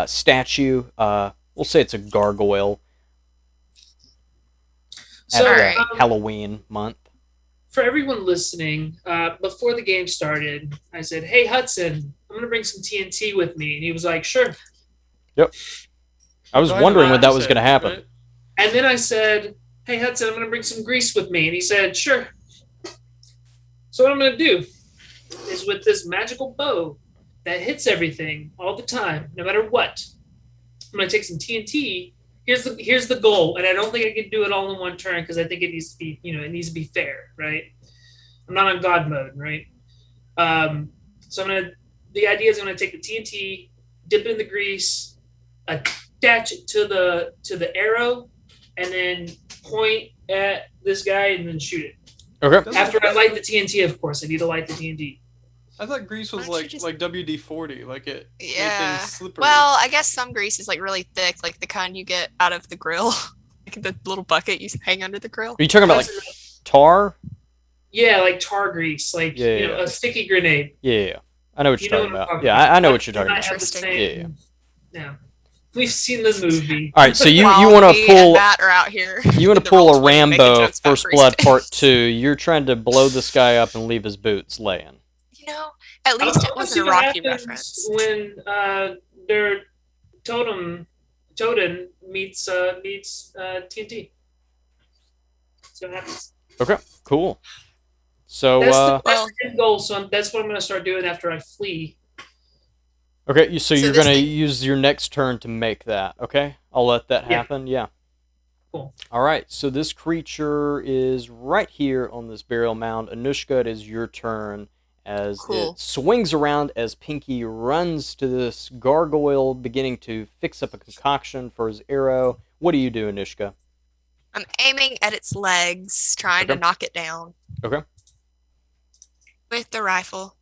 statue. We'll say it's a gargoyle. So, at Halloween month. For everyone listening, before the game started, I said, "Hey Hudson, I'm gonna bring some TNT with me," and he was like, "Sure." Yep. I was wondering when that was going to happen. Right? And then I said, "Hey Hudson, I'm gonna bring some grease with me," and he said, "Sure." So what I'm gonna do is with this magical bow that hits everything all the time, no matter what. I'm gonna take some TNT. Here's the goal, and I don't think I can do it all in one turn because I think it needs to be, it needs to be fair, right? I'm not on God mode, right? So the idea is I'm gonna take the TNT, dip it in the grease, attach it to the arrow, and then point at this guy and then shoot it. Okay. After I light the TNT, of course, I need to light the TNT. I thought grease was like WD-40, like it made Yeah. things slippery. Well, I guess some grease is like really thick, like the kind you get out of the grill, like the little bucket you hang under the grill. Are you talking about like tar? Yeah, like tar grease, like Yeah. a sticky grenade. Yeah. I know what you're You know talking what I'm about. talking Yeah, about. I know what you're talking Might about. have the Interesting. same- Yeah. We've seen the movie. All right, so you While want to me pull and Matt are out here. you want in to the pull a roll 20 making Rambo jokes about First grease Blood Part stains. 2. You're trying to blow this guy up and leave his boots laying. At least I it wanna see wasn't a what Rocky happens reference. when their Totem meets TNT. So what happens. Okay, cool. So That's the Well- end goal. So that's what I'm going to start doing after I flee. Okay, so you're this gonna thing- use your next turn to make that. Okay, I'll let that Yeah. happen. Yeah. Cool. All right. So this creature is right here on this burial mound. Anushka, it is your turn as Cool. it swings around as Pinky runs to this gargoyle, beginning to fix up a concoction for his arrow. What do you do, Anushka? I'm aiming at its legs, trying to Okay. knock it down Okay. with the rifle.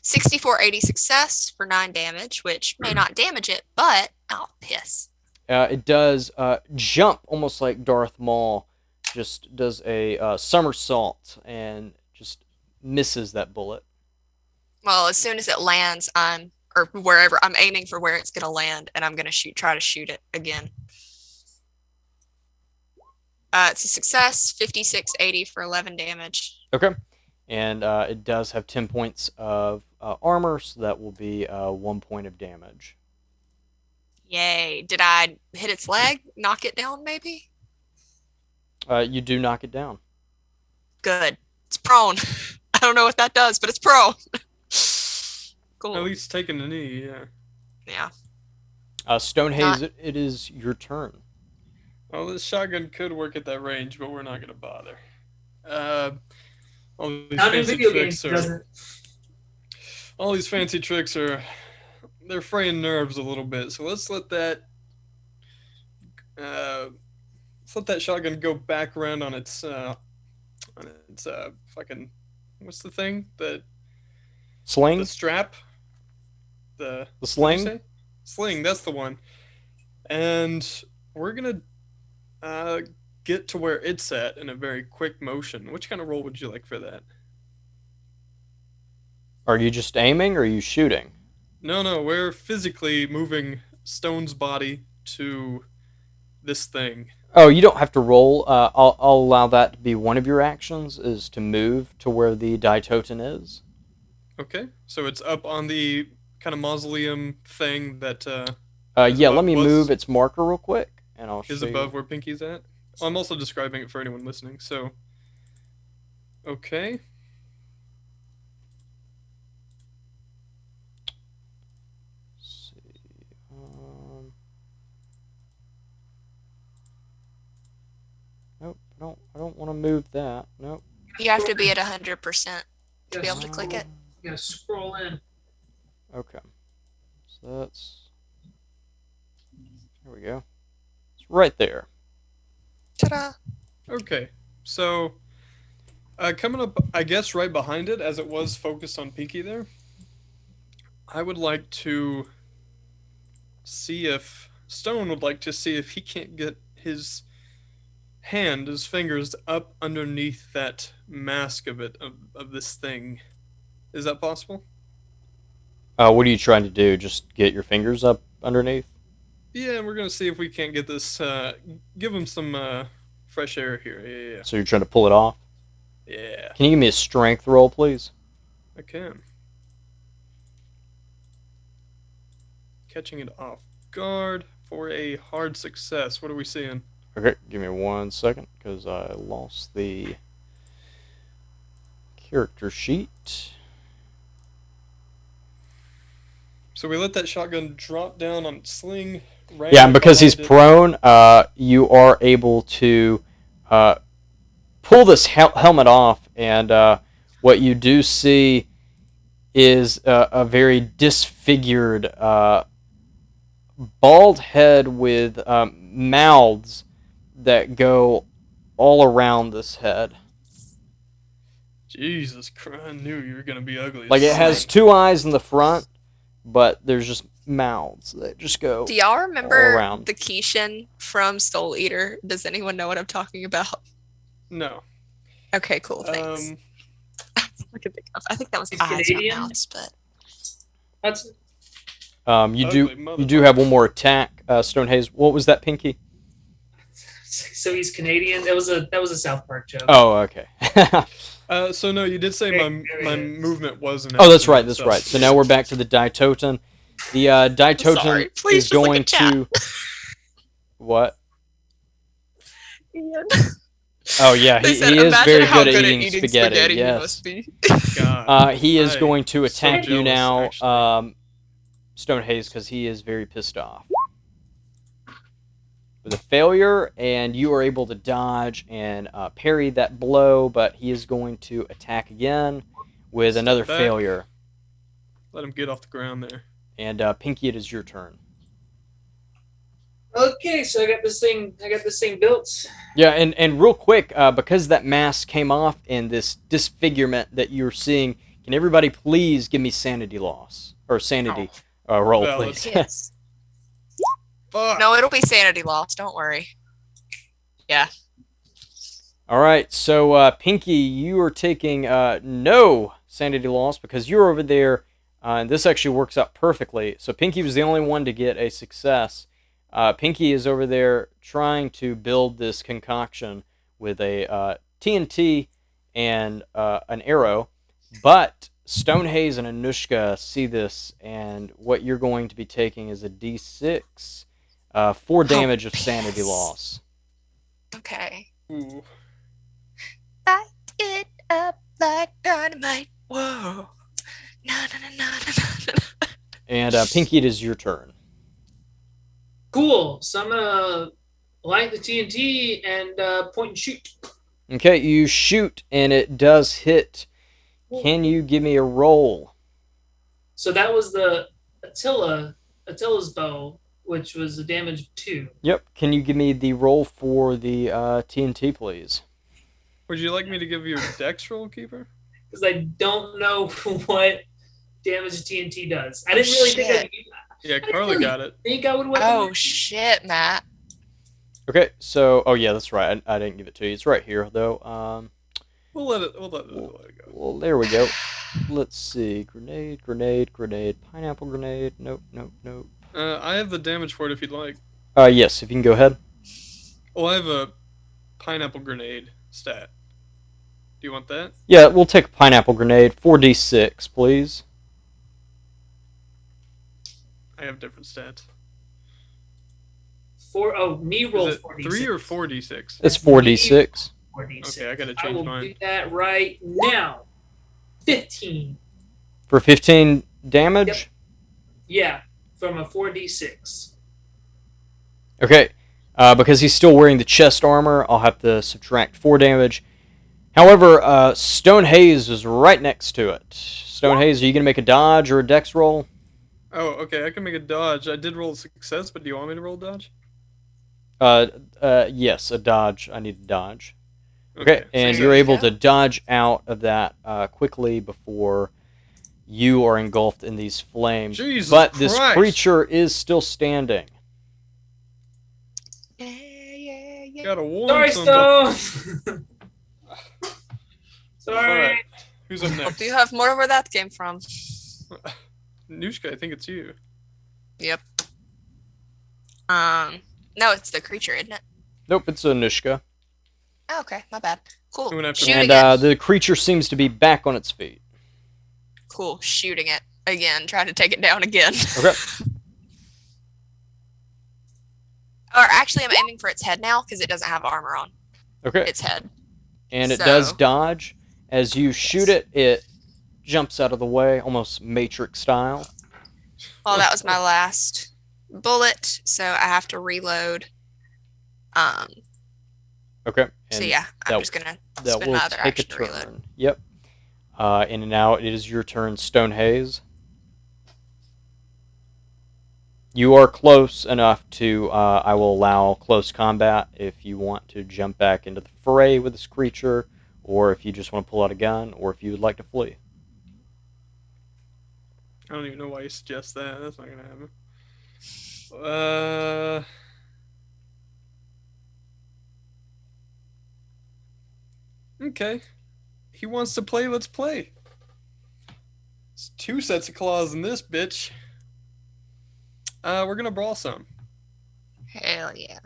6480 success for 9 damage, which may not damage it, but oh, piss. It does jump almost like Darth Maul, just does a somersault and just misses that bullet. Well, as soon as it lands, or wherever, I'm aiming for where it's gonna land, and I'm gonna try to shoot it again. It's a success, 5680 for 11 damage. Okay. And it does have 10 points of armor, so that will be 1 point of damage. Yay. Did I hit its leg? Knock it down, maybe? You do knock it down. Good. It's prone. I don't know what that does, but it's prone. Cool. At least taking a knee, yeah. Yeah. Stonehaze, it is your turn. Well, this shotgun could work at that range, but we're not going to bother. All these Not in fancy video tricks games, are... doesn't. All these fancy tricks are... They're fraying nerves a little bit, so let's let that... let's let that shotgun go back around on its... fucking... What's the thing? Sling? The strap? The What'd you sling? say? Sling, that's the one. And we're gonna get to where it's at in a very quick motion. Which kind of roll would you like for that? Are you just aiming or are you shooting? No, we're physically moving Stone's body to this thing. Oh, you don't have to roll. I'll allow that to be one of your actions, is to move to where the Daitoten is. Okay, so it's up on the kind of mausoleum thing that Yeah, let me was- move its marker real quick, and I'll is show above you. where Pinky's at. I'm also describing it for anyone listening, so... Okay. Let's see. Nope, I don't want to move that. Nope. You have to be at 100% to be able to click it. You gotta scroll in. Okay. So that's... There we go. It's right there. Ta-da. Okay, so coming up, I guess, right behind it, as it was focused on Pinky there, I would like to see if Stone would like to see if he can't get his fingers up underneath that mask of this thing. Is that possible? What are you trying to do? Just get your fingers up underneath? Yeah, we're gonna see if we can't get this. Give him some fresh air here. Yeah. So you're trying to pull it off? Yeah, Can you give me a strength roll, please? I can. Catching it off guard for a hard success. What are we seeing? Okay, give me 1 second, because I lost the character sheet. So we let that shotgun drop down on sling. Right Yeah, and because he's behind it. prone, you are able to pull this helmet off, and what you do see is a very disfigured bald head with mouths that go all around this head. Jesus Christ, I knew you were gonna be ugly. Like, as it has sin. 2 eyes in the front, but there's just mouths that just go. Do y'all all remember around. the Kishin from Soul Eater? Does anyone know what I'm talking about? No. Okay, cool. Thanks. I think that was He's eyes, not Canadian? mouths, but That's You do Ugly have one more attack, Stonehaze. What was that, Pinky? so he's Canadian. That was a South Park joke. Oh, okay. So no, you did say There my it is. movement wasn't. Oh, that's right. That's right. So now we're back to the Daitoten. The sorry. Daitoten Please is just look going at chat. to. What? Oh yeah, They he said, is "Imagine very how good at eating eating spaghetti. you Yes. must be." God. He is I'm going to so attack you jealous, now. actually. Stonehaze because he is very pissed off. With a failure, and you are able to dodge and parry that blow, but he is going to attack again with another failure. Let him get off the ground there. And Pinky, it is your turn. Okay, so I got this thing built. Yeah, and real quick, because that mask came off and this disfigurement that you're seeing, can everybody please give me sanity loss? Or sanity roll, Valid. please. Yes. Fuck. No, it'll be sanity loss. Don't worry. Yeah. All right, so Pinky, you are taking no sanity loss because you're over there, and this actually works out perfectly. So Pinky was the only one to get a success. Pinky is over there trying to build this concoction with a TNT and an arrow, but Stonehaze and Anushka see this, and what you're going to be taking is a D6, 4 damage of sanity loss. Okay. Ooh. Light it up like dynamite. Whoa. Na na na na na na. And Pinky, it is your turn. Cool. So I'm gonna light the TNT and point and shoot. Okay, you shoot, and it does hit. Can you give me a roll? So that was the Attila's bow, which was a damage of 2. Yep. Can you give me the roll for the TNT, please? Would you like me to give you a dex roll, Keeper? Because I don't know what damage TNT does. I didn't really think Yeah, Carly got it. think I would. Oh shit, Matt. Okay, so I didn't give it to you. It's right here though. We'll let it go. Well, there we go. Let's see. Grenade, pineapple grenade. Nope. I have the damage for it if you'd like. Yes, if you can go ahead. Oh, I have a pineapple grenade stat. Do you want that? Yeah, we'll take a pineapple grenade. 4d6, please. I have different stats. Me roll Is it 4d6. 3 or 4d6? It's 4d6. 4d6. Okay, I gotta I change will mine. do that right now. 15. For 15 damage? Yep. Yeah, from a 4d6. Okay, because he's still wearing the chest armor, I'll have to subtract 4 damage. However, Stonehaze is right next to it. Stonehaze, are you going to make a dodge or a dex roll? Oh, okay, I can make a dodge. I did roll a success, but do you want me to roll a dodge? Yes, a dodge. I need a dodge. Okay, and success. you're able to dodge out of that quickly before you are engulfed in these flames. Jesus but this Christ. creature is still standing. Yeah. Gotta warn Sorry, somebody. Stone. All Sorry. right, who's up Hope next? you have more where that came from. Anushka, I think it's you. Yep. No, it's the creature, isn't it? Nope, it's Anushka. Oh, okay, my bad. Cool. Going after Shoot And again. the creature seems to be back on its feet. Cool. Shooting it again. Trying to take it down again. Okay. Or actually, I'm aiming for its head now because it doesn't have armor on. Okay. Its head. And it does So- dodge. As you shoot it, it jumps out of the way, almost Matrix style. Well, that was my last bullet, so I have to reload. Okay. So And yeah, I'm that- just gonna that spend will my other take a action to reload. turn. Yep. And now it is your turn, Stonehaze. You are close enough to, I will allow close combat if you want to jump back into the fray with this creature, or if you just want to pull out a gun, or if you would like to flee. I don't even know why you suggest that. That's not gonna happen. Okay. He wants to play, let's play. It's 2 sets of claws in this bitch. We're gonna brawl some. Hell yeah.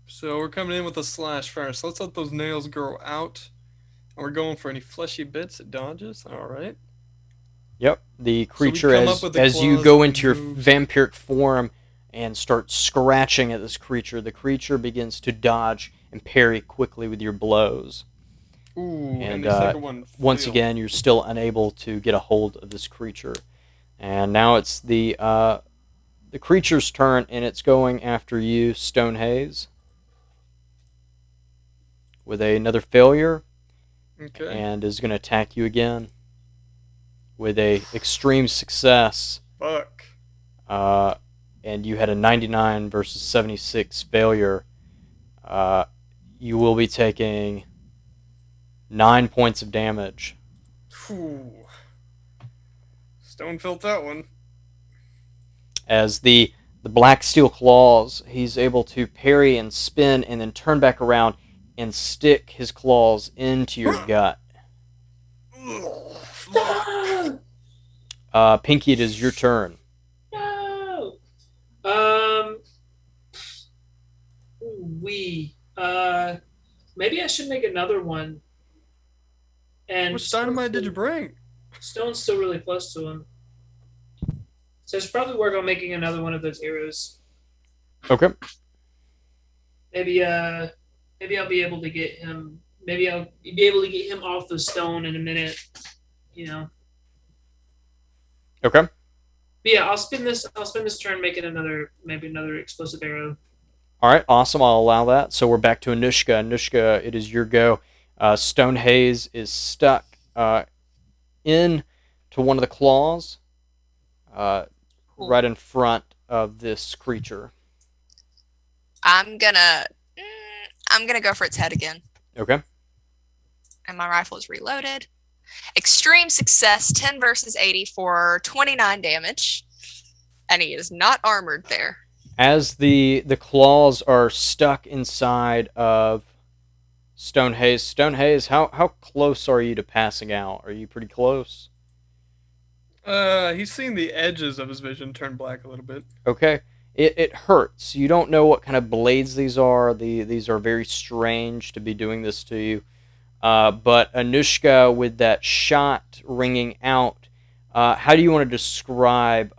So we're coming in with a slash first. Let's let those nails grow out. And we're going for any fleshy bits it dodges. Alright. Yep. The creature, come up with the as you claws go and into your moves. vampiric form and start scratching at this creature, the creature begins to dodge and parry quickly with your blows. Ooh, And the second one once failed. again, you're still unable to get a hold of this creature. And now it's the creature's turn, and it's going after you, Stonehaze, with another failure, Okay. and is going to attack you again with a extreme success. Fuck. And you had a 99 versus 76 failure. You will be taking 9 points of damage. Whew. Stone felt that one. As the black steel claws, he's able to parry and spin and then turn back around and stick his claws into your gut. Pinky, it is your turn. No. Maybe I should make another one. And Which dynamite did you bring? Stone's still really close to him. So I should probably work on making another one of those arrows. Okay. Maybe I'll be able to get him. Maybe I'll be able to get him off the stone in a minute. You know. Okay. But yeah, I'll spend this turn making another explosive arrow. All right, awesome. I'll allow that. So we're back to Anushka. Anushka, it is your go. Stonehaze is stuck in to one of the claws, right in front of this creature. I'm gonna go for its head again. Okay. And my rifle is reloaded. Extreme success, 10 versus 80 for 29 damage. And he is not armored there. As the claws are stuck inside of Stonehaze, how close are you to passing out? Are you pretty close? He's seeing the edges of his vision turn black a little bit. Okay. It hurts. You don't know what kind of blades these are. These are very strange to be doing this to you. But Anushka, with that shot ringing out, how do you want to describe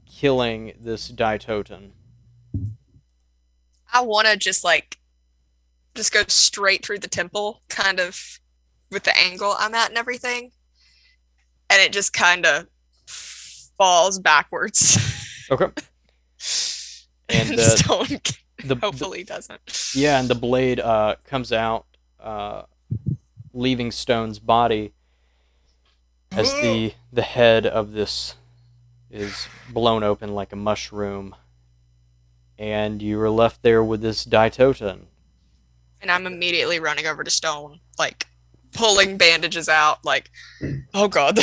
killing this Daitoten? I want to just go straight through the temple, kind of with the angle I'm at and everything. And it just kind of falls backwards. Okay. And Stone hopefully doesn't. Yeah, and the blade comes out, leaving Stone's body as the head of this is blown open like a mushroom. And you are left there with this Daitoten. And I'm immediately running over to Stone, pulling bandages out, oh god.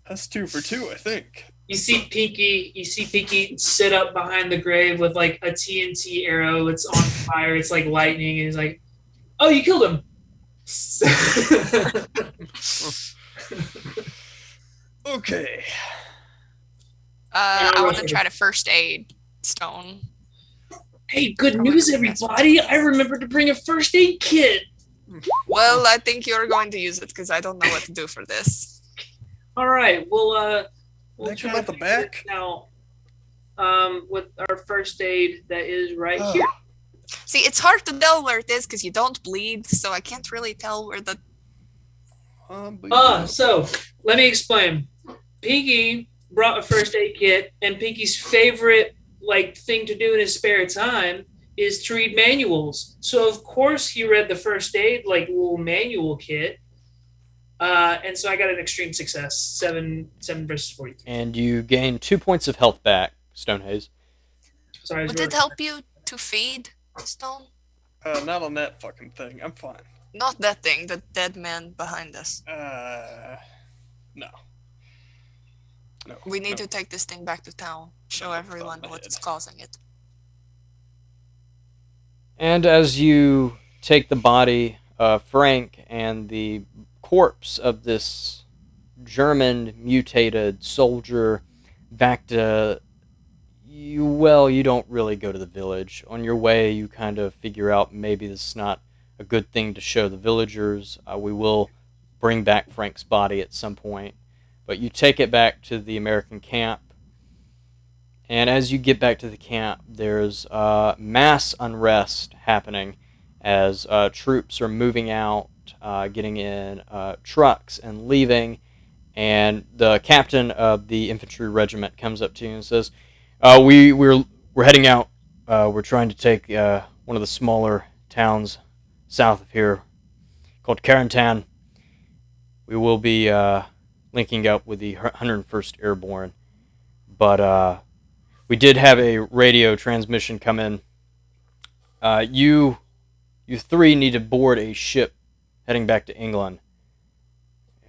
That's 2 for 2, I think. You see Pinky sit up behind the grave with a TNT arrow. It's on fire. It's like lightning, and he's like, "Oh, you killed him." Okay. I want to try to first aid Stone. Hey, good news, everybody! I remembered to bring a first aid kit. Well, I think you're going to use it because I don't know what to do for this. All right, we'll Come try out the to back. now. With our first aid that is right here. See, it's hard to know where it is because you don't bleed, so I can't really tell where the... So let me explain. Pinky brought a first aid kit, and Pinky's favorite thing to do in his spare time is to read manuals. So of course he read the first aid little manual kit. And so I got an extreme success, 7 versus 43. And you gain 2 points of health back, Stonehaze. Sorry, Would it help you to feed Stone? Not on that fucking thing. I'm fine. Not that thing, the dead man behind us. No. We need to take this thing back to town. Show everyone what's causing it. And as you take the body of Frank and the corpse of this German mutated soldier back to you don't really go to the village. On your way, you kind of figure out maybe this is not a good thing to show the villagers. We will bring back Frank's body at some point, but you take it back to the American camp. And as you get back to the camp, there's mass unrest happening as troops are moving out, getting in trucks and leaving, And the captain of the infantry regiment comes up to you and says, we're heading out. We're trying to take one of the smaller towns south of here called Carentan. We will be linking up with the 101st Airborne. But we did have a radio transmission come in. You three need to board a ship heading back to England.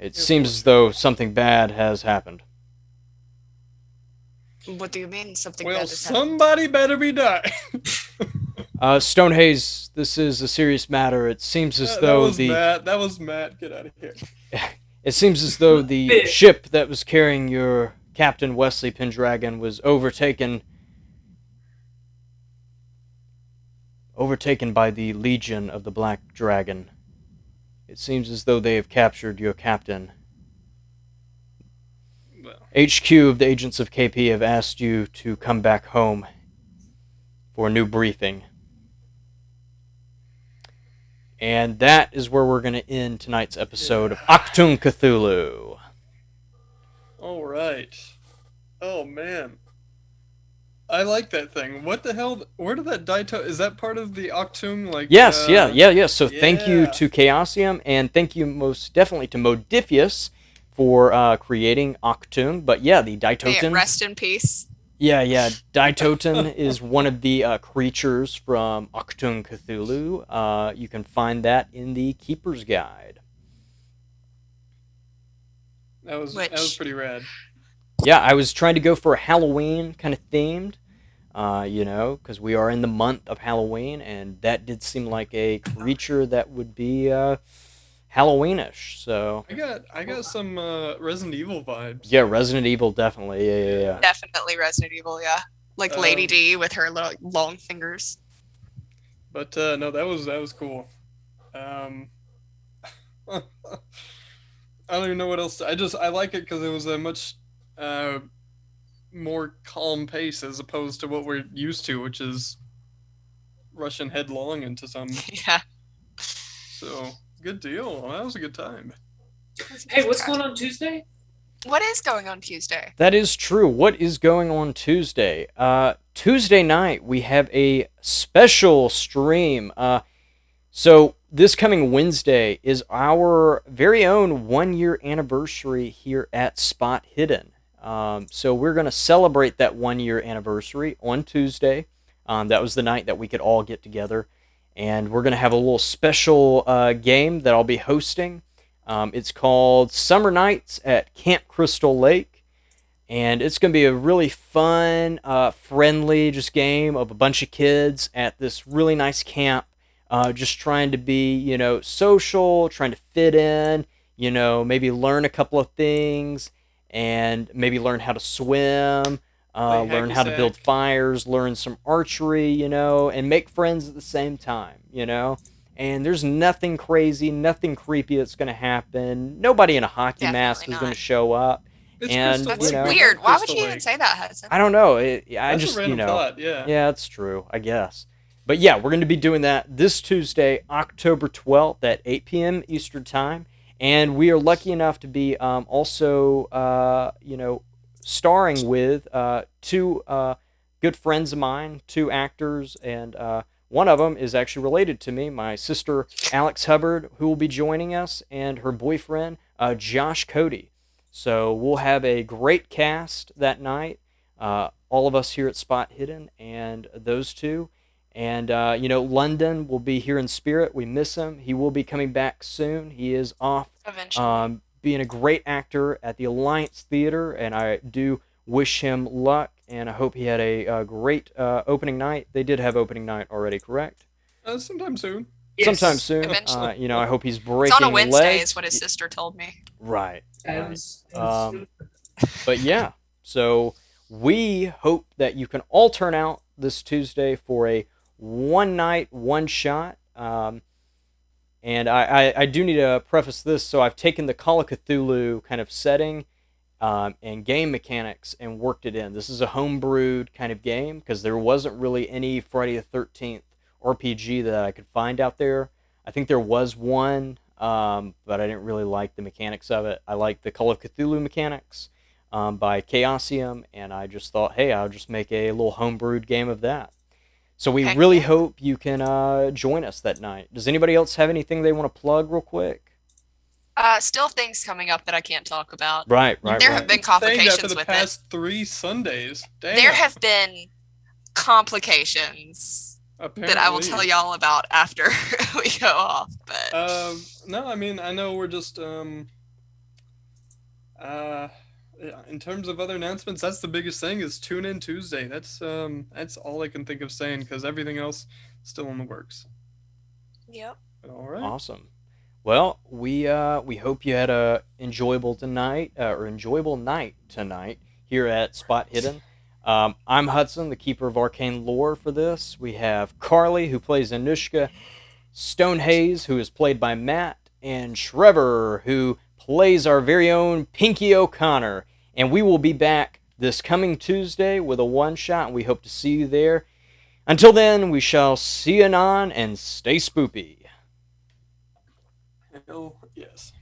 It seems as though something bad has happened. What do you mean something Well, bad has happened? somebody better be dying. Stonehaze, this is a serious matter. It seems as though That was Matt. Get out of here. It seems as though the ship that was carrying your Captain Wesley Pendragon was overtaken by the Legion of the Black Dragon. It seems as though they have captured your captain. Well, HQ of the agents of KP have asked you to come back home for a new briefing. And that is where we're going to end tonight's episode of Achtung, Cthulhu. all right. Oh man, I like that thing. What the hell? Where did that Daito? Is that part of the Achtung? Like Yes. So thank you yeah. to Chaosium, and thank you most definitely to Modiphius for creating Achtung. But yeah, the May it Daitoten. rest in peace. Yeah. Daitoten is one of the creatures from Achtung Cthulhu. You can find that in the Keeper's Guide. That was Which- pretty rad. Yeah, I was trying to go for a Halloween kind of themed, because we are in the month of Halloween, and that did seem like a creature that would be Halloweenish. So I got some Resident Evil vibes. yeah, Resident Evil definitely. Yeah. Definitely Resident Evil, yeah. Like Lady Um, D with her little long fingers. But no, that was cool. I don't even know what else. I like it because it was a much more calm pace as opposed to what we're used to, which is rushing headlong into some. Yeah. So good deal. That was a good time. Hey, what's going on Tuesday? What is going on Tuesday? That is true. What is going on Tuesday? Tuesday night, we have a special stream. So this coming Wednesday is our very own 1-year anniversary here at Spot Hidden. So we're going to celebrate that 1-year anniversary on Tuesday. That was the night that we could all get together. And we're going to have a little special game that I'll be hosting. It's called Summer Nights at Camp Crystal Lake. And it's going to be a really fun, friendly just game of a bunch of kids at this really nice camp. Just trying to be, social, trying to fit in, maybe learn a couple of things, and maybe learn how to swim, learn how to build fires, learn some archery, and make friends at the same time, And there's nothing crazy, nothing creepy that's going to happen. Nobody in a hockey Definitely mask is not. going to show up. It's And, That's Crystal Lake. weird. Why would Crystal you even Lake. say that, Hudson? I don't know. I That's just, a random thought. Yeah. Yeah, it's true, I guess. But yeah, we're going to be doing that this Tuesday, October 12th at 8 p.m. Eastern Time. And we are lucky enough to be also, starring with two good friends of mine, two actors, and one of them is actually related to me, my sister Alex Hubbard, who will be joining us, and her boyfriend, Josh Cody. So we'll have a great cast that night, all of us here at Spot Hidden, and those two. And, London will be here in spirit. We miss him. He will be coming back soon. He is off Eventually. being a great actor at the Alliance Theater, and I do wish him luck, and I hope he had a great opening night. They did have opening night already, correct? Sometime soon. Yes. Sometime soon. Eventually. I hope he's It's breaking on a Wednesday, legs. is what his sister told me. Right. As- But yeah, so we hope that you can all turn out this Tuesday for a one-night, one-shot. And I do need to preface this. So I've taken the Call of Cthulhu kind of setting and game mechanics and worked it in. This is a homebrewed kind of game because there wasn't really any Friday the 13th RPG that I could find out there. I think there was one but I didn't really like the mechanics of it. I like the Call of Cthulhu mechanics by Chaosium, and I just thought, hey, I'll just make a little homebrewed game of that. So we Heck really yeah. hope you can join us that night. Does anybody else have anything they want to plug real quick? Still things coming up that I can't talk about. Right. There have been Saying that for complications the with past 3 Sundays. Damn. There have been complications that I will tell y'all about after we go off. But no, I mean, I know we're just in terms of other announcements, that's the biggest thing is Tune In Tuesday. That's all I can think of saying because everything else is still in the works. Yep. All right. Awesome. Well, we hope you had a enjoyable night tonight here at Spot Hidden. I'm Hudson, the keeper of arcane lore for this. We have Carly, who plays Anushka, Stonehaze, who is played by Matt, and Trevor, who plays our very own Pinky O'Connor. And we will be back this coming Tuesday with a one-shot, and we hope to see you there. Until then, we shall see you anon and stay spoopy. Hell yes.